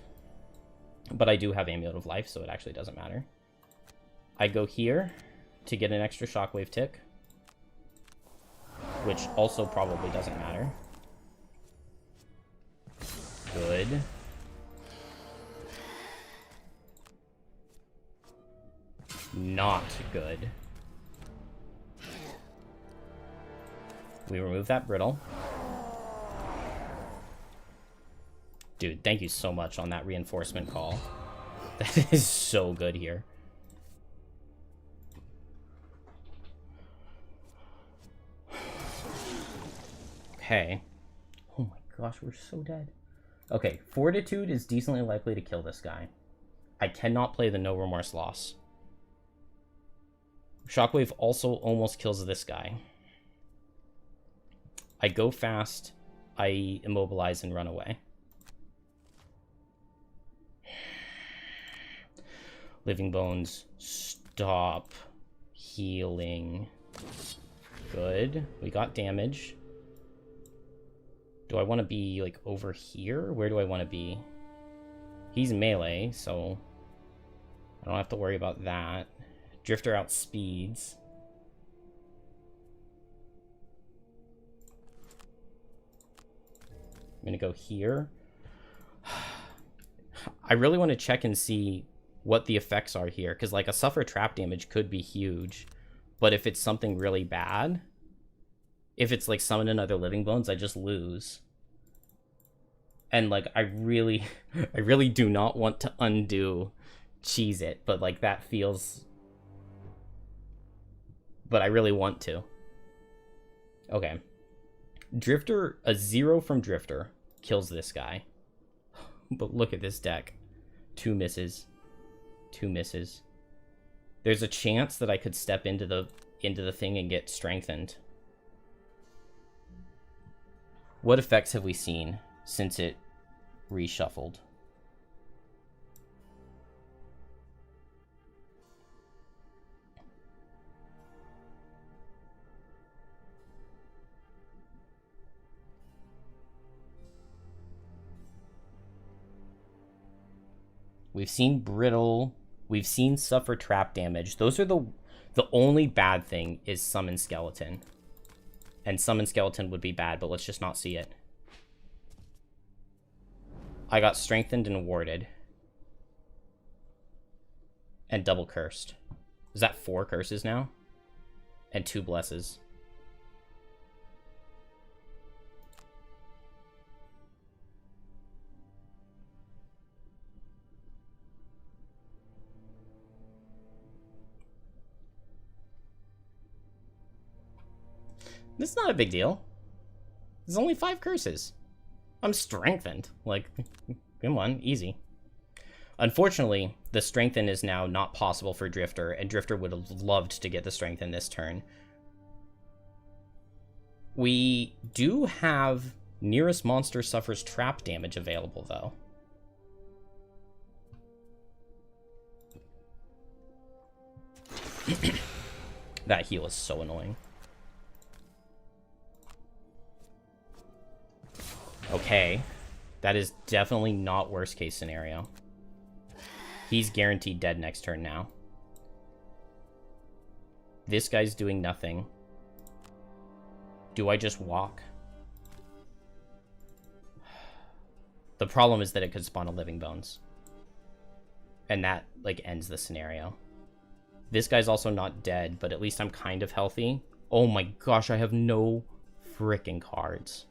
But I do have Amulet of Life, so it actually doesn't matter. I go here to get an extra Shockwave tick, which also probably doesn't matter. Good. Not good. We remove that brittle. Dude, thank you so much on that reinforcement call. That is so good here. Okay. Oh my gosh, we're so dead. Okay, Fortitude is decently likely to kill this guy. I cannot play the No Remorse loss. Shockwave also almost kills this guy. I go fast, I immobilize and run away. Living Bones, stop healing. Good. We got damage. Do I want to be, like, over here? Where do I want to be? He's melee, so I don't have to worry about that. Drifter outspeeds. I'm going to go here. I really want to check and see what the effects are here, because, like, a Suffer Trap damage could be huge. But if it's something really bad, if it's, like, Summon Another Living Bones, I just lose. And, like, I really do not want to undo Cheese It, but, like, that feels... But I really want to. Okay. Drifter, a 0 from Drifter kills this guy. But look at this deck. 2 misses. 2 misses. There's a chance that I could step into the thing and get strengthened. What effects have we seen since it reshuffled? We've seen Brittle. We've seen Suffer Trap damage. Those are the only bad thing is Summon Skeleton. And Summon Skeleton would be bad, but let's just not see it. I got strengthened and warded. And double cursed. Is that 4 curses now? And 2 blesses. This is not a big deal. There's only 5 curses. I'm strengthened. Like, come on, easy. Unfortunately, the strengthen is now not possible for Drifter, and Drifter would have loved to get the strengthen this turn. We do have nearest monster suffers trap damage available, though. That heal is so annoying. Okay. That is definitely not worst case scenario. He's guaranteed dead next turn now. This guy's doing nothing. Do I just walk? The problem is that it could spawn a Living Bones. And that, like, ends the scenario. This guy's also not dead, but at least I'm kind of healthy. Oh my gosh, I have no freaking cards.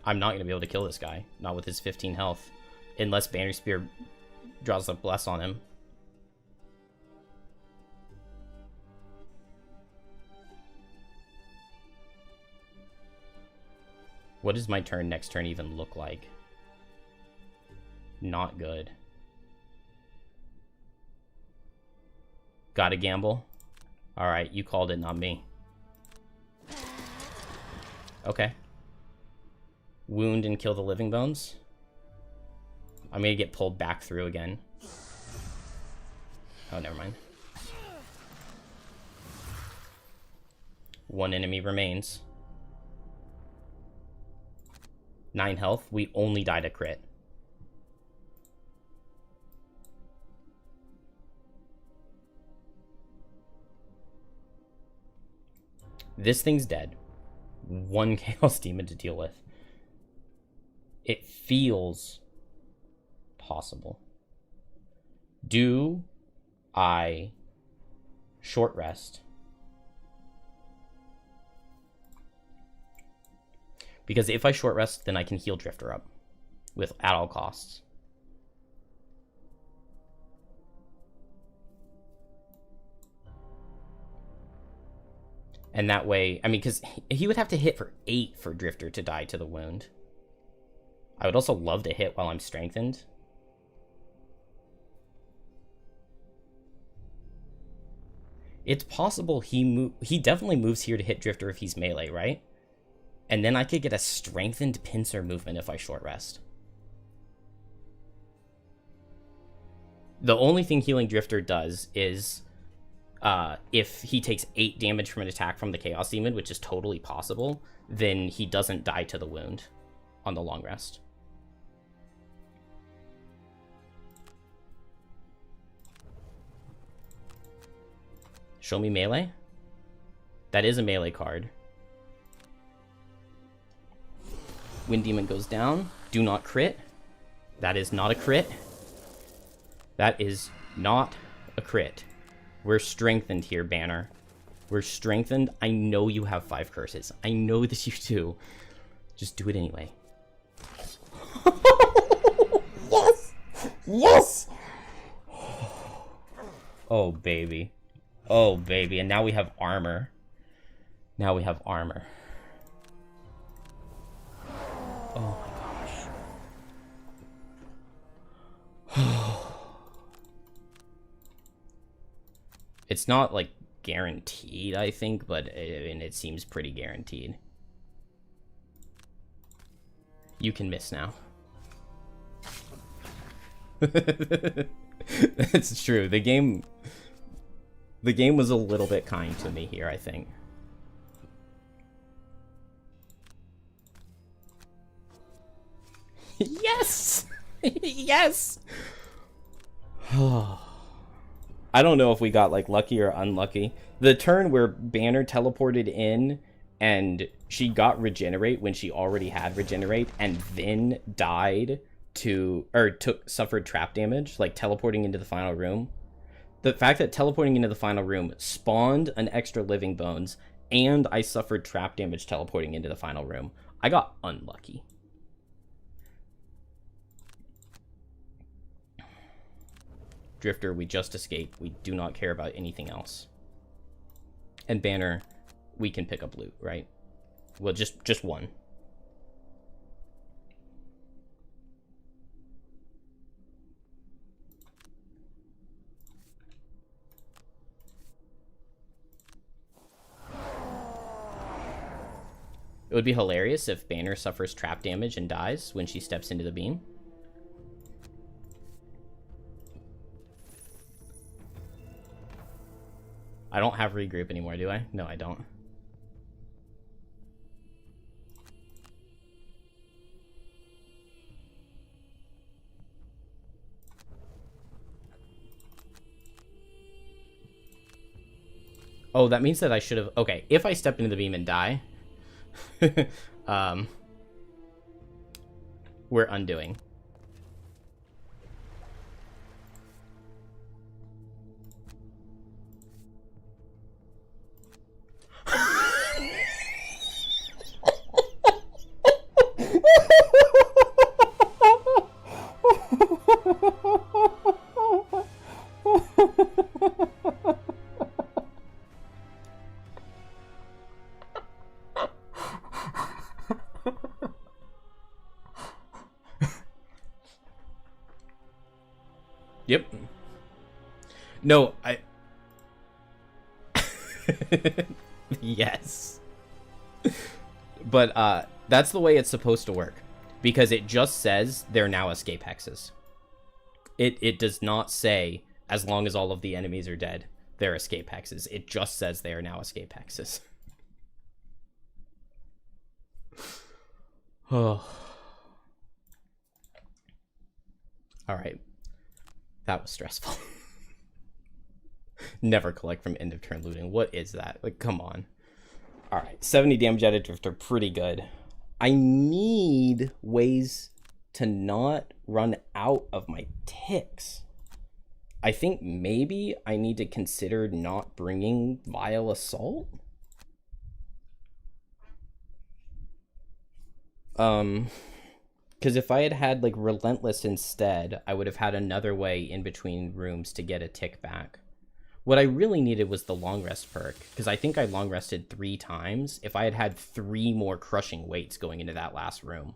I'm not going to be able to kill this guy. Not with his 15 health. Unless Banner Spear draws a bless on him. What does my turn next turn even look like? Not good. Gotta gamble. Alright, you called it, not me. Okay. Wound and kill the Living Bones. I'm gonna get pulled back through again. Oh, never mind. One enemy remains. 9 health. We only died a crit. This thing's dead. One Chaos Demon to deal with. It feels possible. Do I short rest? Because if I short rest, then I can heal Drifter up at all costs. And that way, I mean, because he would have to hit for 8 for Drifter to die to the wound. I would also love to hit while I'm strengthened. It's possible he definitely moves here to hit Drifter if he's melee, right? And then I could get a strengthened pincer movement if I short rest. The only thing healing Drifter does is if he takes 8 damage from an attack from the Chaos Demon, which is totally possible, then he doesn't die to the wound on the long rest. Show me melee. That is a melee card. Wind Demon goes down. Do not crit. That is not a crit. That is not a crit. We're strengthened here, Banner. We're strengthened. I know you have 5 curses. I know that you do. Just do it anyway. Yes! Yes! Oh, baby. Oh, baby. And now we have armor. Now we have armor. Oh my gosh. It's not, like, guaranteed, I think, but it seems pretty guaranteed. You can miss now. That's true. The game was a little bit kind to me here, I think. Yes! Yes! I don't know if we got, like, lucky or unlucky. The turn where Banner teleported in and she got Regenerate when she already had Regenerate and then died suffered trap damage, like teleporting into the final room. The fact that teleporting into the final room spawned an extra Living Bones and I suffered trap damage teleporting into the final room. I got unlucky. Drifter, we just escaped. We do not care about anything else. And Banner, we can pick up loot, right? Well, just one. It would be hilarious if Banner suffers trap damage and dies when she steps into the beam. I don't have regroup anymore, do I? No, I don't. Oh, that means that I should have... Okay, if I step into the beam and die, we're undoing. Yep. No, I... Yes. But, that's the way it's supposed to work. Because it just says they're now escape hexes. It does not say, as long as all of the enemies are dead, they're escape hexes. It just says they are now escape hexes. Oh. Alright. That was stressful. Never collect from end of turn looting. What is that? Like, come on. Alright, 70 damage at a drifter, pretty good. I need ways to not run out of my ticks. I think maybe I need to consider not bringing Vile Assault. Because if I had had, like, Relentless instead, I would have had another way in between rooms to get a tick back. What I really needed was the long rest perk, because I think I long rested 3 times. If I had had 3 more crushing weights going into that last room,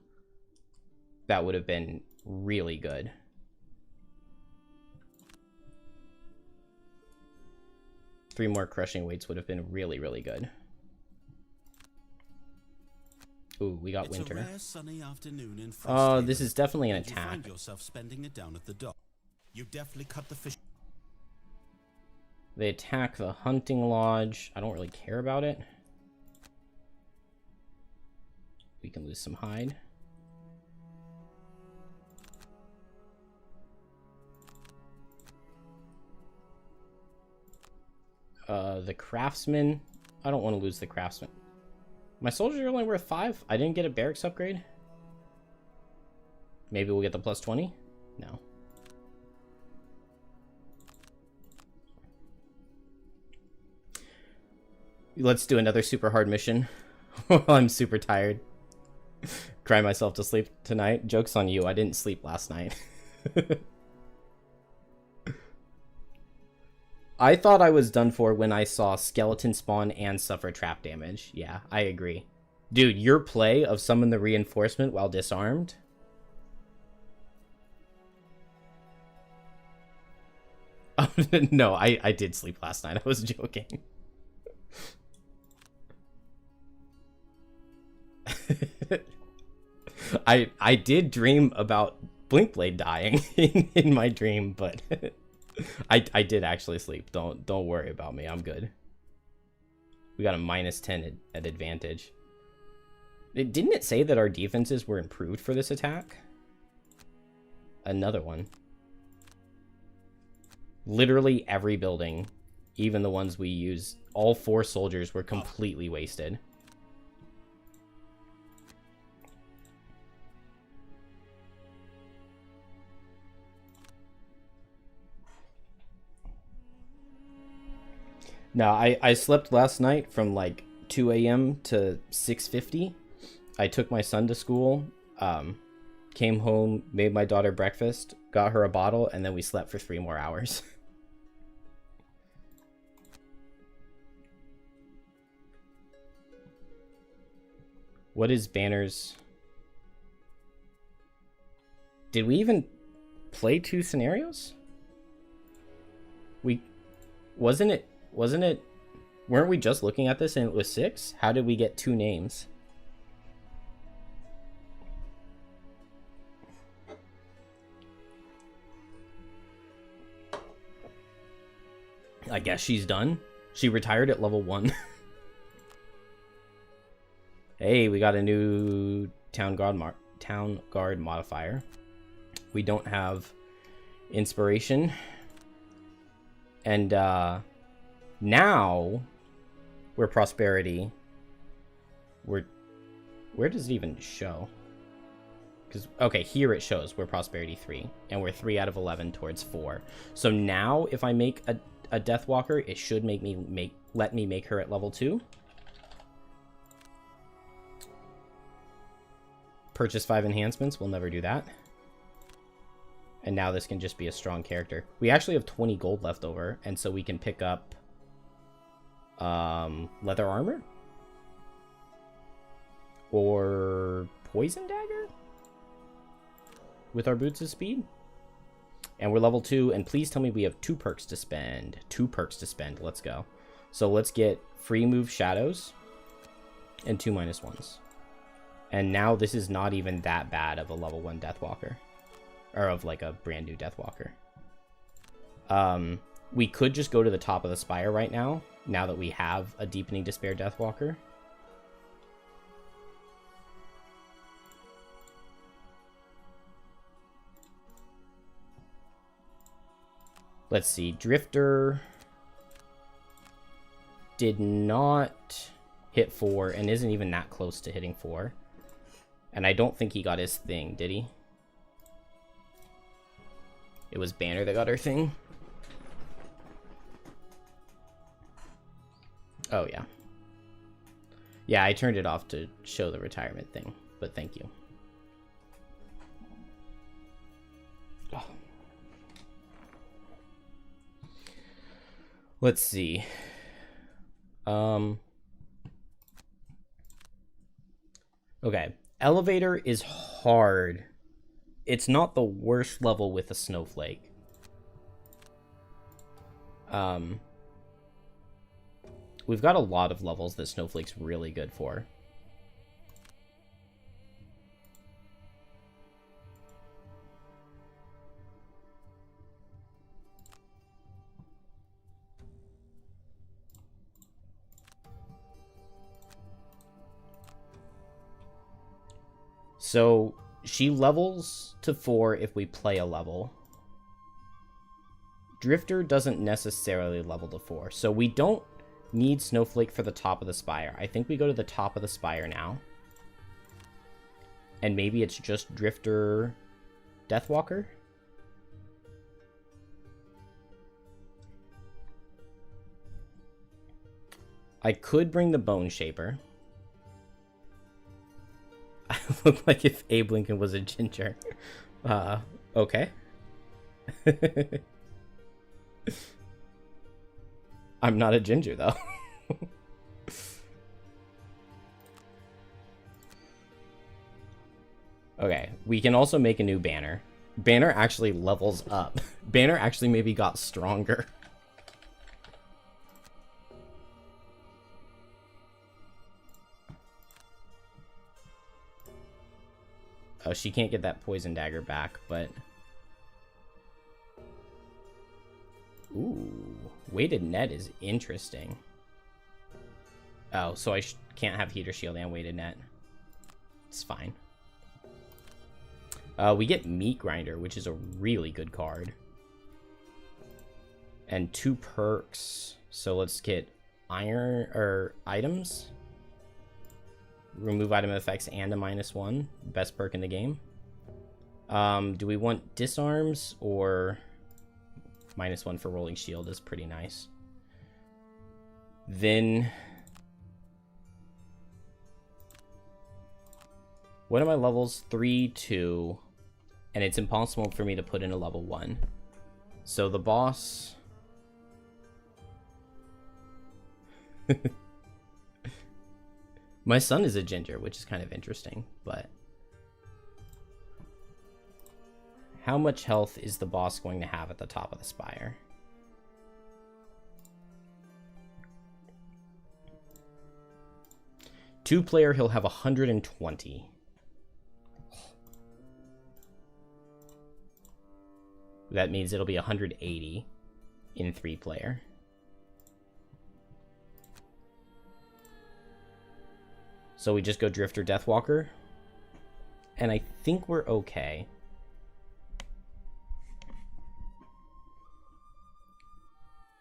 that would have been really good. Three more crushing weights would have been really, really good. Ooh, we got winter. Oh, this is definitely an attack. You find yourself spending it down at the dock. You definitely cut the fish. They attack the hunting lodge. I don't really care about it. We can lose some hide. The craftsman. I don't want to lose the craftsman. My soldiers are only worth 5. I didn't get a barracks upgrade. Maybe we'll get the plus 20? No. Let's do another super hard mission. I'm super tired. Cry myself to sleep tonight. Joke's on you. I didn't sleep last night. I thought I was done for when I saw skeleton spawn and suffer trap damage. Yeah, I agree. Dude, your play of summon the reinforcement while disarmed? Oh, no, I did sleep last night. I was joking. I did dream about Blinkblade dying in my dream, but I did actually sleep. Don't worry about me. I'm good. We got a -10 at advantage. Didn't it say that our defenses were improved for this attack? Another one. Literally every building, even the ones we use, all 4 soldiers were completely wasted. No, I slept last night from like 2 a.m. to 6:50. I took my son to school, came home, made my daughter breakfast, got her a bottle, and then we slept for 3 more hours. What is Banner's... Did we even play 2 scenarios? Wasn't it... Weren't we just looking at this and it was 6? How did we get 2 names? I guess she's done. She retired at level 1. Hey, we got a new town guard modifier. We don't have inspiration. And now we're prosperity. Where does it even show? Because, okay, here it shows we're prosperity 3. And we're 3 out of 11 towards 4. So now if I make a Deathwalker, it should let me make her at level 2. Purchase 5 enhancements. We'll never do that. And now this can just be a strong character. We actually have 20 gold left over, and so we can pick up leather armor or poison dagger with our boots of speed. And we're level 2, and please tell me we have 2 perks to spend. 2 perks to spend. Let's go. So let's get free move shadows and 2 -1s. And now this is not even that bad of a level 1 Deathwalker. Or of like a brand new Deathwalker. We could just go to the top of the spire right now that we have a Deepening Despair Deathwalker. Let's see. Drifter did not hit 4 and isn't even that close to hitting 4. And I don't think he got his thing, did he? It was Banner that got her thing. Oh, yeah. Yeah, I turned it off to show the retirement thing, but thank you. Oh. Let's see. Okay. Elevator is hard. It's not the worst level with a snowflake. We've got a lot of levels that Snowflake's really good for. So she levels to 4 if we play a level. Drifter doesn't necessarily level to 4. So we don't need Snowflake for the top of the spire. I think we go to the top of the spire now. And maybe it's just Drifter Deathwalker. I could bring the Bone Shaper. I look like if Abe Lincoln was a ginger. Okay. I'm not a ginger, though. Okay, we can also make a new banner. Banner actually levels up. Banner actually maybe got stronger. Oh, she can't get that poison dagger back, but... Ooh, weighted net is interesting. Oh, so I can't have heater shield and weighted net. It's fine. We get meat grinder, which is a really good card. And 2 perks. So let's get iron or items. Remove item effects and a -1. Best perk in the game. Do we want disarms or -1 for rolling shield is pretty nice. Then what are my levels? 3, 2, and it's impossible for me to put in a level 1. So the boss. My son is a ginger, which is kind of interesting, but how much health is the boss going to have at the top of the spire? Two-player, he'll have 120. That means it'll be 180 in 3-player. So we just go Drifter Deathwalker. And I think we're okay.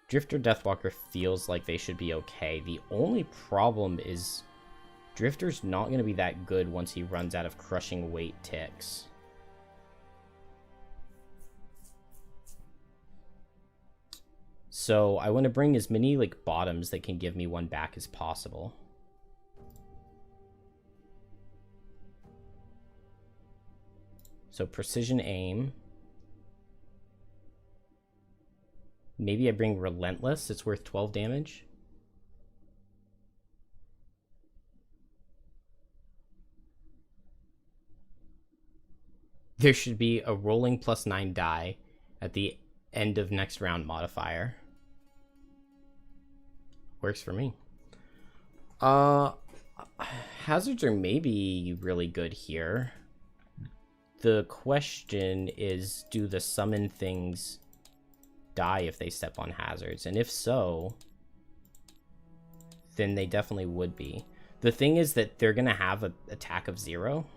Drifter Deathwalker feels like they should be okay. The only problem is Drifter's not going to be that good once he runs out of crushing weight ticks. So I want to bring as many like bottoms that can give me one back as possible. So precision aim. Maybe I bring Relentless. It's worth 12 damage. There should be a rolling +9 die at the end of next round modifier. Works for me. Hazards are maybe really good here. The question is, do the summon things die if they step on hazards? And if so, then they definitely would be. The thing is that they're gonna have an attack of 0.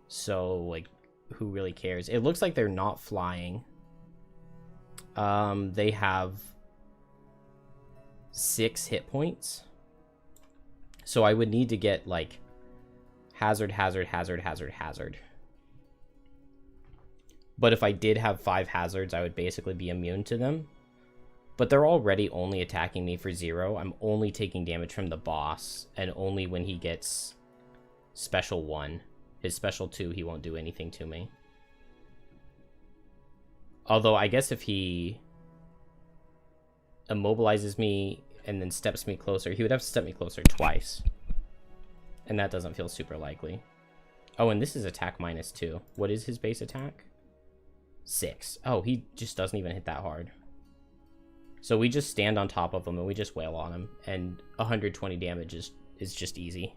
So, like, who really cares? It looks like they're not flying. They have 6 hit points. So I would need to get, like, hazard, hazard, hazard, hazard, hazard. But if I did have 5 hazards, I would basically be immune to them. But they're already only attacking me for 0. I'm only taking damage from the boss, and only when he gets special 1. His special 2, he won't do anything to me. Although, I guess if he immobilizes me and then steps me closer, he would have to step me closer twice. And that doesn't feel super likely. Oh, and this is attack -2. What is his base attack? 6. Oh, he just doesn't even hit that hard. So we just stand on top of him and we just wail on him. And 120 damage is just easy.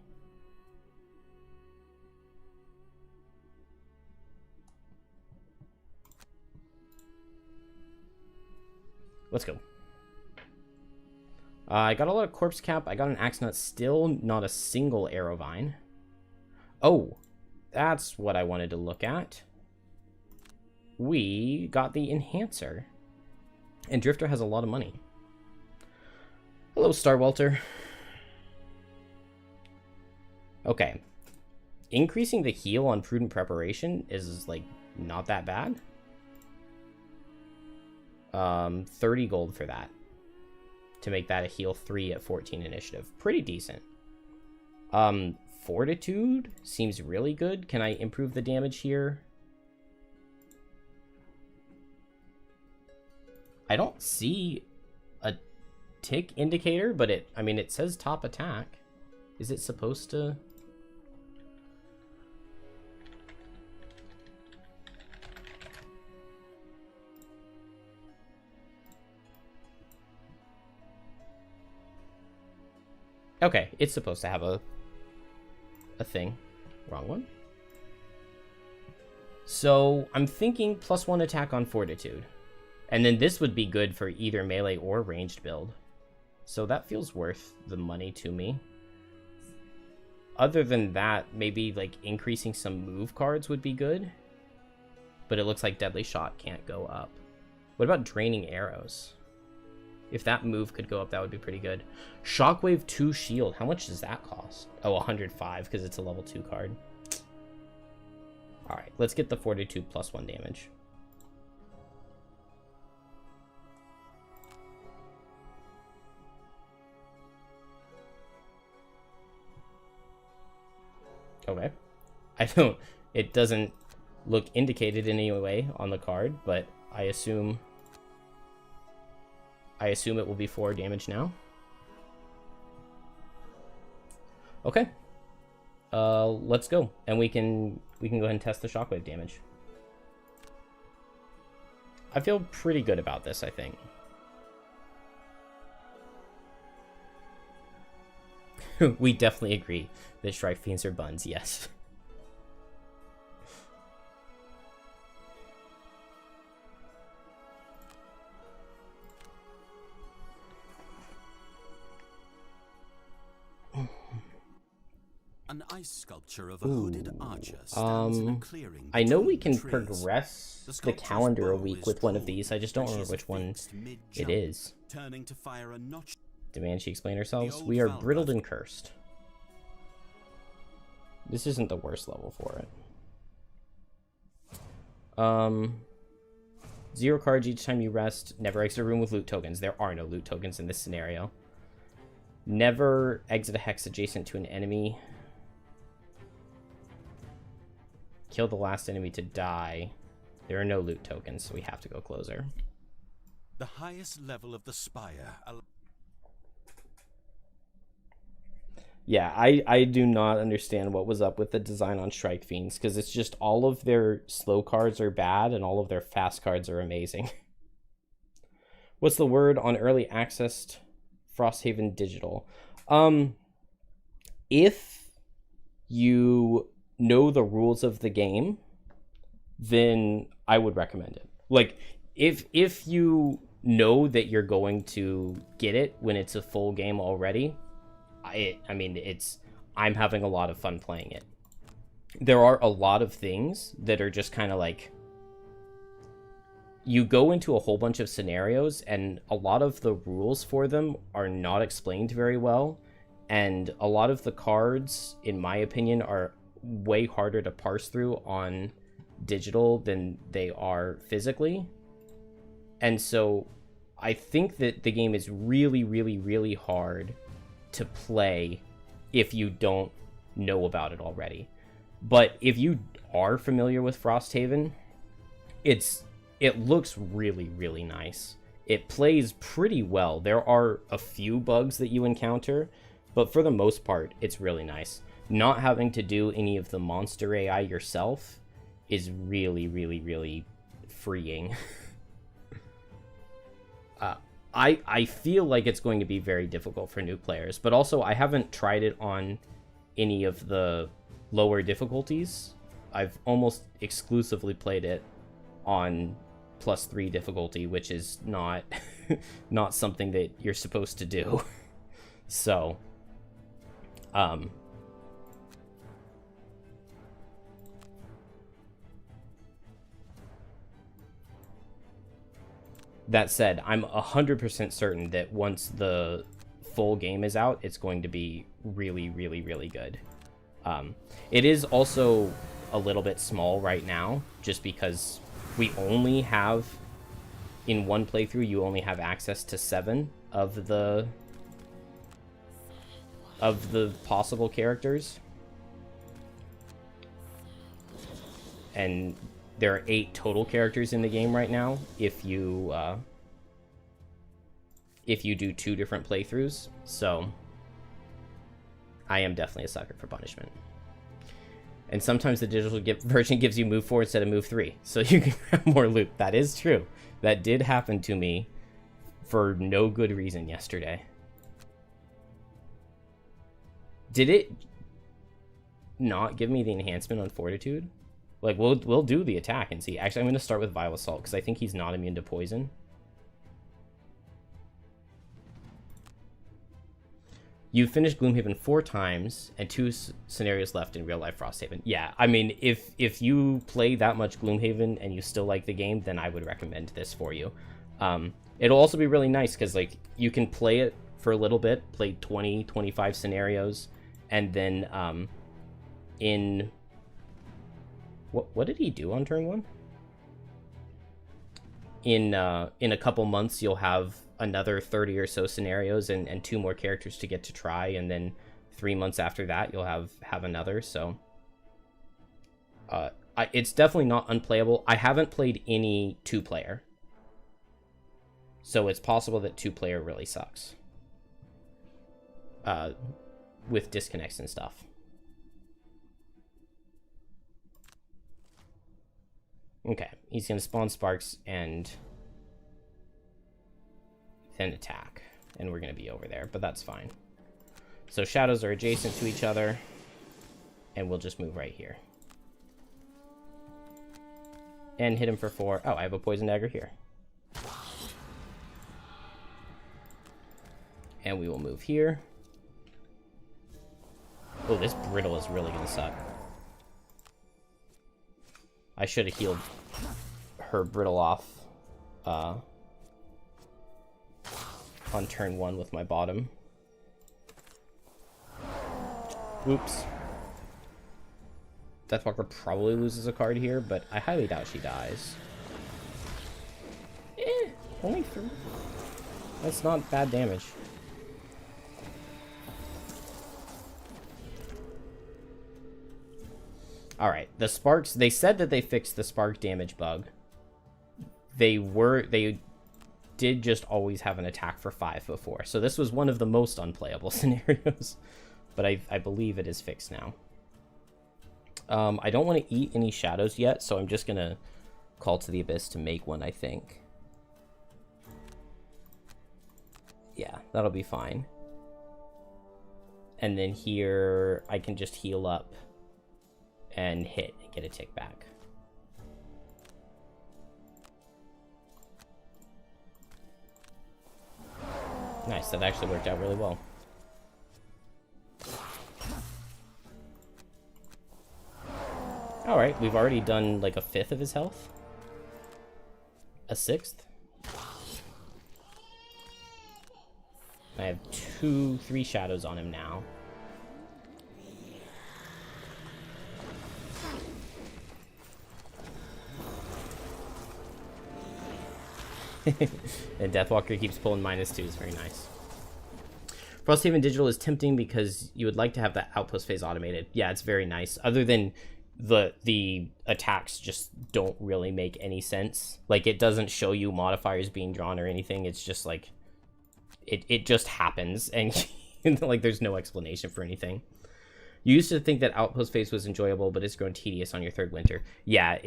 Let's go. I got a lot of Corpse Cap. I got an Axe Nut. Still not a single Arrow Vine. Oh, that's what I wanted to look at. We got the Enhancer. And Drifter has a lot of money. Hello, Star Welter. Okay. Increasing the heal on Prudent Preparation is, like, not that bad. 30 gold for that. To make that a heal 3 at 14 initiative. Pretty decent. Fortitude seems really good. Can I improve the damage here? I don't see a tick indicator, but it says top attack. Is it supposed to? Okay, it's supposed to have a thing. Wrong one. So I'm thinking +1 attack on Fortitude. And then this would be good for either melee or ranged build. So that feels worth the money to me. Other than that, maybe like increasing some move cards would be good. But it looks like Deadly Shot can't go up. What about Draining Arrows? If that move could go up, that would be pretty good. Shockwave 2 Shield. How much does that cost? Oh, 105 because it's a level 2 card. Alright, let's get the Fortitude +1 damage. Okay. It doesn't look indicated in any way on the card, but I assume it will be 4 damage now. Okay. Let's go. And we can go ahead and test the shockwave damage. I feel pretty good about this, I think. We definitely agree that Strike Fiends are buns, yes. An ice sculpture of a hooded archer stands in a clearing. I know we between can trees. progress the sculpture's calendar a bow week is with one of drawn, these. I just don't and she remember is which one affixed it mid-jump, is. turning to fire a notch. Demand she explain ourselves? old We are Valrath. brittled and cursed. This isn't the worst level for it. 0 cards each time you rest. Never exit a room with loot tokens. There are no loot tokens in this scenario. Never exit a hex adjacent to an enemy. Kill the last enemy to die. There are no loot tokens, so we have to go closer. The highest level of the spire. Yeah, I do not understand what was up with the design on Strike Fiends, because it's just all of their slow cards are bad and all of their fast cards are amazing. What's the word on early accessed Frosthaven Digital? If you know the rules of the game, then I would recommend it. Like, if you know that you're going to get it when it's a full game already, I mean, I'm having a lot of fun playing it. There are a lot of things that are just kind of like, you go into a whole bunch of scenarios and a lot of the rules for them are not explained very well. And a lot of the cards, in my opinion, are way harder to parse through on digital than they are physically. And so I think that the game is really, really, really hard to play if you don't know about it already. But if you are familiar with Frosthaven, it looks really, really nice. It plays pretty well. There are a few bugs that you encounter, but for the most part, it's really nice. Not having to do any of the monster AI yourself is really, really, really freeing. I feel like it's going to be very difficult for new players, but also I haven't tried it on any of the lower difficulties. I've almost exclusively played it on +3 difficulty, which is not not something that you're supposed to do. So, that said, I'm 100% certain that once the full game is out, it's going to be really, really, really good. It is also a little bit small right now, just because we only have, in one playthrough, you only have access to 7 of the possible characters. And there are 8 total characters in the game right now if you do 2 different playthroughs. So I am definitely a sucker for punishment. And sometimes the digital version gives you move 4 instead of move 3, so you can grab more loot. That is true. That did happen to me for no good reason yesterday. Did it not give me the enhancement on Fortitude? Like, we'll do the attack and see. Actually, I'm going to start with Vile Assault, because I think he's not immune to poison. You've finished Gloomhaven 4 times, and 2 scenarios left in real-life Frosthaven. Yeah, I mean, if you play that much Gloomhaven and you still like the game, then I would recommend this for you. It'll also be really nice, because, like, you can play it for a little bit, play 20, 25 scenarios, and then, in... What did he do on turn 1? In a couple months, you'll have another 30 or so scenarios and 2 more characters to get to try, and then 3 months after that, you'll have another. So it's definitely not unplayable. I haven't played any 2-player, so it's possible that 2-player really sucks with disconnects and stuff. Okay, he's going to spawn sparks and then attack. And we're going to be over there, but that's fine. So shadows are adjacent to each other, and we'll just move right here. And hit him for 4. Oh, I have a poison dagger here. And we will move here. Oh, this brittle is really gonna suck. I should have healed her brittle off on turn 1 with my bottom. Oops. Deathwalker probably loses a card here, but I highly doubt she dies. Only 3. That's not bad damage. Alright, the sparks, they said that they fixed the spark damage bug. They did just always have an attack for 5 before, so this was one of the most unplayable scenarios. But I believe it is fixed now. I don't want to eat any shadows yet, so I'm just going to call to the Abyss to make one, I think. Yeah, that'll be fine. And then here, I can just heal up and hit and get a tick back. Nice, that actually worked out really well. Alright, we've already done like a 5th of his health. A 6th. I have 3 shadows on him now. And Deathwalker keeps pulling -2. It's very nice. Frosthaven Digital is tempting because you would like to have that outpost phase automated. Yeah, it's very nice. Other than the attacks just don't really make any sense. Like, it doesn't show you modifiers being drawn or anything. It's just like it just happens, and like there's no explanation for anything. You used to think that outpost phase was enjoyable, but it's grown tedious on your 3rd winter. Yeah,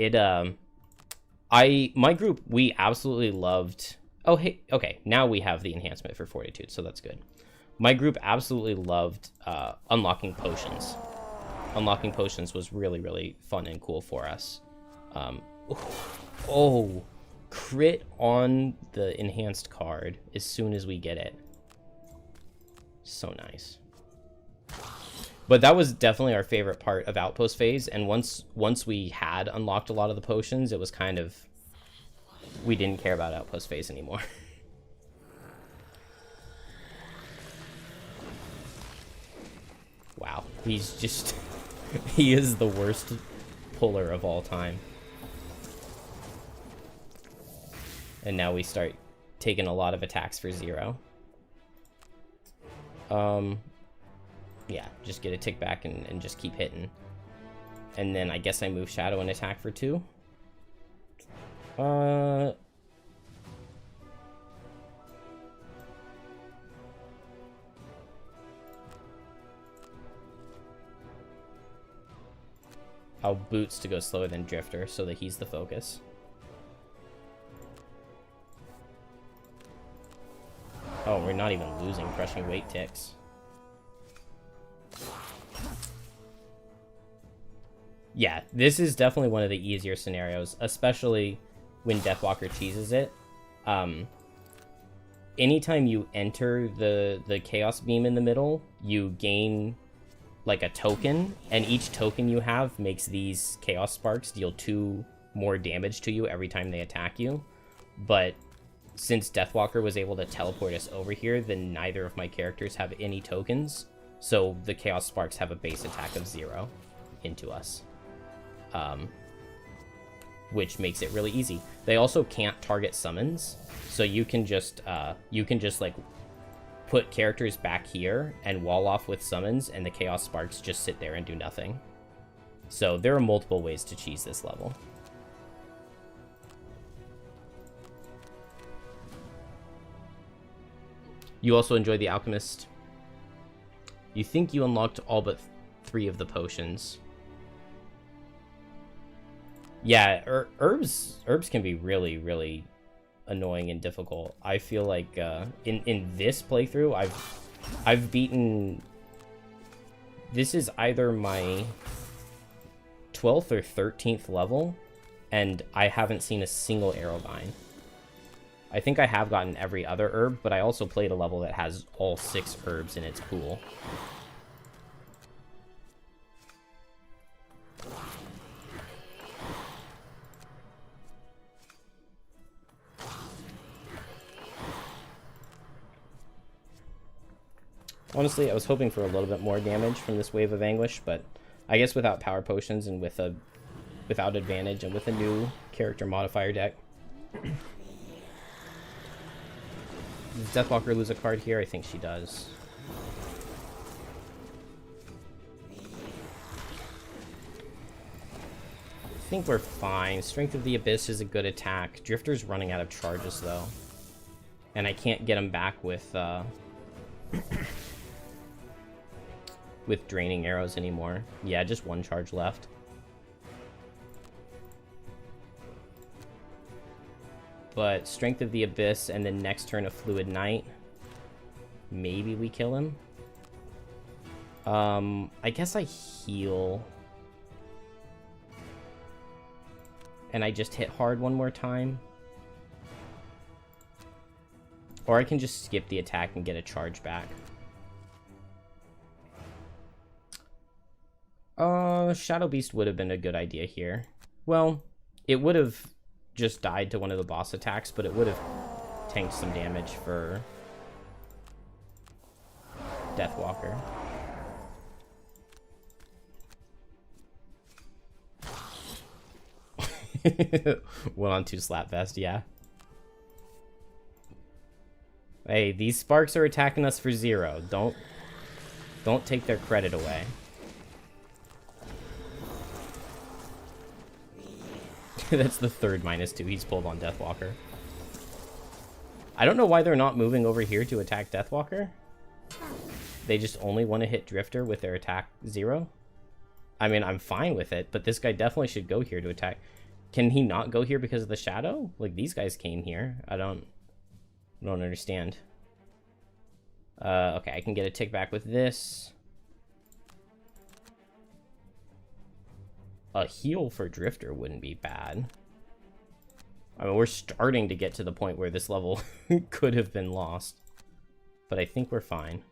my group, we absolutely loved... Oh, hey, okay, now we have the enhancement for Fortitude, so that's good. My group absolutely loved unlocking potions. Unlocking potions was really, really fun and cool for us. Oh, crit on the enhanced card as soon as we get it. So nice. But that was definitely our favorite part of Outpost phase, and once we had unlocked a lot of the potions, it was kind of... we didn't care about Outpost phase anymore. Wow, he's just... he is the worst puller of all time. And now we start taking a lot of attacks for 0. Yeah, just get a tick back and just keep hitting. And then I guess I move Shadow and attack for 2. I'll Boots to go slower than Drifter so that he's the focus. Oh, we're not even losing crushing weight ticks. Yeah, this is definitely one of the easier scenarios, especially when Deathwalker cheeses it. Anytime you enter the Chaos Beam in the middle, you gain like a token, and each token you have makes these Chaos Sparks deal 2 more damage to you every time they attack you. But since Deathwalker was able to teleport us over here, then neither of my characters have any tokens, so the Chaos Sparks have a base attack of 0 into us. Which makes it really easy. They also can't target summons, so you can just like put characters back here and wall off with summons, and the Chaos Sparks just sit there and do nothing. So there are multiple ways to cheese this level. You also enjoy the Alchemist. You think you unlocked all but 3 of the potions. Yeah, herbs can be really, really annoying and difficult. I feel like in this playthrough, I've beaten... This is either my 12th or 13th level, and I haven't seen a single Arrowvine. I think I have gotten every other herb, but I also played a level that has all 6 herbs in its pool. Honestly, I was hoping for a little bit more damage from this Wave of Anguish, but I guess without power potions and without advantage and with a new character modifier deck. Does Deathwalker lose a card here? I think she does. I think we're fine. Strength of the Abyss is a good attack. Drifter's running out of charges, though. And I can't get him back with with draining arrows anymore. Yeah, just one charge left. But Strength of the Abyss and then next turn a Fluid Knight. Maybe we kill him. I guess I heal. And I just hit hard one more time. Or I can just skip the attack and get a charge back. Shadow Beast would have been a good idea here. Well, it would have just died to one of the boss attacks, but it would have tanked some damage for Deathwalker. 1-on-2 Slapfest, yeah. Hey, these sparks are attacking us for 0. Don't take their credit away. That's the third -2 he's pulled on Deathwalker. I don't know why they're not moving over here to attack Deathwalker. They just only want to hit Drifter with their attack 0. I mean, I'm fine with it, but this guy definitely should go here to attack. Can he not go here because of the shadow? Like, these guys came here. I don't understand. Okay, I can get a tick back with this. A heal for Drifter wouldn't be bad. I mean, we're starting to get to the point where this level could have been lost. But I think we're fine.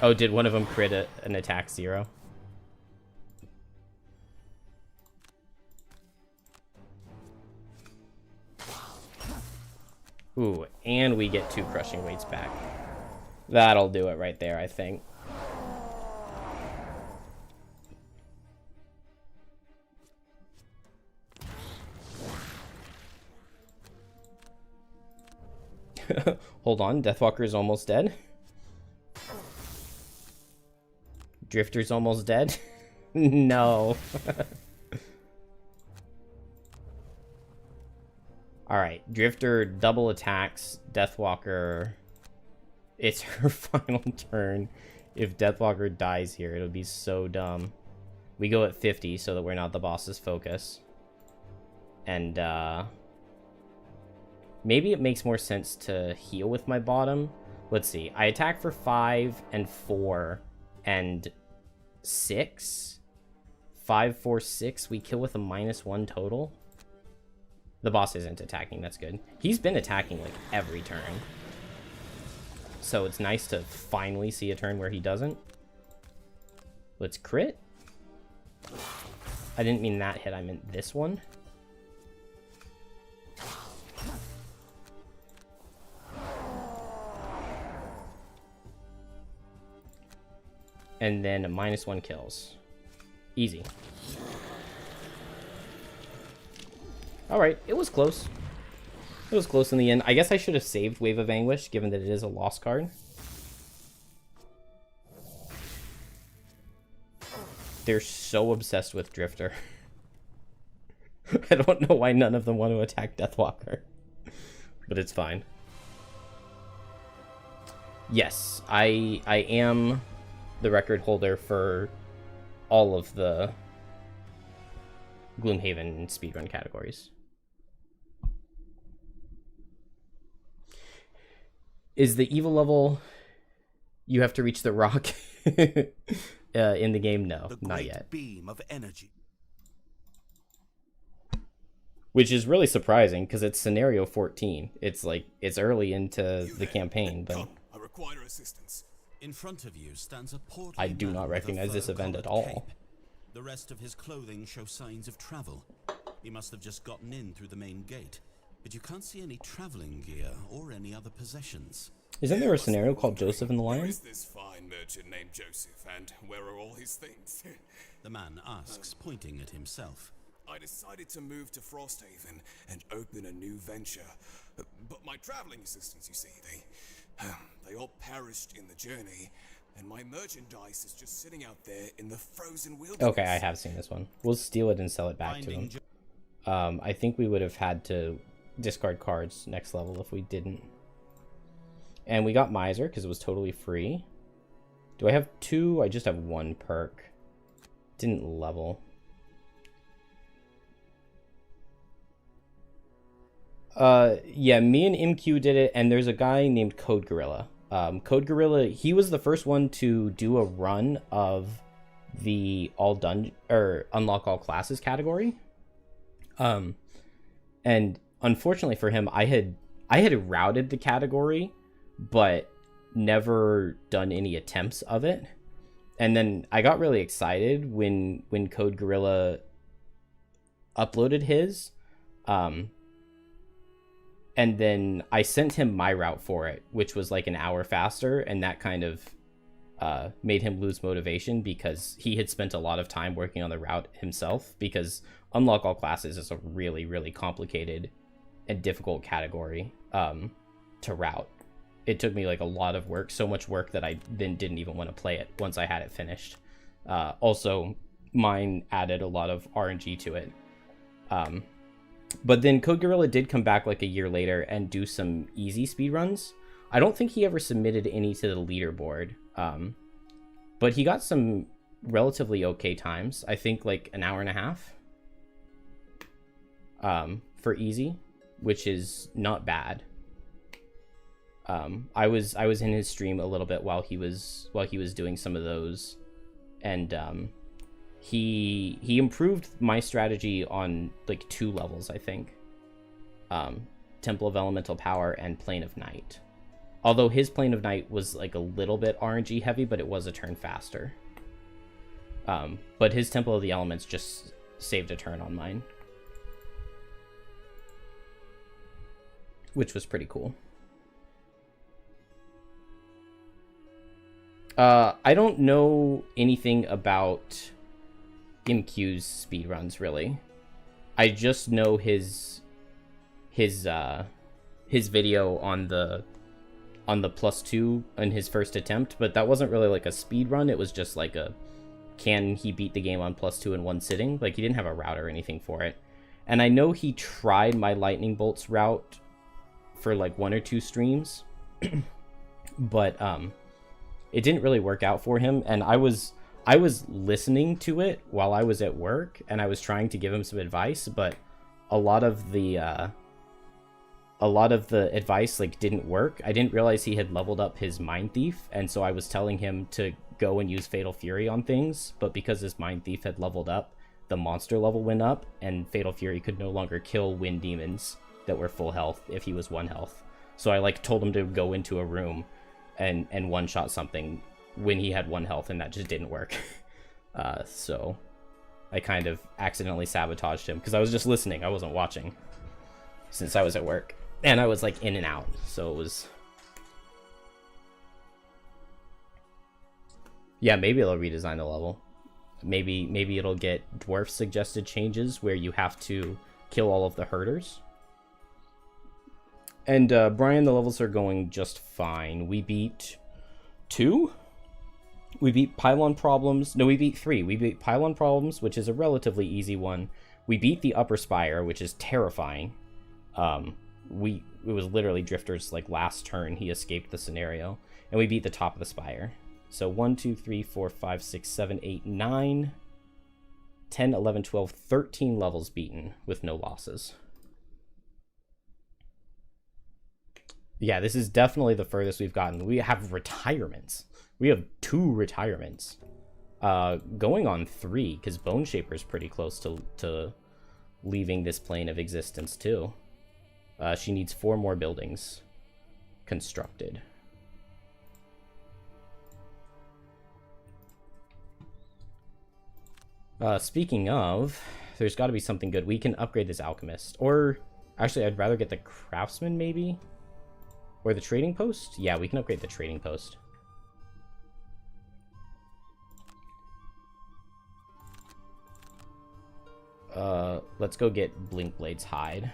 Oh, did one of them crit an attack 0? Ooh, and we get 2 crushing weights back. That'll do it right there, I think. Hold on, Deathwalker's almost dead. Drifter's almost dead. No. Alright, Drifter double attacks Deathwalker. It's her final turn. If Deathwalker dies here, it'll be so dumb. We go at 50 so that we're not the boss's focus. And, maybe it makes more sense to heal with my bottom. Let's see. I attack for 5 and 4 and 6. 5, 4, 6. We kill with a -1 total. The boss isn't attacking. That's good. He's been attacking, like, every turn. So it's nice to finally see a turn where he doesn't. Let's crit. I didn't mean that hit. I meant this one. And then a -1 kills. Easy. Alright, it was close. It was close in the end. I guess I should have saved Wave of Anguish, given that it is a lost card. They're so obsessed with Drifter. I don't know why none of them want to attack Deathwalker. But it's fine. Yes, I am the record holder for all of the Gloomhaven speedrun categories. Is the evil level you have to reach the rock in the game? No, not yet. Beam of energy. Which is really surprising because it's scenario 14. It's like it's early into the campaign, but I require assistance. In front of you stands a portly I do man not with a recognize this event at fur-collared all. cape. The rest of his clothing shows signs of travel. He must have just gotten in through the main gate, but you can't see any traveling gear or any other possessions. Isn't there a scenario called Joseph and the Where Lion? is this fine merchant named Joseph, and where are all his things? The man asks, pointing at himself. I decided to move to Frosthaven and open a new venture. But my traveling assistants, you see, they all perished in the journey, and my merchandise is just sitting out there in the frozen wilderness. Okay, I have seen this one. We'll steal it and sell it back to him. I think we would have had to discard cards next level if we didn't. And we got Miser because it was totally free. Do I have 2? I just have 1 perk. Didn't level. Yeah, me and MQ did it, and there's a guy named Code Gorilla. Code Gorilla, he was the first one to do a run of the all dungeon or unlock all classes category. And unfortunately for him, I had routed the category, but never done any attempts of it. And then I got really excited when Code Gorilla uploaded his. And then I sent him my route for it, which was like an hour faster, and that kind of made him lose motivation because he had spent a lot of time working on the route himself, because unlock all classes is a really, really complicated and difficult category to route. It took me like a lot of work, so much work that I then didn't even want to play it once I had it finished. Also, mine added a lot of RNG to it. But then Code Gorilla did come back like a year later and do some easy speedruns. I don't think he ever submitted any to the leaderboard. But he got some relatively okay times. I think like an hour and a half for easy, which is not bad. I was in his stream a little bit while he was doing some of those, and he improved my strategy on like 2 levels, I think. Temple of Elemental Power and Plane of Night. Although his Plane of Night was like a little bit RNG heavy, but it was a turn faster. But his Temple of the Elements just saved a turn on mine, which was pretty cool. I don't know anything about MQ's speedruns, really. I just know his video on the +2 in his first attempt, but that wasn't really like a speed run. It was just like a, can he beat the game on +2 in one sitting? Like, he didn't have a route or anything for it. And I know he tried my lightning bolts route for like 1 or 2 streams, but it didn't really work out for him. And I was listening to it while I was at work, and I was trying to give him some advice, but a lot of the advice like didn't work. I didn't realize he had leveled up his Mind Thief, and so I was telling him to go and use Fatal Fury on things, but because his Mind Thief had leveled up, the monster level went up, and Fatal Fury could no longer kill wind demons that were full health if he was 1 health. So I like told him to go into a room and one-shot something when he had 1 health, and that just didn't work. So I kind of accidentally sabotaged him because I was just listening. I wasn't watching since I was at work, and I was like in and out. So it was, yeah, maybe they'll redesign the level. Maybe it'll get dwarf suggested changes where you have to kill all of the herders. And Brian, the levels are going just fine. We beat 2. We beat Pylon Problems. No, we beat 3. We beat Pylon Problems, which is a relatively easy one. We beat the Upper Spire, which is terrifying. It was literally Drifter's like last turn. He escaped the scenario. And we beat the top of the Spire. So 1, 2, 3, 4, 5, 6, 7, 8, 9, 10, 11, 12, 13 levels beaten with no losses. Yeah, this is definitely the furthest we've gotten. We have retirements. We have 2 retirements. Going on 3, because Bone Shaper is pretty close to leaving this plane of existence too. She needs 4 more buildings constructed. Speaking of, there's got to be something good. We can upgrade this Alchemist. Or, actually, I'd rather get the Craftsman, maybe? Or the trading post? Yeah, we can upgrade the trading post. Let's go get Blinkblade's hide.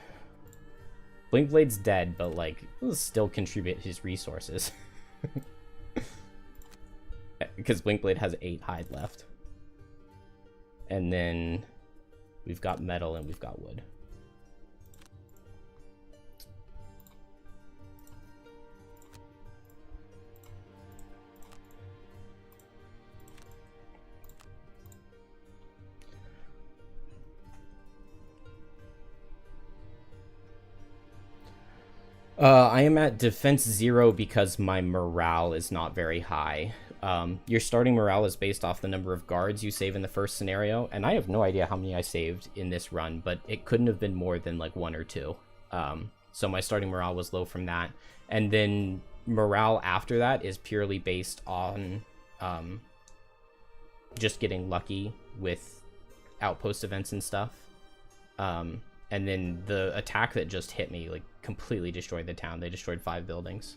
Blinkblade's dead, but like, he'll still contribute his resources. Because Blinkblade has 8 hide left. And then we've got metal and we've got wood. I am at defense 0 because my morale is not very high. Your starting morale is based off the number of guards you save in the first scenario, and I have no idea how many I saved in this run, but it couldn't have been more than like 1 or 2. So my starting morale was low from that, and then morale after that is purely based on just getting lucky with outpost events and stuff. And then the attack that just hit me, like, completely destroyed the town. They destroyed 5 buildings.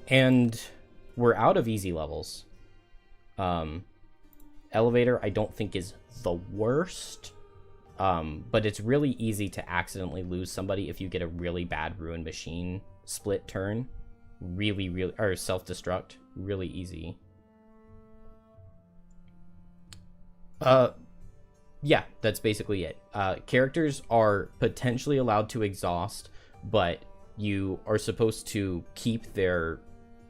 And we're out of easy levels. Elevator, I don't think is the worst. But it's really easy to accidentally lose somebody if you get a really bad ruined machine split turn. Really, or self-destruct. Really easy. Yeah, that's basically it. Characters are potentially allowed to exhaust, but you are supposed to keep their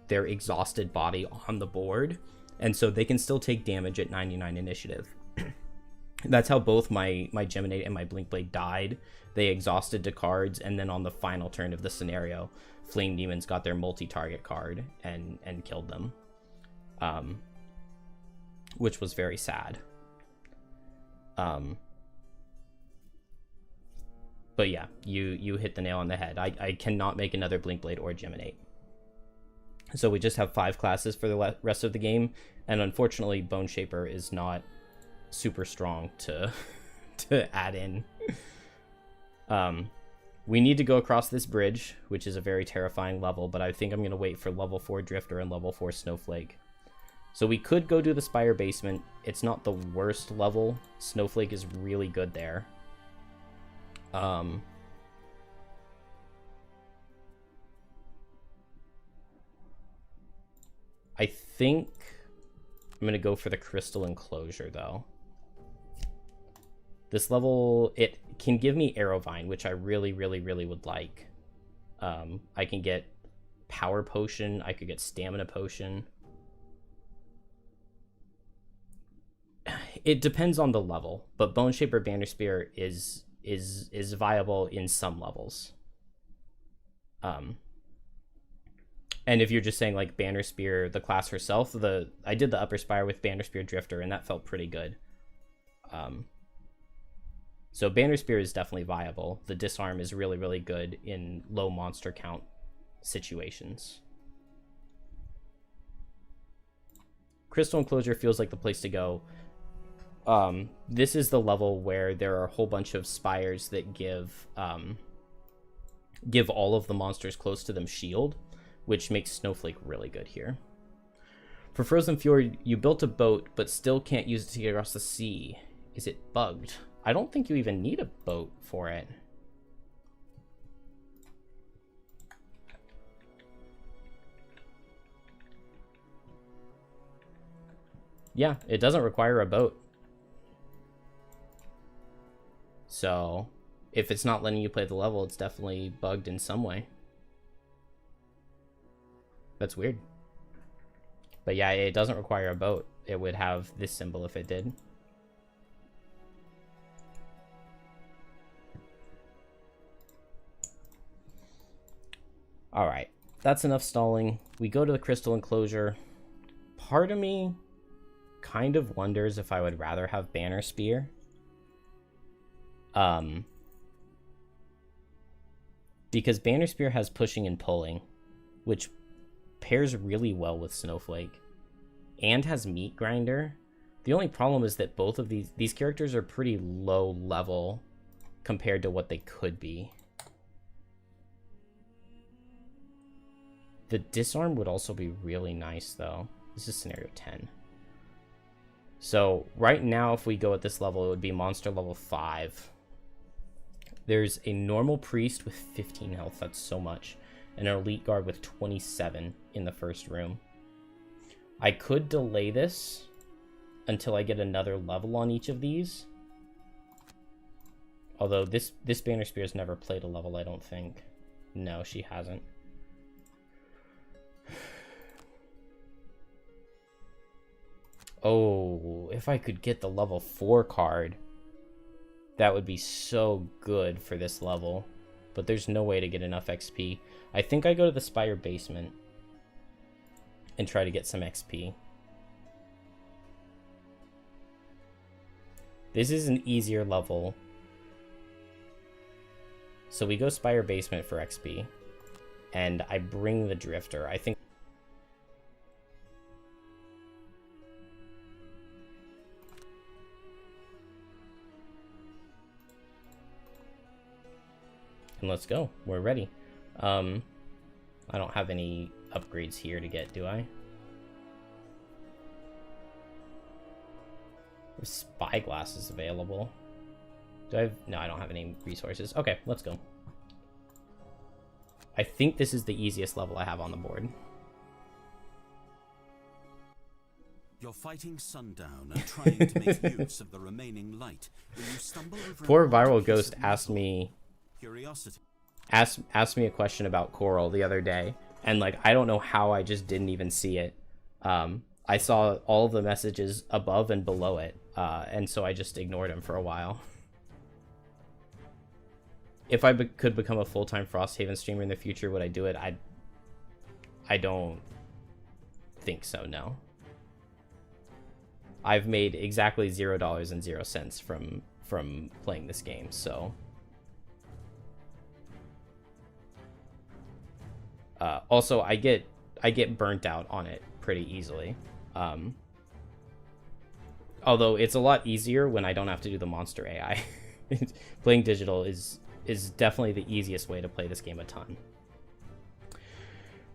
exhausted body on the board, and so they can still take damage at 99 initiative. That's how both my Geminate and my Blinkblade died. They exhausted to cards, and then on the final turn of the scenario, Flame Demons got their multi-target card and killed them. Which was very sad. But yeah, you hit the nail on the head. I cannot make another Blinkblade or Geminate. So we just have 5 classes for the rest of the game, and unfortunately Bone Shaper is not super strong to add in. We need to go across this bridge, which is a very terrifying level, but I think I'm going to wait for level 4 Drifter and level 4 Snowflake. So we could go do the Spire Basement. It's not the worst level. Snowflake is really good there. I think I'm going to go for the Crystal Enclosure, though. This level, it can give me Arrowvine, which I really, really, really would like. I can get Power Potion. I could get Stamina Potion. It depends on the level, but Bone Shaper Banner Spear is viable in some levels. And if you're just saying like Banner Spear, the class herself, I did the Upper Spire with Banner Spear Drifter, and that felt pretty good. So Banner Spear is definitely viable. The Disarm is really, really good in low monster count situations. Crystal Enclosure feels like the place to go. This is the level where there are a whole bunch of spires that give all of the monsters close to them shield, which makes Snowflake really good here. For Frozen Fjord, you built a boat, but still can't use it to get across the sea. Is it bugged? I don't think you even need a boat for it. Yeah, it doesn't require a boat. So, if it's not letting you play the level, it's definitely bugged in some way. That's weird. But yeah, it doesn't require a boat. It would have this symbol if it did. Alright, that's enough stalling. We go to the Crystal Enclosure. Part of me kind of wonders if I would rather have Banner Spear. Because Banner Spear has pushing and pulling, which pairs really well with Snowflake, and has Meat Grinder. The only problem is that both of these characters are pretty low level compared to what they could be. The disarm would also be really nice, though. This is scenario 10. So right now, if we go at this level, it would be monster level 5. There's a normal priest with 15 health. That's so much. And an elite guard with 27 in the first room. I could delay this until I get another level on each of these. Although this Banner Spear's never played a level, I don't think. No, she hasn't. Oh, if I could get the level 4 card, that would be so good for this level. But there's no way to get enough XP. I think I go to the Spire basement and try to get some XP. This is an easier level. So we go Spire basement for XP. And I bring the Drifter. I think... And let's go. We're ready. I don't have any upgrades here to get, do I? There's spyglasses available. Do I have... No, I don't have any resources. Okay, let's go. I think this is the easiest level I have on the board. You're fighting sundown and trying to make use of the remaining light when you stumble over Poor an Viral odd piece Ghost of asked metal. me Curiosity. asked me a question about Coral the other day, and like I don't know how I just didn't even see it. I saw all of the messages above and below it, and so I just ignored him for a while. If I could become a full-time Frosthaven streamer in the future, would I do it? I don't think so, no. I've made exactly $0.00 from playing this game, so... also, I get burnt out on it pretty easily. Although it's a lot easier when I don't have to do the monster AI. Playing digital is definitely the easiest way to play this game a ton.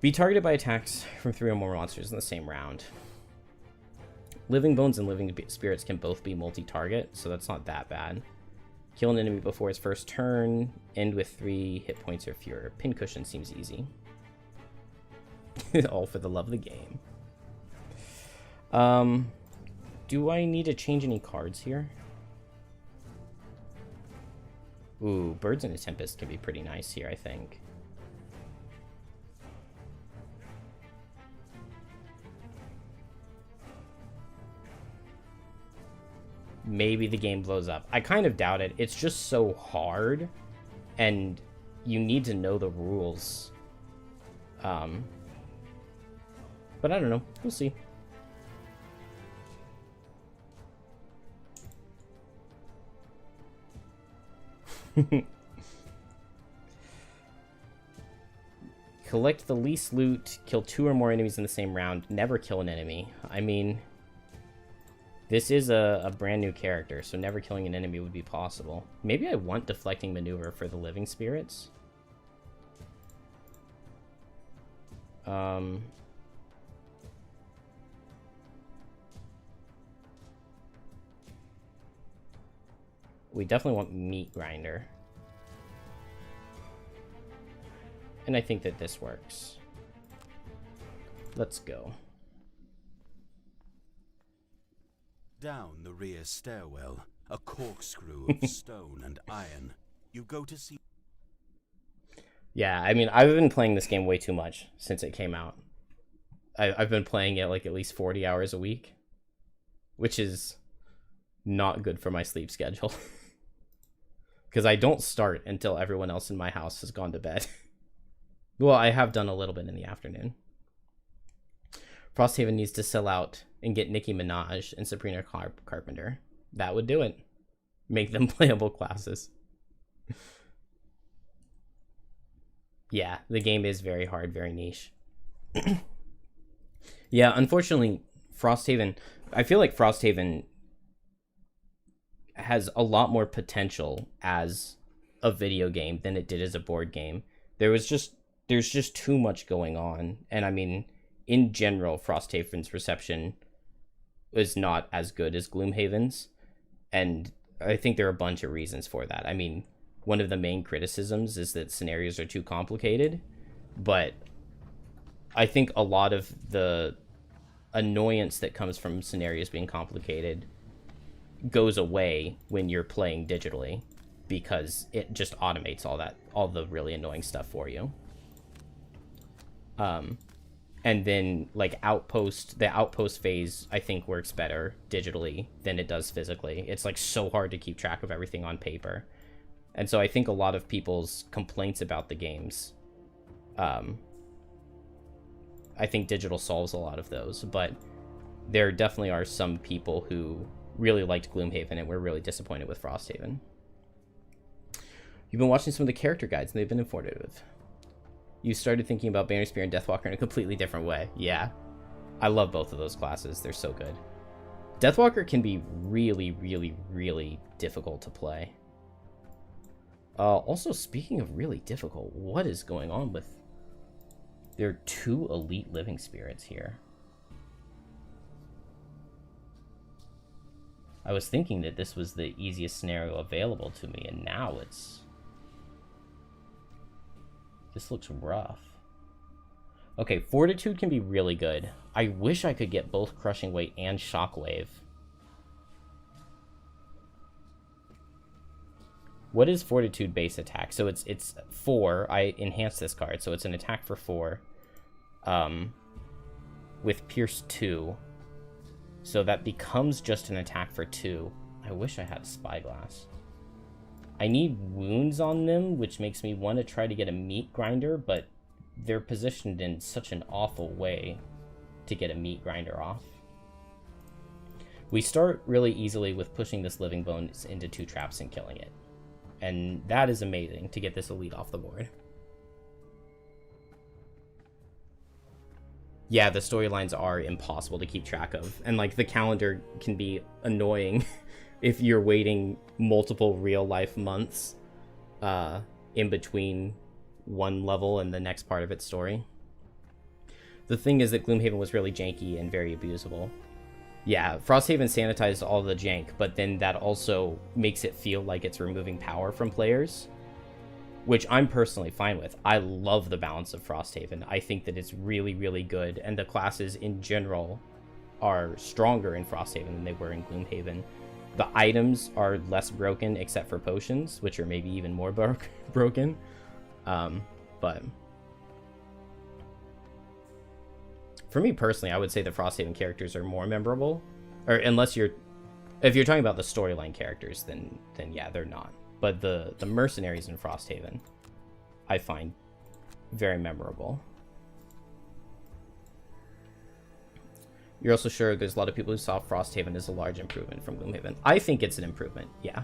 Be targeted by attacks from 3 or more monsters in the same round. Living Bones and Living Spirits can both be multi-target, so that's not that bad. Kill an enemy before its first turn. End with 3 hit points or fewer. Pincushion seems easy. All for the love of the game. Do I need to change any cards here? Ooh, Birds in a Tempest can be pretty nice here, I think. Maybe the game blows up. I kind of doubt it. It's just so hard, and you need to know the rules. But I don't know. We'll see. Collect the least loot, kill 2 or more enemies in the same round, never kill an enemy. I mean, this is a brand new character, so never killing an enemy would be possible. Maybe I want Deflecting Maneuver for the Living Spirits. We definitely want Meat Grinder. And I think that this works. Let's go. Down the rear stairwell, a corkscrew of stone and iron. You go to see... Yeah, I mean, I've been playing this game way too much since it came out. I've been playing it like at least 40 hours a week, which is not good for my sleep schedule. Because I don't start until everyone else in my house has gone to bed. Well, I have done a little bit in the afternoon. Frosthaven needs to sell out and get Nicki Minaj and Sabrina Carpenter. That would do it. Make them playable classes. Yeah, the game is very hard, very niche. Yeah, unfortunately, Frosthaven... I feel like Frosthaven has a lot more potential as a video game than it did as a board game. There's just too much going on, and I mean, in general, Frosthaven's reception is not as good as Gloomhaven's, and I think there are a bunch of reasons for that. I mean, one of the main criticisms is that scenarios are too complicated, but I think a lot of the annoyance that comes from scenarios being complicated goes away when you're playing digitally, because it just automates all the really annoying stuff for you. And then like the outpost phase, I think works better digitally than it does physically. It's like so hard to keep track of everything on paper. And so I think a lot of people's complaints about the games, I think digital solves a lot of those, but there definitely are some people who really liked Gloomhaven and were really disappointed with Frosthaven. You've been watching some of the character guides and they've been informative. You started thinking about Banner Spear and Deathwalker in a completely different way. Yeah. I love both of those classes. They're so good. Deathwalker can be really, really, really difficult to play. Also, speaking of really difficult, what is going on with... There are 2 elite living spirits here. I was thinking that this was the easiest scenario available to me, and now it's... This looks rough. Okay, Fortitude can be really good. I wish I could get both Crushing Weight and Shockwave. What is Fortitude base attack? So it's 4. I enhanced this card, so it's an attack for 4. With Pierce 2. So that becomes just an attack for 2. I wish I had a Spyglass. I need wounds on them, which makes me want to try to get a meat grinder, but they're positioned in such an awful way to get a meat grinder off. We start really easily with pushing this Living Bones into 2 traps and killing it. And that is amazing to get this elite off the board. Yeah, the storylines are impossible to keep track of. And like the calendar can be annoying if you're waiting multiple real-life months in between one level and the next part of its story. The thing is that Gloomhaven was really janky and very abusable. Yeah, Frosthaven sanitized all the jank, but then that also makes it feel like it's removing power from players, which I'm personally fine with. I love the balance of Frosthaven. I think that it's really, really good, and the classes in general are stronger in Frosthaven than they were in Gloomhaven. The items are less broken except for potions, which are maybe even more broken. But for me personally, I would say the Frosthaven characters are more memorable. Or if you're talking about the storyline characters, then yeah, they're not. But the mercenaries in Frosthaven, I find very memorable. You're also sure there's a lot of people who saw Frosthaven as a large improvement from Gloomhaven. I think it's an improvement, yeah.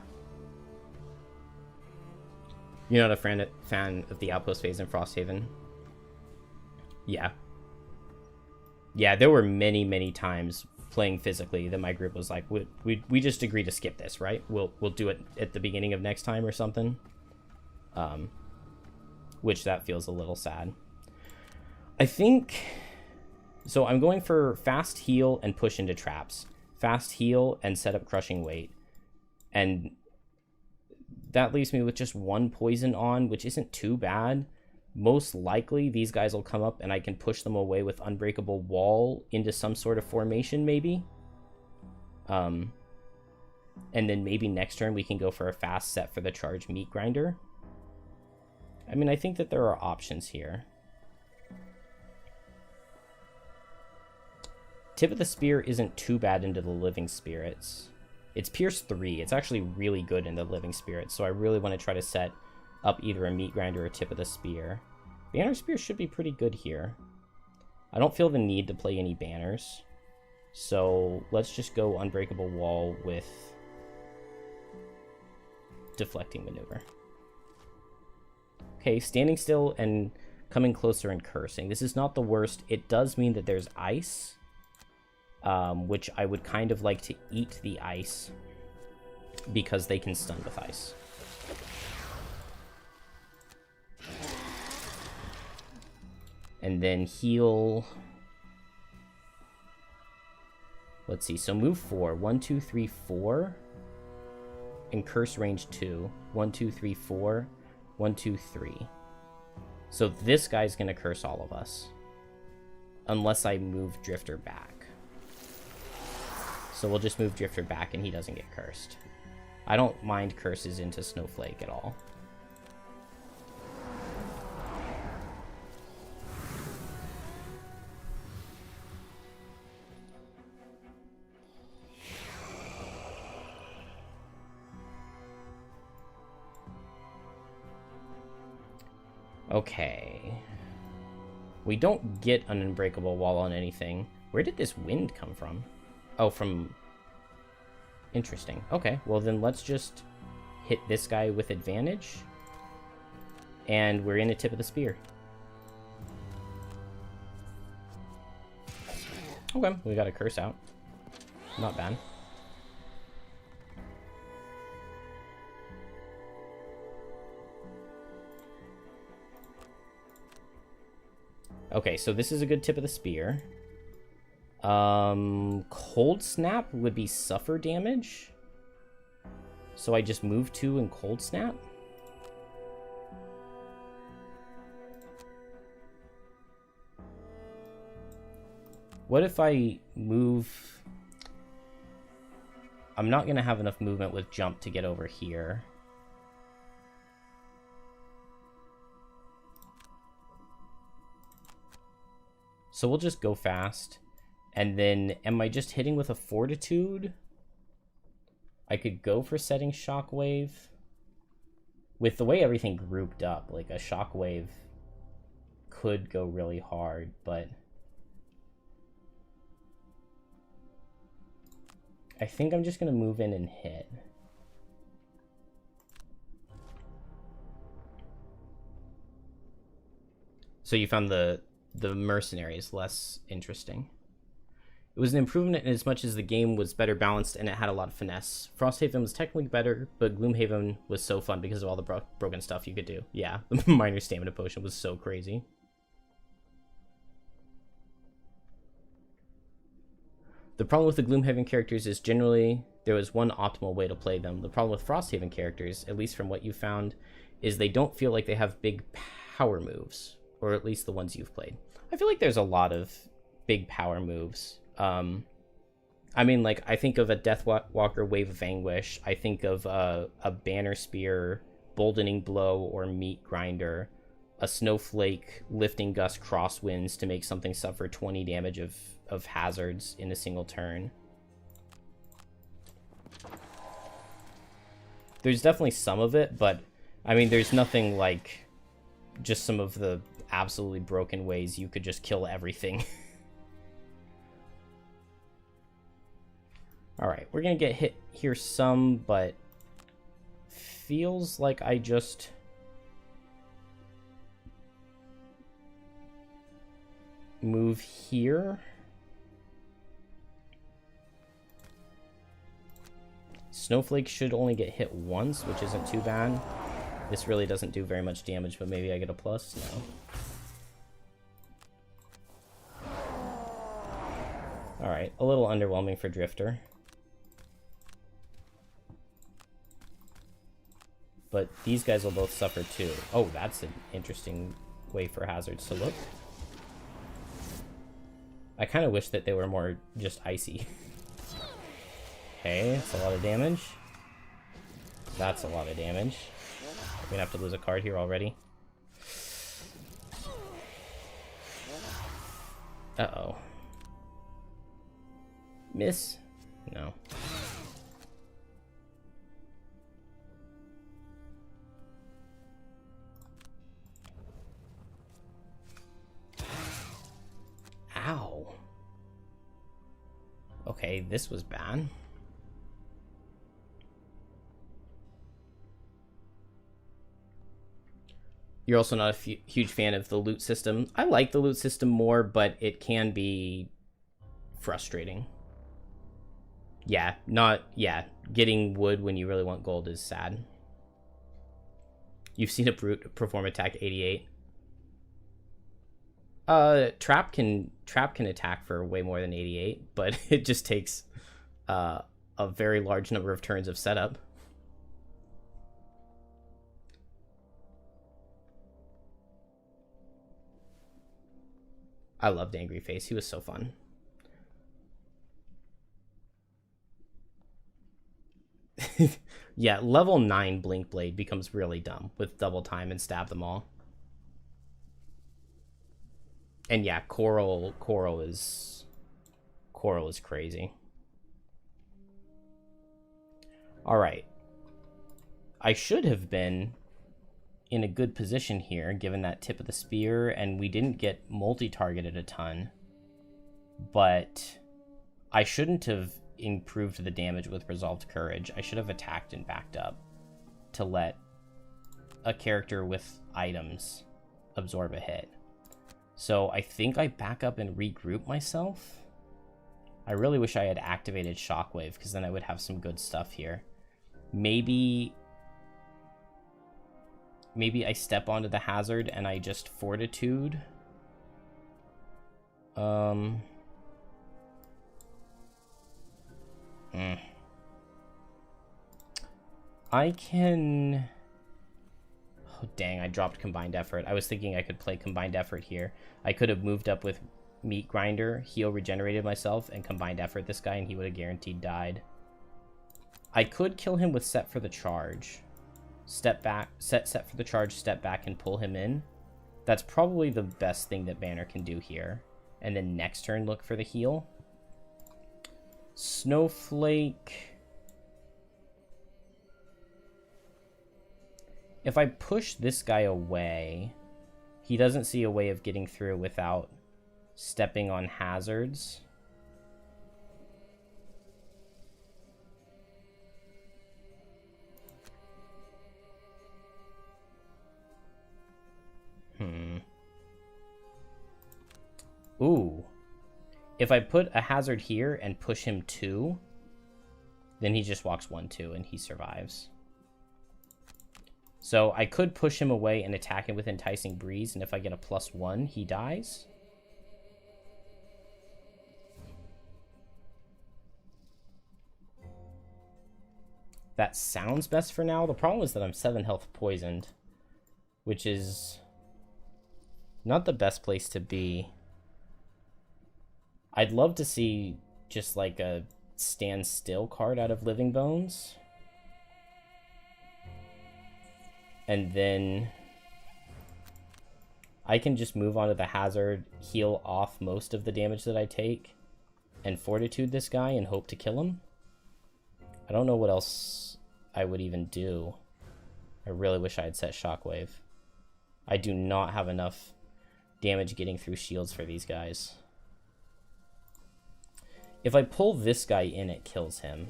You're not a fan of the outpost phase in Frosthaven? Yeah. Yeah, there were many, many times playing physically that my group was like, we just agree to skip this, right? We'll do it at the beginning of next time or something. Which that feels a little sad. I think... So I'm going for fast heal and push into traps. Fast heal and set up Crushing Weight. And that leaves me with just 1 poison on, which isn't too bad. Most likely these guys will come up and I can push them away with Unbreakable Wall into some sort of formation, maybe. And then maybe next turn we can go for a fast set for the charge meat grinder. I mean, I think that there are options here. Tip of the Spear isn't too bad into the Living Spirits. It's Pierce 3. It's actually really good in the Living Spirits, so I really want to try to set up either a Meat Grinder or Tip of the Spear. Banner Spear should be pretty good here. I don't feel the need to play any banners, so let's just go Unbreakable Wall with Deflecting Maneuver. Okay, standing still and coming closer and cursing. This is not the worst. It does mean that there's ice. which I would kind of like to eat the ice because they can stun with ice. And then heal. Let's see. So move 4. 1, 2, 3, 4. And curse range 2. 1, 2, 3, 4. 1, 2, 3. So this guy's going to curse all of us. Unless I move Drifter back. So we'll just move Drifter back and he doesn't get cursed. I don't mind curses into Snowflake at all. Okay. We don't get an unbreakable wall on anything. Where did this wind come from? Oh, from... Interesting. Okay, well then let's just hit this guy with advantage. And we're in the tip of the spear. Okay, we got a curse out. Not bad. Okay, so this is a good tip of the spear. Cold Snap would be suffer damage. So I just move 2 and Cold Snap. What if I move... I'm not going to have enough movement with jump to get over here. So we'll just go fast. And then, am I just hitting with a Fortitude? I could go for setting Shockwave. With the way everything grouped up, like a Shockwave could go really hard, but... I think I'm just going to move in and hit. So you found the mercenaries less interesting. It was an improvement in as much as the game was better balanced and it had a lot of finesse. Frosthaven was technically better, but Gloomhaven was so fun because of all the broken stuff you could do. Yeah, the minor stamina potion was so crazy. The problem with the Gloomhaven characters is generally there was one optimal way to play them. The problem with Frosthaven characters, at least from what you found, is they don't feel like they have big power moves, or at least the ones you've played. I feel like there's a lot of big power moves. I mean, like, I think of a Deathwalker Wave of Anguish. I think of a Banner Spear, Boldening Blow, or Meat Grinder. A Snowflake Lifting Gust Crosswinds to make something suffer 20 damage of hazards in a single turn. There's definitely some of it, but, I mean, there's nothing like just some of the absolutely broken ways you could just kill everything. Alright, we're gonna get hit here some, but feels like I just... move here. Snowflake should only get hit once, which isn't too bad. This really doesn't do very much damage, but maybe I get a plus? No. Alright, a little underwhelming for Drifter. But these guys will both suffer too. Oh, that's an interesting way for hazards to look. I kind of wish that they were more just icy. Okay, that's a lot of damage. That's a lot of damage. We're gonna have to lose a card here already. Uh-oh. Miss? No. Ow. Okay, this was bad. You're also not a huge fan of the loot system. I like the loot system more, but it can be frustrating. Yeah, getting wood when you really want gold is sad. You've seen a brute perform attack 88. Trap can attack for way more than 88, but it just takes a very large number of turns of setup. I loved Angry Face. He was so fun. Yeah, level 9 Blinkblade becomes really dumb with double time and stab them all. And yeah, Coral is crazy. All right. I should have been in a good position here, given that tip of the spear, and we didn't get multi-targeted a ton. But I shouldn't have improved the damage with Resolved Courage. I should have attacked and backed up to let a character with items absorb a hit. So I think I back up and regroup myself. I really wish I had activated Shockwave, because then I would have some good stuff here. Maybe I step onto the hazard and I just Fortitude. I can... Oh, dang, I dropped Combined Effort. I was thinking I could play Combined Effort here. I could have moved up with Meat Grinder, heal regenerated myself, and Combined Effort this guy, and he would have guaranteed died. I could kill him with Set for the Charge. Step back, set for the charge, step back, and pull him in. That's probably the best thing that Banner can do here. And then next turn, look for the heal. Snowflake... If I push this guy away, he doesn't see a way of getting through without stepping on hazards. Ooh. If I put a hazard here and push him 2, then he just walks 1-2 and he survives. So I could push him away and attack him with Enticing Breeze, and if I get a +1, he dies. That sounds best for now. The problem is that I'm 7 health poisoned, which is not the best place to be. I'd love to see just like a stand still card out of Living Bones. And then I can just move on to the hazard, heal off most of the damage that I take, and Fortitude this guy and hope to kill him. I don't know what else I would even do. I really wish I had set Shockwave. I do not have enough damage getting through shields for these guys. If I pull this guy in, it kills him.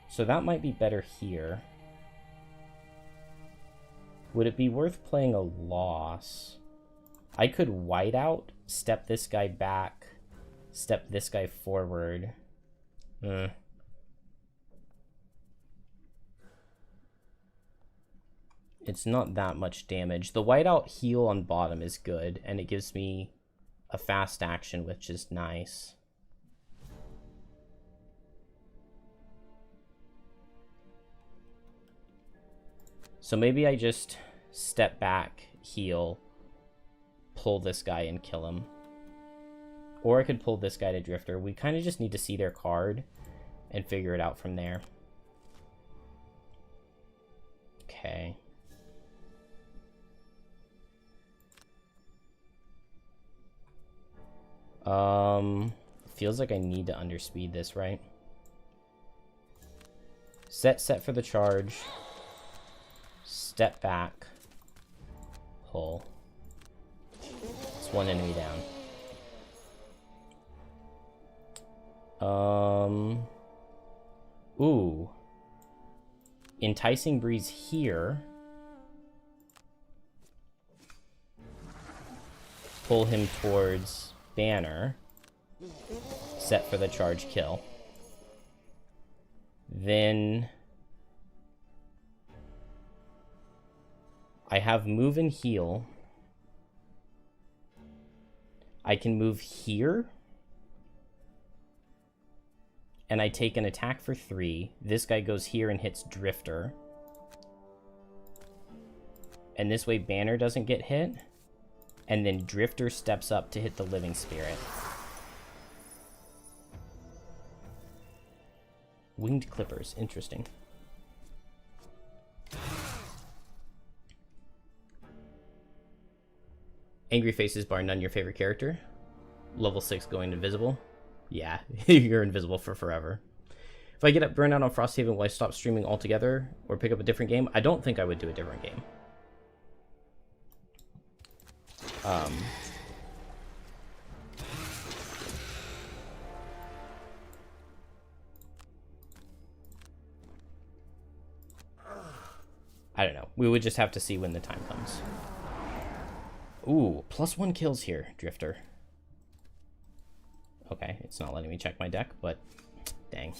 So that might be better here. Would it be worth playing a loss? I could white out, step this guy back, step this guy forward. It's not that much damage. The whiteout heal on bottom is good, and it gives me a fast action, which is nice. So maybe I just step back, heal, pull this guy and kill him. Or I could pull this guy to Drifter. We kind of just need to see their card and figure it out from there. Okay. Feels like I need to underspeed this, right? Set for the charge. Step back. Pull. It's one enemy down. Ooh. Enticing Breeze here. Pull him towards banner set for the charge kill. Then I have move and heal. I can move here. And I take an attack for 3. This guy goes here and hits Drifter. And this way Banner doesn't get hit. And then Drifter steps up to hit the Living Spirit. Winged Clippers, interesting. Angry Faces bar none your favorite character. Level 6 going invisible. Yeah, you're invisible for forever. If I get up burned out on Frosthaven, will I stop streaming altogether or pick up a different game? I don't think I would do a different game. I don't know. We would just have to see when the time comes. Ooh, +1 kills here, Drifter. Okay, it's not letting me check my deck, but dang.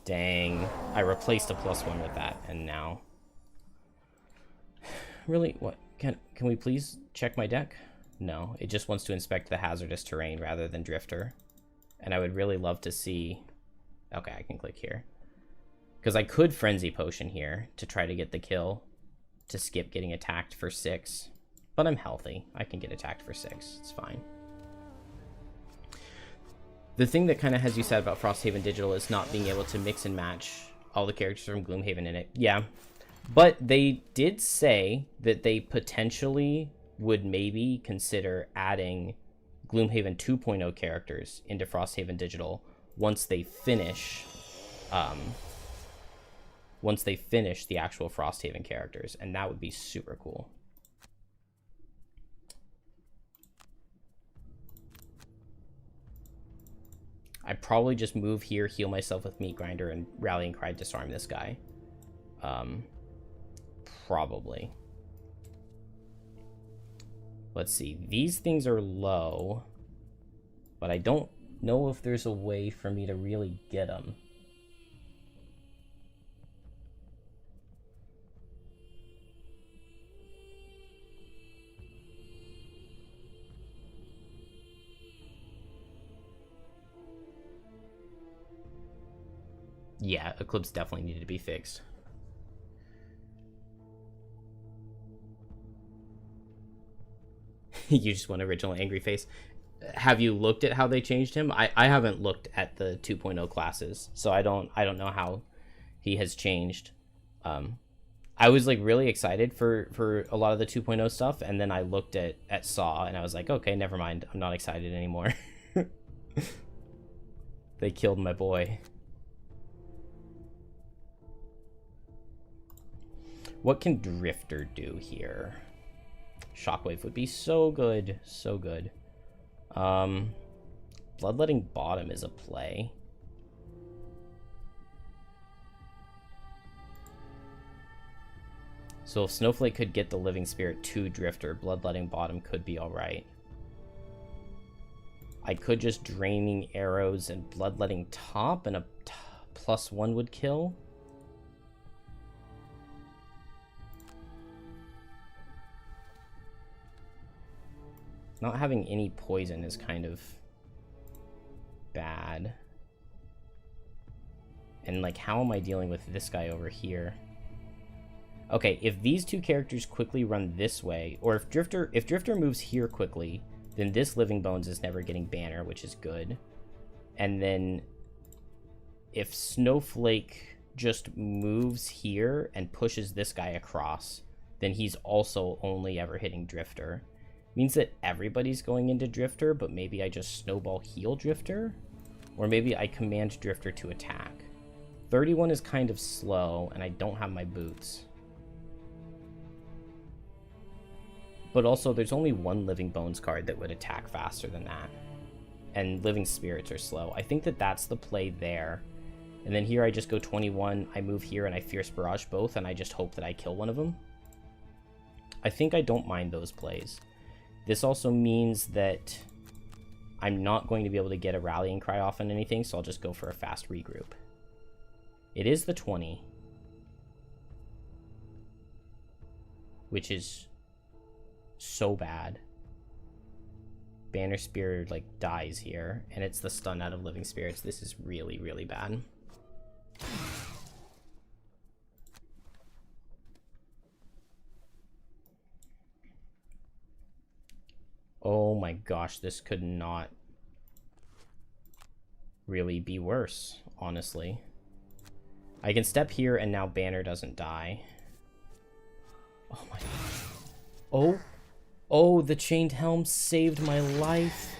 Dang. I replaced a +1 with that, and now... Really? What? Can we please check my deck? No, it just wants to inspect the hazardous terrain rather than Drifter. And I would really love to see... Okay, I can click here. Because I could Frenzy Potion here to try to get the kill, to skip getting attacked for 6. But I'm healthy. I can get attacked for 6. It's fine. The thing that kind of has you sad about Frosthaven Digital is not being able to mix and match all the characters from Gloomhaven in it. Yeah. But they did say that they potentially would maybe consider adding Gloomhaven 2.0 characters into Frosthaven Digital once they finish the actual Frosthaven characters, and that would be super cool. I'd probably just move here, heal myself with Meat Grinder, and Rallying Cry disarm this guy. Probably. Let's see. These things are low, but I don't know if there's a way for me to really get them. Yeah, Eclipse definitely needed to be fixed. You just want original Angry Face. Have you looked at how they changed him? I haven't looked at the 2.0 classes, so I don't know how he has changed. I was like really excited for a lot of the 2.0 stuff, and then I looked at Saw and I was like, okay, never mind. I'm not excited anymore. They killed my boy. What can Drifter do here? Shockwave would be so good. So good. Bloodletting Bottom is a play. So if Snowflake could get the Living Spirit to Drifter, Bloodletting Bottom could be alright. I could just Draining Arrows and Bloodletting Top, and a +1 would kill. Not having any poison is kind of bad. And like, how am I dealing with this guy over here? Okay, if these two characters quickly run this way, or if Drifter moves here quickly, then this Living Bones is never getting Banner, which is good. And then if Snowflake just moves here and pushes this guy across, then he's also only ever hitting Drifter. Means that everybody's going into Drifter, but maybe I just snowball heal Drifter? Or maybe I command Drifter to attack. 31 is kind of slow, and I don't have my boots. But also, there's only one Living Bones card that would attack faster than that. And Living Spirits are slow. I think that that's the play there. And then here I just go 21, I move here, and I Fierce Barrage both, and I just hope that I kill one of them. I think I don't mind those plays. This also means that I'm not going to be able to get a rallying cry off on anything, so I'll just go for a fast regroup. It is the 20. Which is so bad. Banner Spirit, like, dies here, and it's the stun out of Living Spirits. This is really, really bad. Oh my gosh, this could not really be worse, honestly. I can step here and now Banner doesn't die. Oh my gosh. Oh, the Chained Helm saved my life.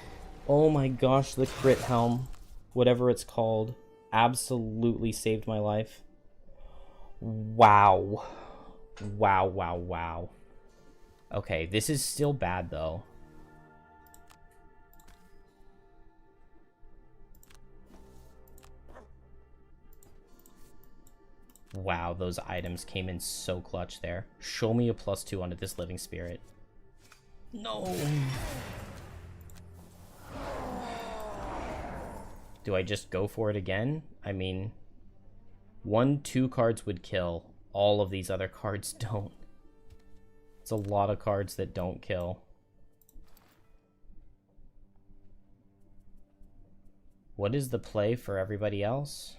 Oh my gosh, the Crit Helm, whatever it's called, absolutely saved my life. Wow. Wow, wow, wow. Okay, this is still bad though. Wow, those items came in so clutch there. Show me a +2 onto this Living Spirit. No! Do I just go for it again? I mean, 1-2 cards would kill. All of these other cards don't. It's a lot of cards that don't kill. What is the play for everybody else?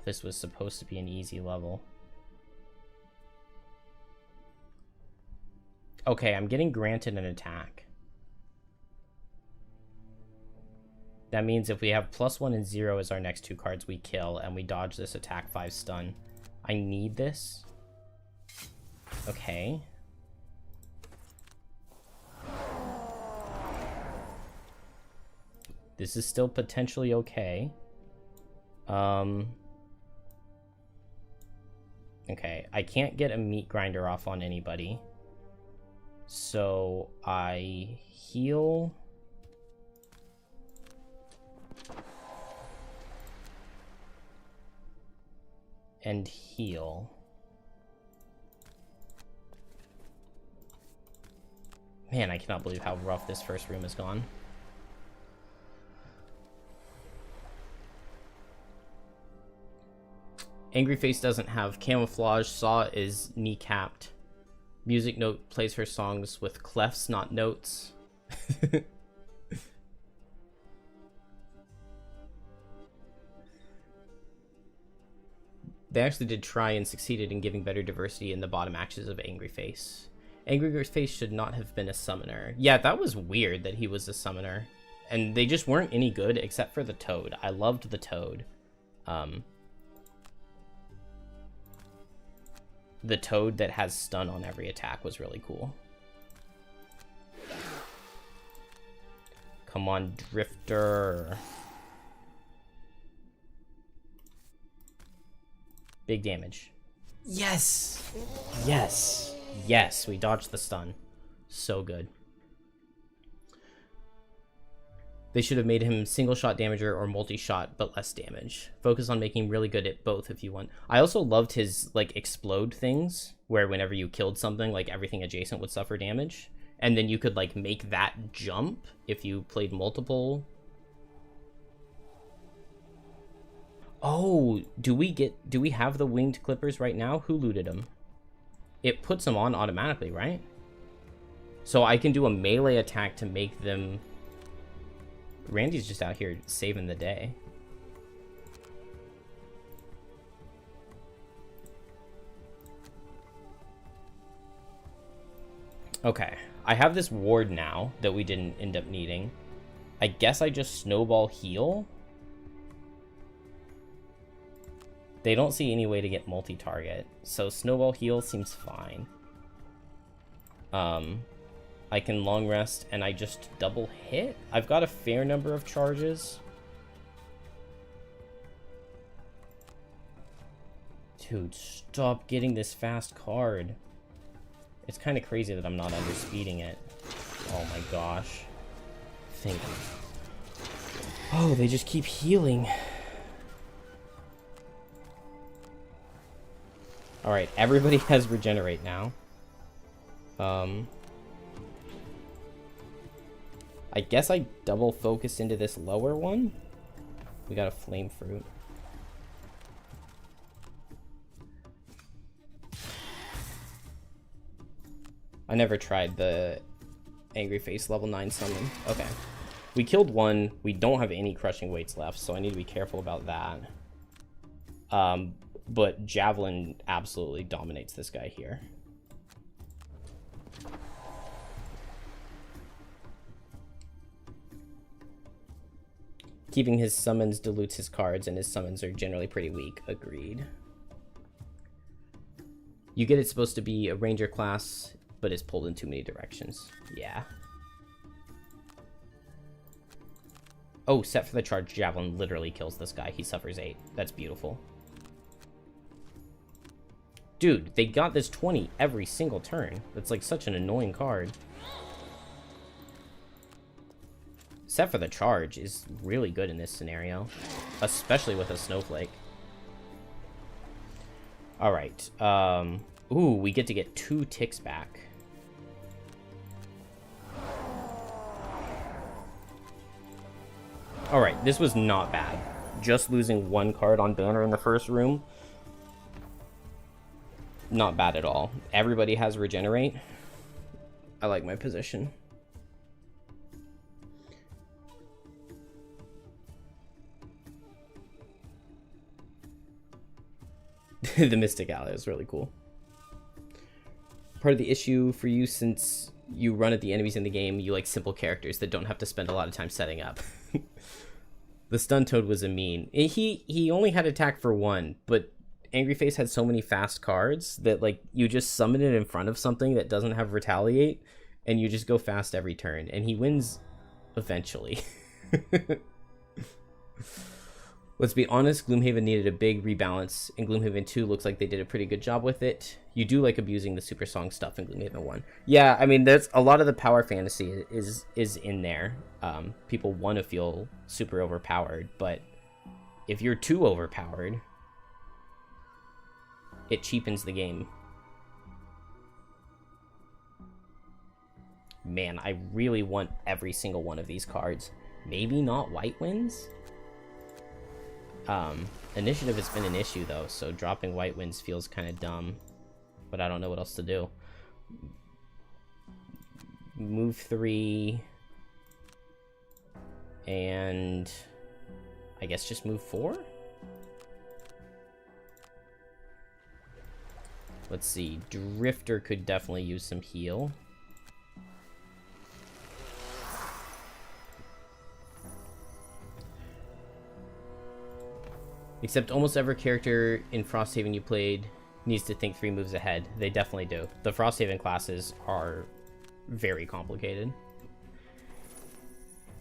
This was supposed to be an easy level. Okay, I'm getting granted an attack. That means if we have +1 and 0 as our next 2 cards, we kill, and we dodge this attack 5 stun. I need this. Okay. This is still potentially okay. Okay, I can't get a meat grinder off on anybody. So I heal. And heal. Man, I cannot believe how rough this first room has gone. Angry Face doesn't have camouflage. Saw is kneecapped. Music Note plays her songs with clefs, not notes. They actually did try and succeeded in giving better diversity in the bottom axes of Angry Face. Angry Face should not have been a summoner. Yeah, that was weird that he was a summoner. And they just weren't any good except for the Toad. I loved the Toad. The Toad that has stun on every attack was really cool. Come on, Drifter. Big damage. Yes! Yes! Yes, we dodged the stun. So good. They should have made him single shot damager or multi-shot, but less damage. Focus on making him really good at both if you want. I also loved his, like, explode things, where whenever you killed something, like, everything adjacent would suffer damage. And then you could, like, make that jump if you played multiple. Oh, do we have the winged clippers right now? Who looted them? It puts them on automatically, right? So I can do a melee attack to make them... Randy's just out here saving the day. Okay, I have this ward now that we didn't end up needing. I guess I just snowball heal. They don't see any way to get multi-target, so snowball heal seems fine. I can long rest and I just double hit. I've got a fair number of charges. Dude, stop getting this fast card. It's kind of crazy that I'm not underspeeding it. Oh my gosh. Think. Oh, they just keep healing. Alright, everybody has regenerate now. I guess I double focus into this lower one. We got a flame fruit. I never tried the Angry Face level 9 summon. Okay. We killed one. We don't have any crushing weights left, so I need to be careful about that. But Javelin absolutely dominates this guy here. Keeping his summons dilutes his cards, and his summons are generally pretty weak. Agreed. You get it's supposed to be a ranger class, but it's pulled in too many directions. Yeah. Oh, set for the charge. Javelin literally kills this guy. He suffers 8. That's beautiful. Dude, they got this 20 every single turn. That's like such an annoying card. Set for the charge is really good in this scenario, especially with a snowflake. Alright, ooh, we get to get 2 ticks back. Alright, this was not bad. Just losing 1 card on banner in the first room. Not bad at all. Everybody has regenerate. I like my position. The Mystic Ally is really cool. Part of the issue for you, since you run at the enemies in the game, you like simple characters that don't have to spend a lot of time setting up. The Stun Toad was a mean. He only had attack for 1, but Angry Face had so many fast cards that like you just summon it in front of something that doesn't have retaliate, and you just go fast every turn, and he wins eventually. Let's be honest, Gloomhaven needed a big rebalance, and Gloomhaven 2 looks like they did a pretty good job with it. You do like abusing the Super Song stuff in Gloomhaven 1. Yeah, I mean, there's a lot of the power fantasy is in there. People want to feel super overpowered, but if you're too overpowered, it cheapens the game. Man, I really want every single one of these cards. Maybe not White Winds? Initiative has been an issue though, so dropping White Winds feels kind of dumb, but I don't know what else to do. Move 3, and I guess just move 4? Let's see, Drifter could definitely use some heal. Except almost every character in Frosthaven you played needs to think 3 moves ahead. They definitely do. The Frosthaven classes are very complicated.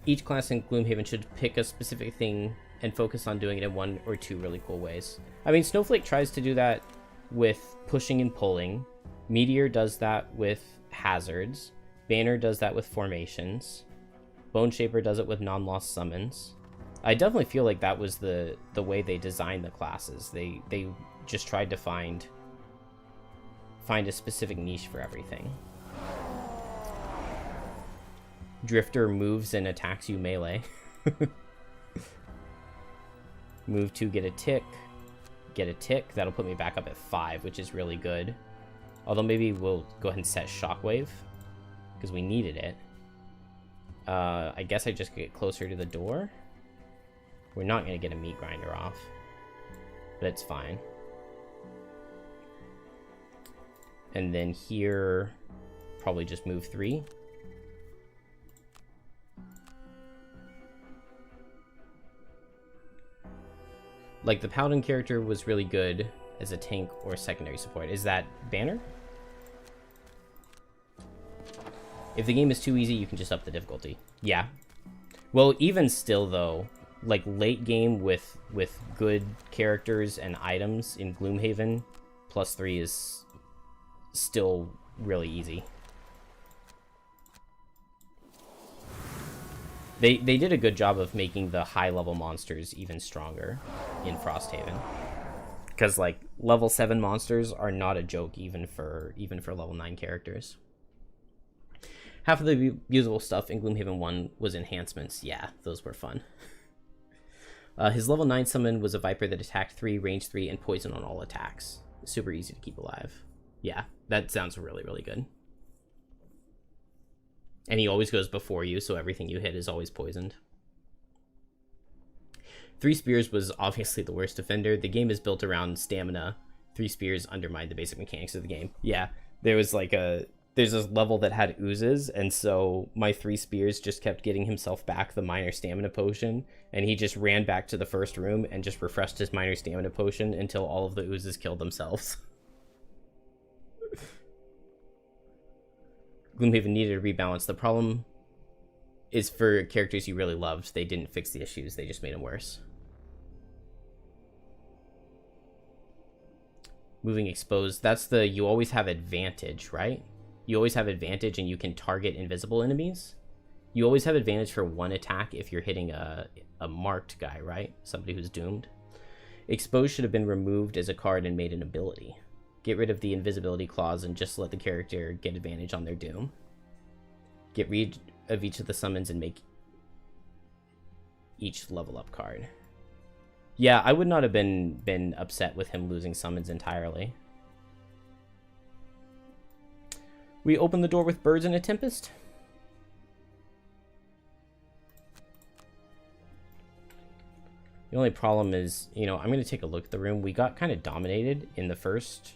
Each class in Gloomhaven should pick a specific thing and focus on doing it in 1 or 2 really cool ways. I mean, Snowflake tries to do that with pushing and pulling. Meteor does that with hazards. Banner does that with formations. Bone Shaper does it with non-lost summons. I definitely feel like that was the way they designed the classes. They just tried to find a specific niche for everything. Drifter moves and attacks you melee. Move 2, get a tick. Get a tick. That'll put me back up at 5, which is really good. Although maybe we'll go ahead and set Shockwave, because we needed it. I guess I just get closer to the door. We're not going to get a meat grinder off, but it's fine. And then here, probably just move 3. Like, the Paladin character was really good as a tank or secondary support. Is that Banner? If the game is too easy, you can just up the difficulty. Yeah. Well, even still, though, like, late game with good characters and items in Gloomhaven, +3 is still really easy. They did a good job of making the high-level monsters even stronger in Frosthaven. Because like level 7 monsters are not a joke even for level 9 characters. Half of the usable stuff in Gloomhaven 1 was enhancements. Yeah, those were fun. His level 9 summon was a Viper that attacked 3, range 3, and poison on all attacks. Super easy to keep alive. Yeah, that sounds really, really good. And he always goes before you, so everything you hit is always poisoned. 3 Spears was obviously the worst defender. The game is built around stamina. 3 Spears undermined the basic mechanics of the game. Yeah, there's this level that had oozes, and so my 3 Spears just kept getting himself back the minor stamina potion, and he just ran back to the first room and just refreshed his minor stamina potion until all of the oozes killed themselves. Gloomhaven needed a rebalance. The problem is for characters you really loved. They didn't fix the issues, they just made them worse. Moving exposed, that's the you always have advantage, right? You always have advantage and you can target invisible enemies. You always have advantage for one attack if you're hitting a marked guy, right? Somebody who's doomed. Exposed should have been removed as a card and made an ability. Get rid of the invisibility clause and just let the character get advantage on their doom. Get rid of each of the summons and make each level up card. Yeah, I would not have been upset with him losing summons entirely. We open the door with birds and a tempest. The only problem is, you know, I'm going to take a look at the room. We got kind of dominated in the first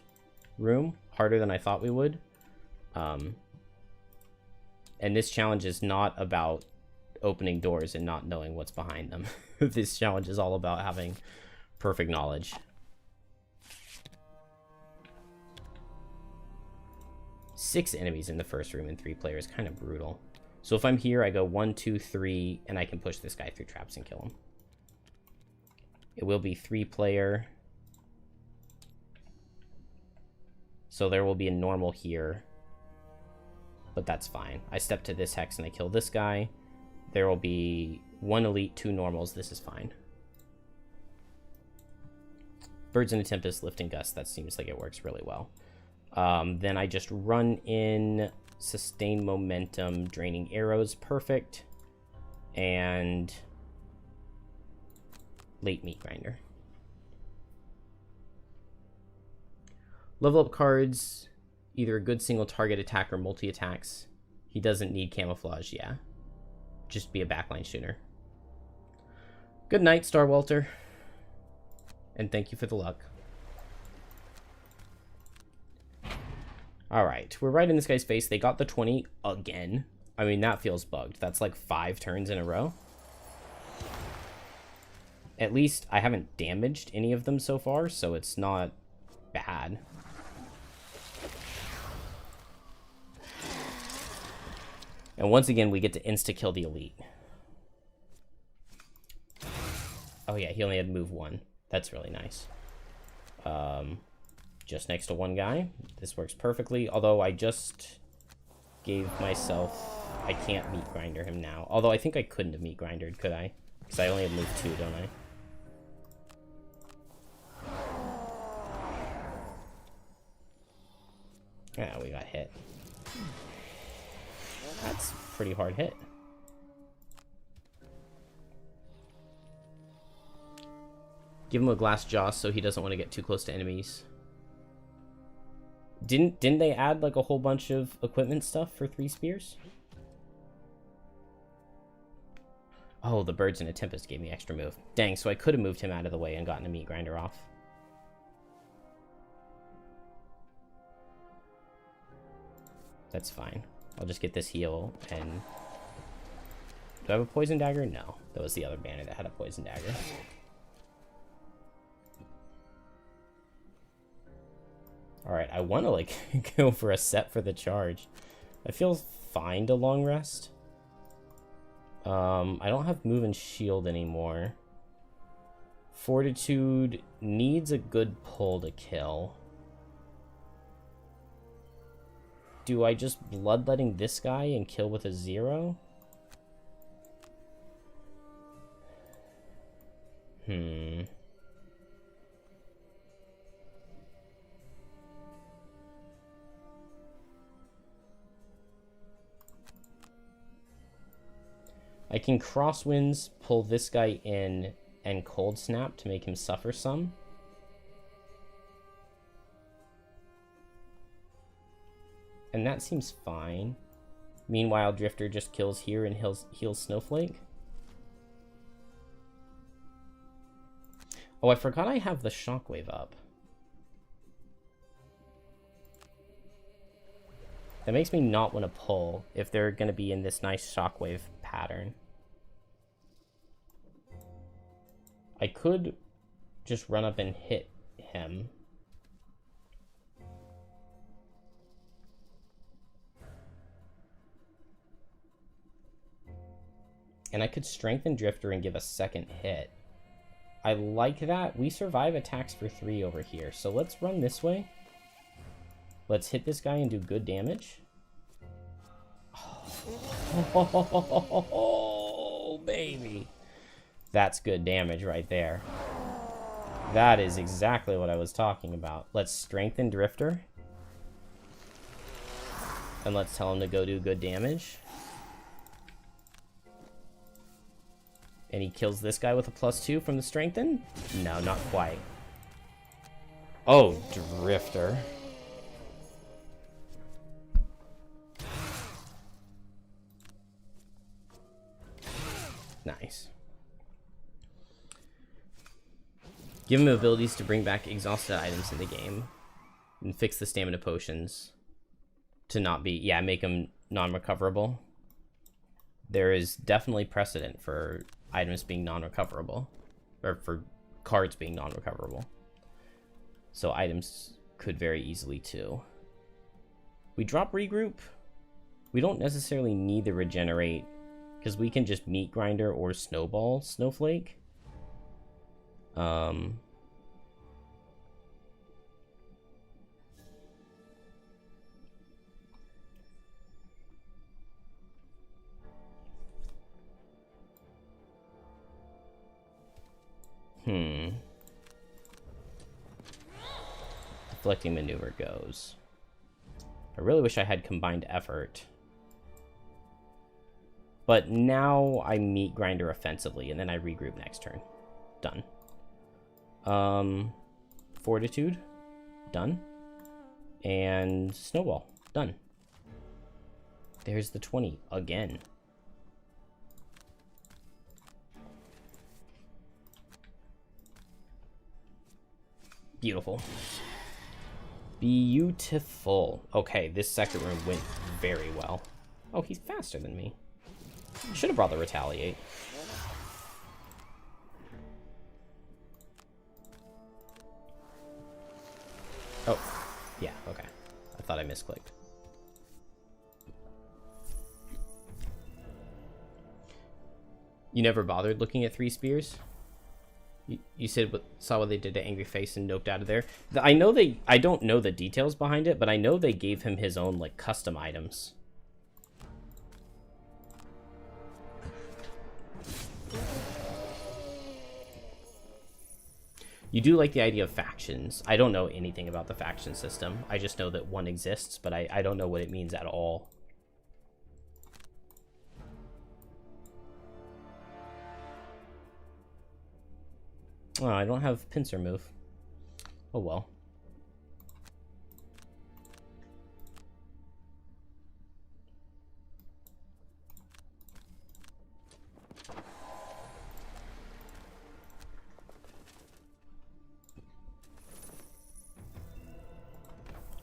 room, harder than I thought we would. And this challenge is not about opening doors and not knowing what's behind them. This challenge is all about having perfect knowledge. Six enemies in the first room and 3 players, kind of brutal. So if I'm here, I go 1, 2, 3, and I can push this guy through traps and kill him. It will be 3-player. So there will be a normal here. But that's fine. I step to this hex and I kill this guy. There will be 1 elite, 2 normals. This is fine. Birds in a Tempest, Lifting Gust. That seems like it works really well. Then I just run in, sustain momentum, draining arrows, perfect, and late meat grinder. Level up cards, either a good single target attack or multi-attacks. He doesn't need camouflage, yeah. Just be a backline shooter. Good night, Star Walter. And thank you for the luck. Alright, we're right in this guy's face. They got the 20 again. I mean, that feels bugged. That's like 5 turns in a row. At least I haven't damaged any of them so far, so it's not bad. And once again, we get to insta-kill the elite. Oh yeah, he only had move 1. That's really nice. Just next to one guy. This works perfectly, although I just gave myself... I can't meat grinder him now. Although I think I couldn't have meat grindered, could I? Because I only have move 2, don't I? Yeah, we got hit. That's a pretty hard hit. Give him a glass jaw so he doesn't want to get too close to enemies. Didn't they add like a whole bunch of equipment stuff for 3 spears? Oh, the birds in a tempest gave me extra move. Dang, so I could have moved him out of the way and gotten a meat grinder off. That's fine. I'll just get this heal and... Do I have a poison dagger? No. That was the other banner that had a poison dagger. Alright, I want to, like, go for a set for the charge. I feel fine to long rest. I don't have move and shield anymore. Fortitude needs a good pull to kill. Do I just bloodletting this guy and kill with a 0? I can Crosswinds, pull this guy in, and Cold Snap to make him suffer some. And that seems fine. Meanwhile, Drifter just kills here and heals Snowflake. Oh, I forgot I have the Shockwave up. That makes me not want to pull if they're going to be in this nice Shockwave pattern. I could just run up and hit him. And I could strengthen Drifter and give a second hit. I like that. We survive attacks for 3 over here. So let's run this way. Let's hit this guy and do good damage. Oh, baby. That's good damage right there. That is exactly what I was talking about. Let's strengthen Drifter. And let's tell him to go do good damage. And he kills this guy with a +2 from the strengthen? No, not quite. Oh, Drifter. Nice. Give him abilities to bring back exhausted items in the game. And fix the stamina potions to not be... Yeah, make them non-recoverable. There is definitely precedent for items being non-recoverable. Or for cards being non-recoverable. So items could very easily too. We drop regroup. We don't necessarily need to regenerate, because we can just meat grinder or snowball Snowflake. Deflecting maneuver goes. I really wish I had combined effort. But now I meat grinder offensively, and then I regroup next turn. Done. Fortitude. Done. And snowball. Done. There's the 20 again. Beautiful. Beautiful. Okay, this second room went very well. Oh, he's faster than me. Should have brought the retaliate. Oh, yeah, okay. I thought I misclicked. You never bothered looking at 3 spears? You saw what they did to Angry Face and noped out of there. I don't know the details behind it, but I know they gave him his own, like, custom items. You do like the idea of factions. I don't know anything about the faction system. I just know that one exists, but I don't know what it means at all. Oh, I don't have pincer move. Oh well.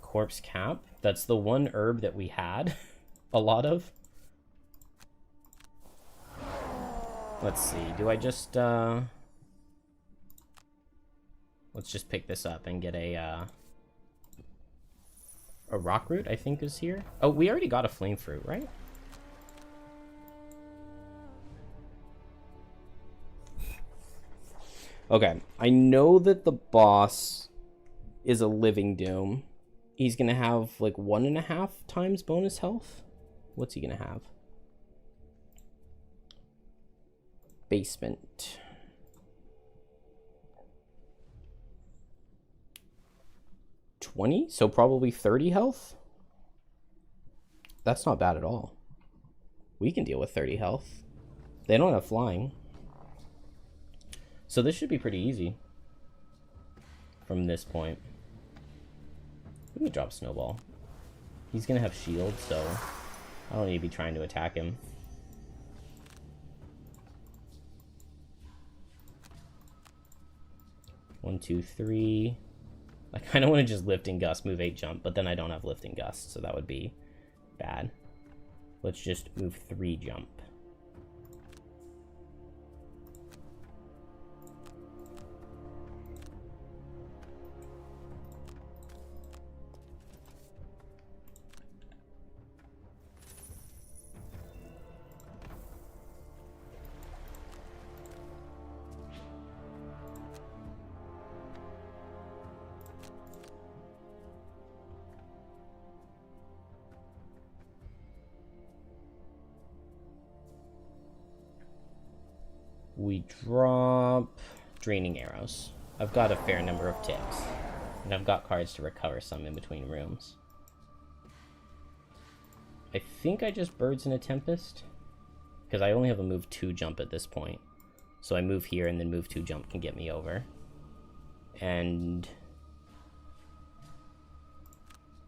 Corpse cap. That's the one herb that we had a lot of. Let's see. Do I just let's just pick this up and get a rock root, I think, is here. Oh, we already got a flame fruit, right? Okay, I know that the boss is a living doom. He's gonna have like 1.5 times bonus health. What's he gonna have? Basement. $20, so probably 30 health. That's not bad at all. We can deal with 30 health. They don't have flying. So this should be pretty easy from this point. Let me drop Snowball. He's going to have shield, so I don't need to be trying to attack him. One, two, three. I kind of want to just lift and gust, move 8 jump, but then I don't have lift and gust, so that would be bad. Let's just move 3 jump. We drop draining arrows. I've got a fair number of ticks, and I've got cards to recover some in between rooms. I think I just birds in a tempest, because I only have a move 2 jump at this point. So I move here and then move 2 jump can get me over. And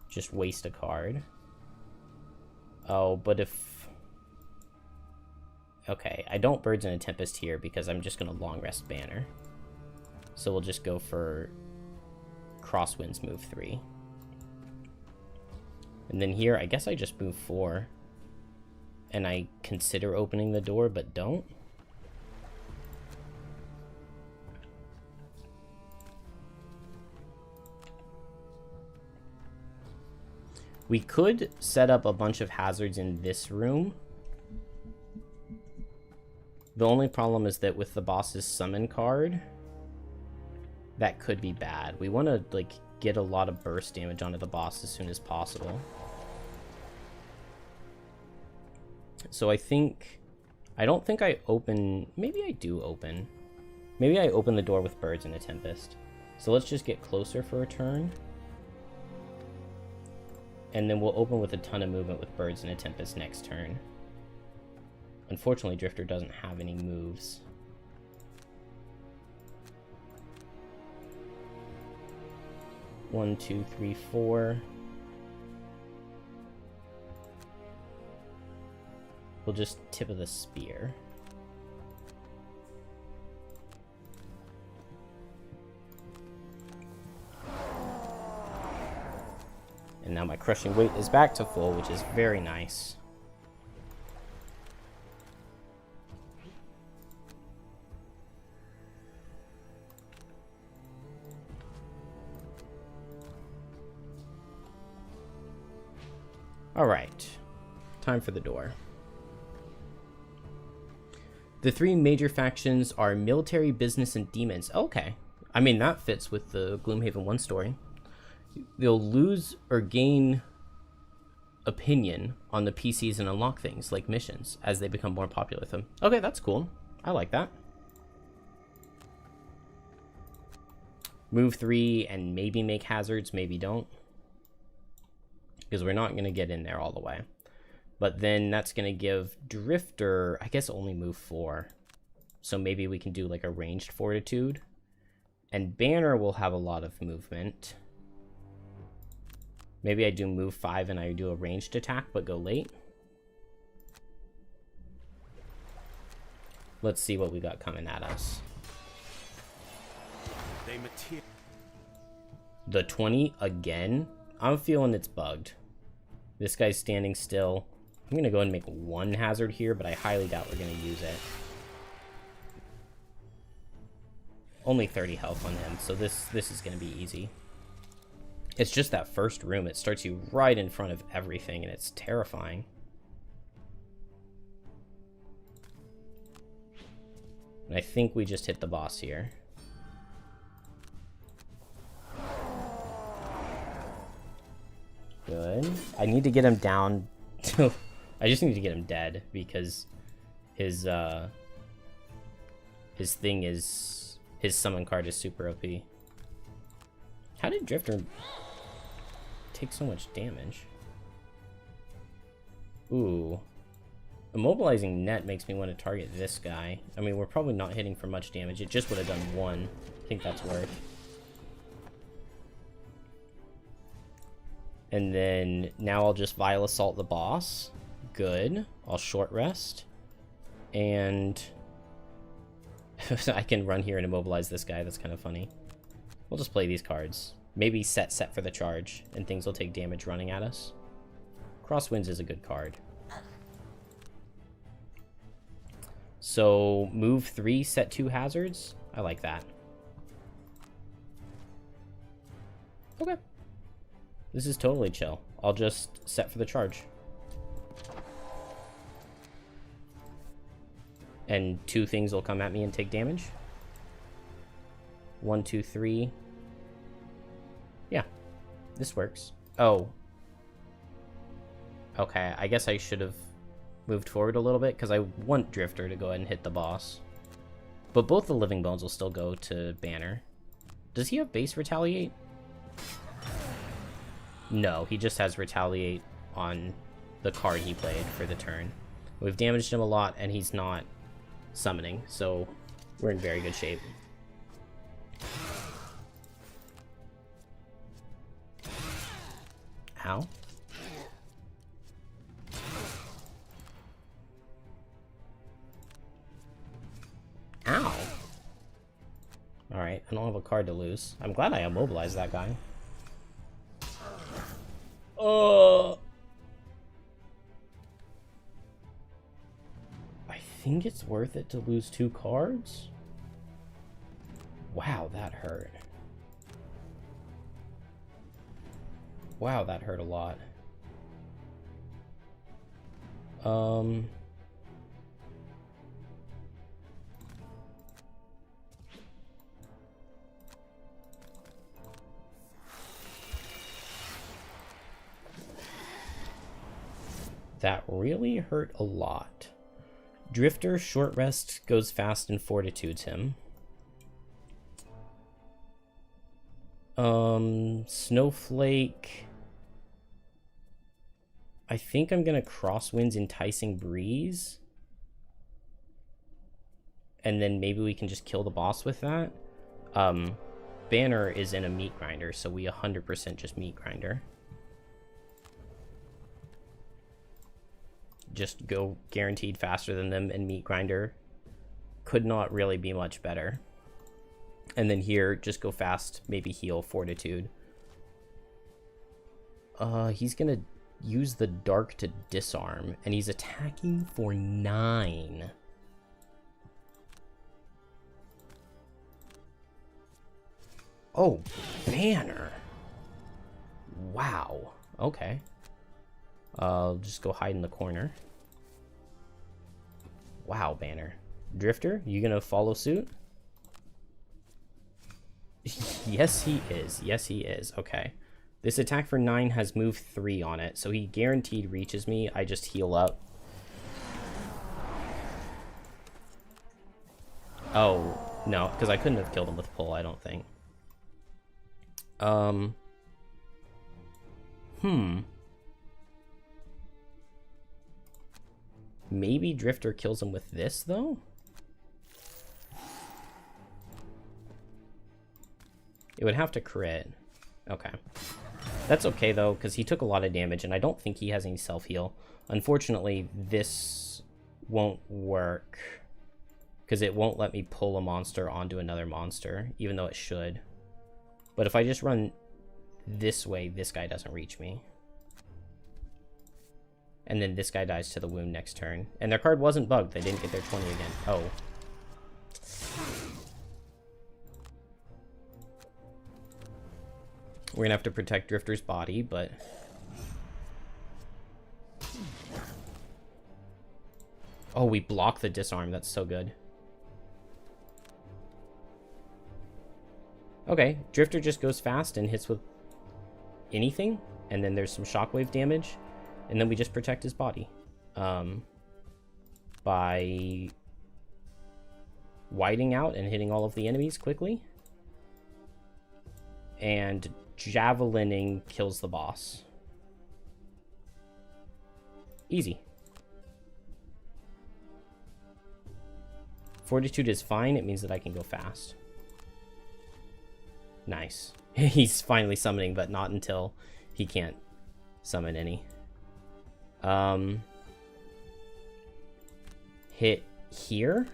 just waste a card. Oh, but if... Okay, I don't birds in a tempest here because I'm just going to long rest banner. So we'll just go for crosswinds move 3. And then here, I guess I just move 4. And I consider opening the door, but don't. We could set up a bunch of hazards in this room. The only problem is that with the boss's summon card, that could be bad. We want to, like, get a lot of burst damage onto the boss as soon as possible. So I don't think I open... Maybe I do open. Maybe I open the door with birds in a tempest. So let's just get closer for a turn. And then we'll open with a ton of movement with birds in a tempest next turn. Unfortunately, Drifter doesn't have any moves. One, two, three, 4. We'll just tip of the spear. And now my crushing weight is back to full, which is very nice. Alright, time for the door. The 3 major factions are military, business, and demons. Okay, I mean, that fits with the Gloomhaven 1 story. They'll lose or gain opinion on the PCs and unlock things, like missions, as they become more popular with them. Okay, that's cool. I like that. Move 3 and maybe make hazards, maybe don't. Because we're not going to get in there all the way. But then that's going to give Drifter, I guess, only move 4. So maybe we can do like a ranged fortitude. And Banner will have a lot of movement. Maybe I do move 5 and I do a ranged attack, but go late. Let's see what we got coming at us. The 20 again? I'm feeling it's bugged. This guy's standing still. I'm going to go and make 1 hazard here, but I highly doubt we're going to use it. Only 30 health on him, so this is going to be easy. It's just that first room. It starts you right in front of everything, and it's terrifying. And I think we just hit the boss here. Good. I need to get him down to... I just need to get him dead, because his thing is... His summon card is super OP. How did Drifter take so much damage? Ooh. Immobilizing net makes me want to target this guy. I mean, we're probably not hitting for much damage. It just would have done 1. I think that's worth. And then now I'll just Vile Assault the boss. Good. I'll short rest. And I can run here and immobilize this guy. That's kind of funny. We'll just play these cards. Maybe set for the charge, and things will take damage running at us. Crosswinds is a good card. So, move 3, set 2 hazards. I like that. Okay. This is totally chill. I'll just set for the charge. And 2 things will come at me and take damage. 1, 2, 3. Yeah, this works. Oh. Okay, I guess I should have moved forward a little bit, because I want Drifter to go ahead and hit the boss. But both the Living Bones will still go to Banner. Does he have base Retaliate? No, he just has Retaliate on the card he played for the turn. We've damaged him a lot, and he's not summoning, so we're in very good shape. Ow. Ow. Alright, I don't have a card to lose. I'm glad I immobilized that guy. I think it's worth it to lose 2 cards? Wow, that hurt. Wow, that hurt a lot. That really hurt a lot. Drifter, short rest, goes fast and fortitudes him. Snowflake. I think I'm gonna Crosswinds Enticing Breeze. And then maybe we can just kill the boss with that. Banner is in a meat grinder, so we 100% just meat grinder. Just go guaranteed faster than them, and meat grinder could not really be much better. And then here, just go fast, maybe heal, fortitude. He's gonna use the dark to disarm, and he's attacking for 9. Oh, Banner. Wow. Okay. I'll just go hide in the corner. Wow, Banner. Drifter, you gonna follow suit? Yes, he is. Yes, he is. Okay. This attack for 9 has move 3 on it, so he guaranteed reaches me. I just heal up. Oh, no, because I couldn't have killed him with pull, I don't think. Maybe Drifter kills him with this, though? It would have to crit. Okay. That's okay, though, because he took a lot of damage, and I don't think he has any self-heal. Unfortunately, this won't work, because it won't let me pull a monster onto another monster, even though it should. But if I just run this way, this guy doesn't reach me. And then this guy dies to the wound next turn. And their card wasn't bugged. They didn't get their 20 again. Oh. We're gonna have to protect Drifter's body, but... Oh, we block the disarm. That's so good. Okay, Drifter just goes fast and hits with anything. And then there's some shockwave damage. And then we just protect his body. By whiting out and hitting all of the enemies quickly. And javelining kills the boss. Easy. Fortitude is fine. It means that I can go fast. Nice. He's finally summoning, but not until he can't summon any. Hit here.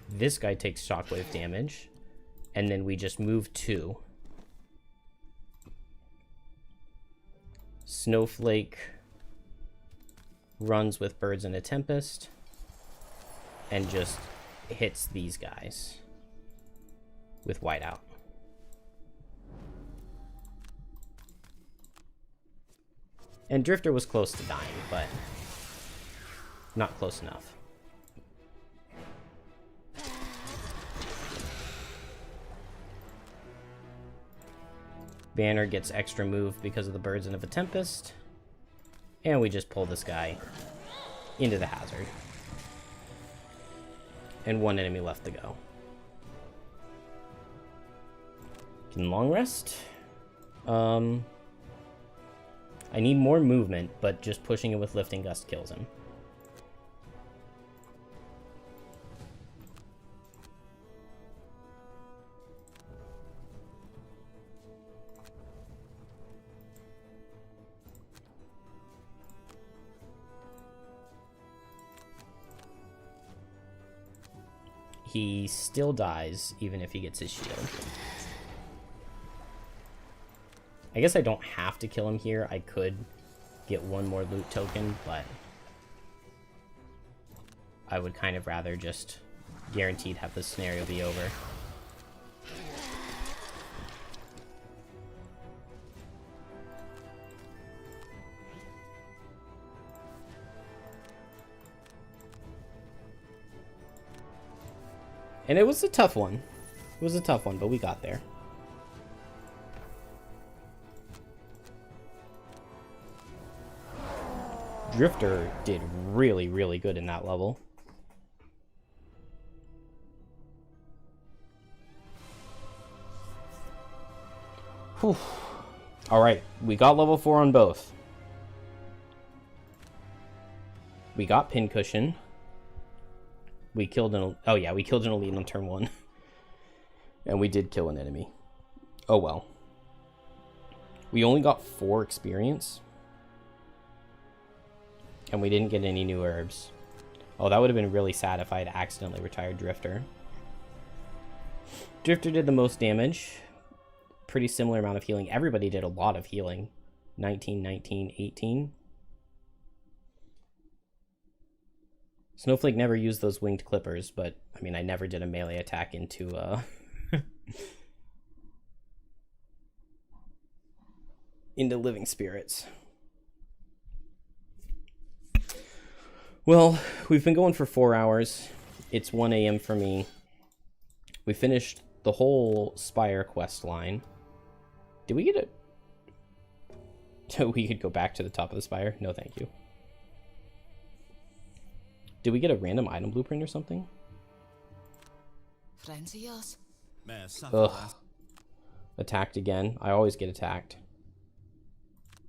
This guy takes shockwave damage. And then we just move 2. Snowflake runs with Birds in a Tempest. And just hits these guys with Whiteout. And Drifter was close to dying, but not close enough. Banner gets extra move because of the Birds of a Tempest. And we just pull this guy into the hazard. And 1 enemy left to go. Can long rest. I need more movement, but just pushing it with Lifting Gust kills him. He still dies, even if he gets his shield. I guess I don't have to kill him here. I could get 1 more loot token, but I would kind of rather just guaranteed have this scenario be over. And it was a tough one. It was a tough one, but we got there. Drifter did really, really good in that level. Whew. Alright, we got level 4 on both. We got Pincushion. We killed an... Oh yeah, we killed an elite on turn 1. And we did kill an enemy. Oh well. We only got 4 experience. And we didn't get any new herbs. Oh, that would have been really sad if I had accidentally retired Drifter. Drifter did the most damage. Pretty similar amount of healing. Everybody did a lot of healing. 19, 19, 18. Snowflake never used those winged clippers, but, I mean, I never did a melee attack into, into Living Spirits. Well, we've been going for 4 hours. It's 1 a.m. for me. We finished the whole Spire quest line. Did we get it? So we could go back to the top of the Spire? No, thank you. Did we get a random item blueprint or something? Friends of yours? Ugh. Attacked again. I always get attacked.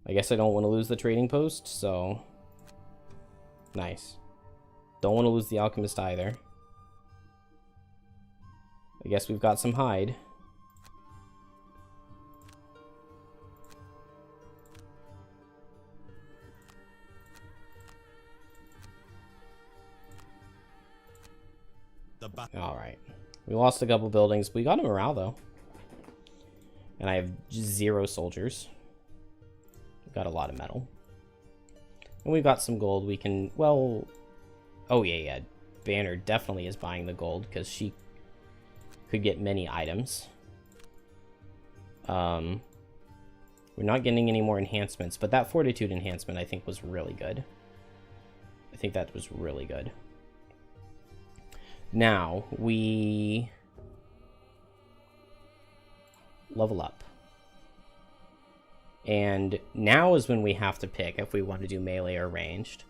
I guess I don't want to lose the trading post, so... Nice. Don't want to lose the alchemist either. I guess we've got some hide. Alright. We lost a couple buildings. We got a morale, though. And I have 0 soldiers. We've got a lot of metal. And we've got some gold. We can... Well... Oh, yeah. Banner definitely is buying the gold, because she could get many items. We're not getting any more enhancements, but that Fortitude enhancement, I think, was really good. I think that was really good. Now, we level up. And now is when we have to pick if we want to do melee or ranged.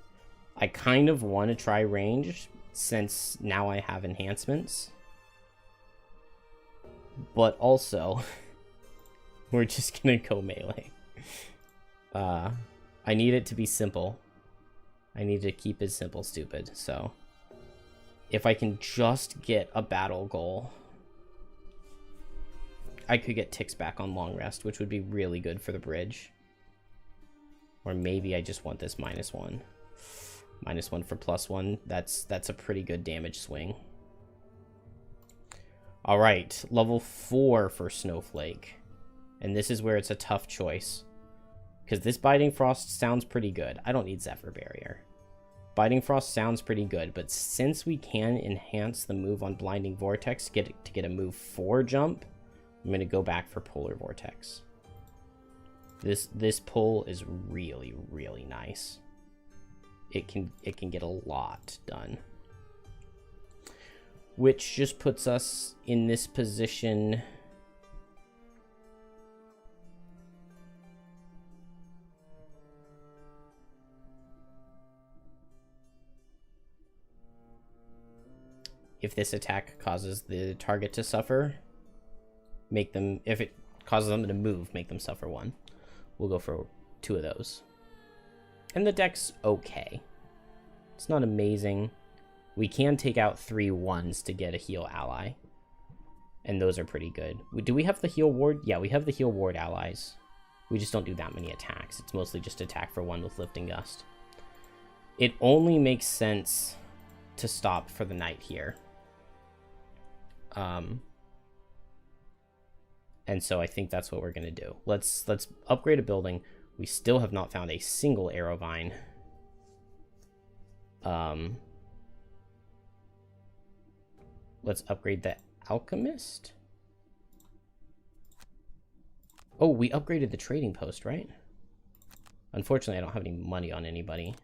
I kind of want to try ranged, since now I have enhancements. But also, we're just going to go melee. I need it to be simple. I need to keep it simple, stupid. So if I can just get a battle goal, I could get ticks back on long rest, which would be really good for the bridge. Or maybe I just want this -1. -1 for +1. That's a pretty good damage swing. All right, level 4 for Snowflake. And this is where it's a tough choice. Because this Biting Frost sounds pretty good. I don't need Zephyr Barrier. Biting Frost sounds pretty good, but since we can enhance the move on Blinding Vortex to get a move 4 jump, I'm going to go back for Polar Vortex. This pull is really, really nice. It can get a lot done. Which just puts us in this position. If this attack causes the target to suffer, if it causes them to move, make them suffer 1. We'll go for 2 of those. And the deck's okay. It's not amazing. We can take out 3 1s to get a heal ally. And those are pretty good. Do we have the heal ward? Yeah, we have the heal ward allies. We just don't do that many attacks. It's mostly just attack for 1 with Lifting Gust. It only makes sense to stop for the night here. And so I think that's what we're going to do. Let's upgrade a building. We still have not found a single arrow vine. Let's upgrade the alchemist. Oh, we upgraded the trading post, right? Unfortunately, I don't have any money on anybody.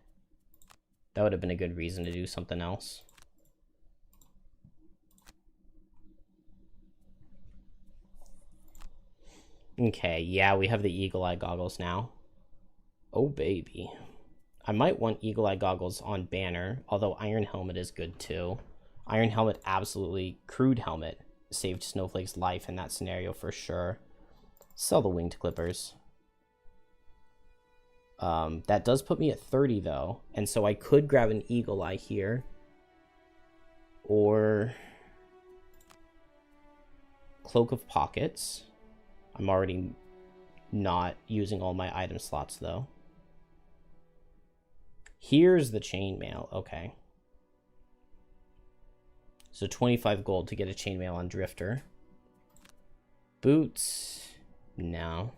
That would have been a good reason to do something else. Okay, yeah, we have the Eagle Eye Goggles now. Oh, baby. I might want Eagle Eye Goggles on Banner, although Iron Helmet is good too. Iron Helmet, absolutely. Crude Helmet saved Snowflake's life in that scenario for sure. Sell the Winged Clippers. That does put me at 30 though, and so I could grab an Eagle Eye here. Or Cloak of Pockets. I'm already not using all my item slots though. Here's the chainmail. Okay. So 25 gold to get a chainmail on Drifter. Boots. No.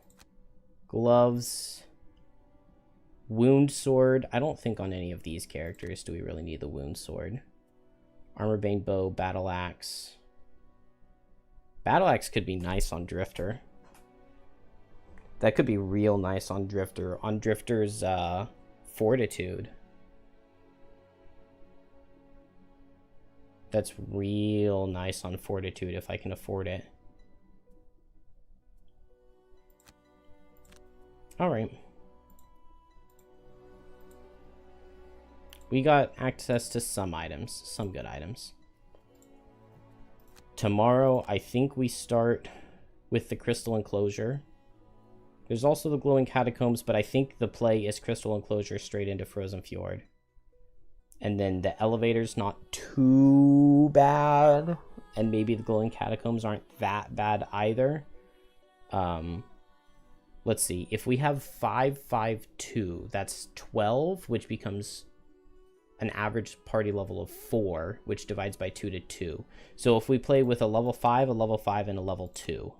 Gloves. Wound sword. I don't think on any of these characters do we really need the wound sword. Armorbane bow. Battle axe. Battle axe could be nice on Drifter. That could be real nice on Drifter. On Drifter's Fortitude. That's real nice on Fortitude if I can afford it. Alright. We got access to some items. Some good items. Tomorrow, I think we start with the Crystal Enclosure. There's also the Glowing Catacombs, but I think the play is Crystal Enclosure straight into Frozen Fjord. And then the elevator's not too bad. And maybe the Glowing Catacombs aren't that bad either. Let's see. If we have 5, 5, 2, that's 12, which becomes an average party level of 4, which divides by 2 to 2. So if we play with a level 5, and a level 2,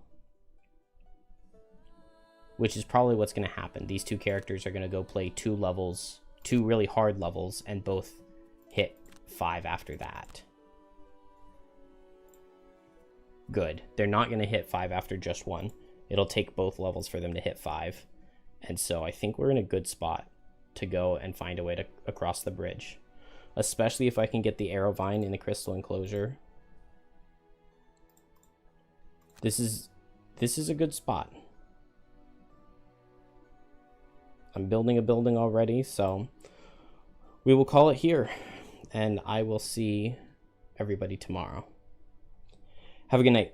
which is probably what's going to happen. These two characters are going to go play 2 levels, 2 really hard levels, and both hit 5 after that. Good. They're not going to hit 5 after just 1. It'll take both levels for them to hit 5. And so I think we're in a good spot to go and find a way to across the bridge. Especially if I can get the Arrow Vine in the Crystal Enclosure. This is a good spot. I'm building a building already, so we will call it here. And I will see everybody tomorrow. Have a good night.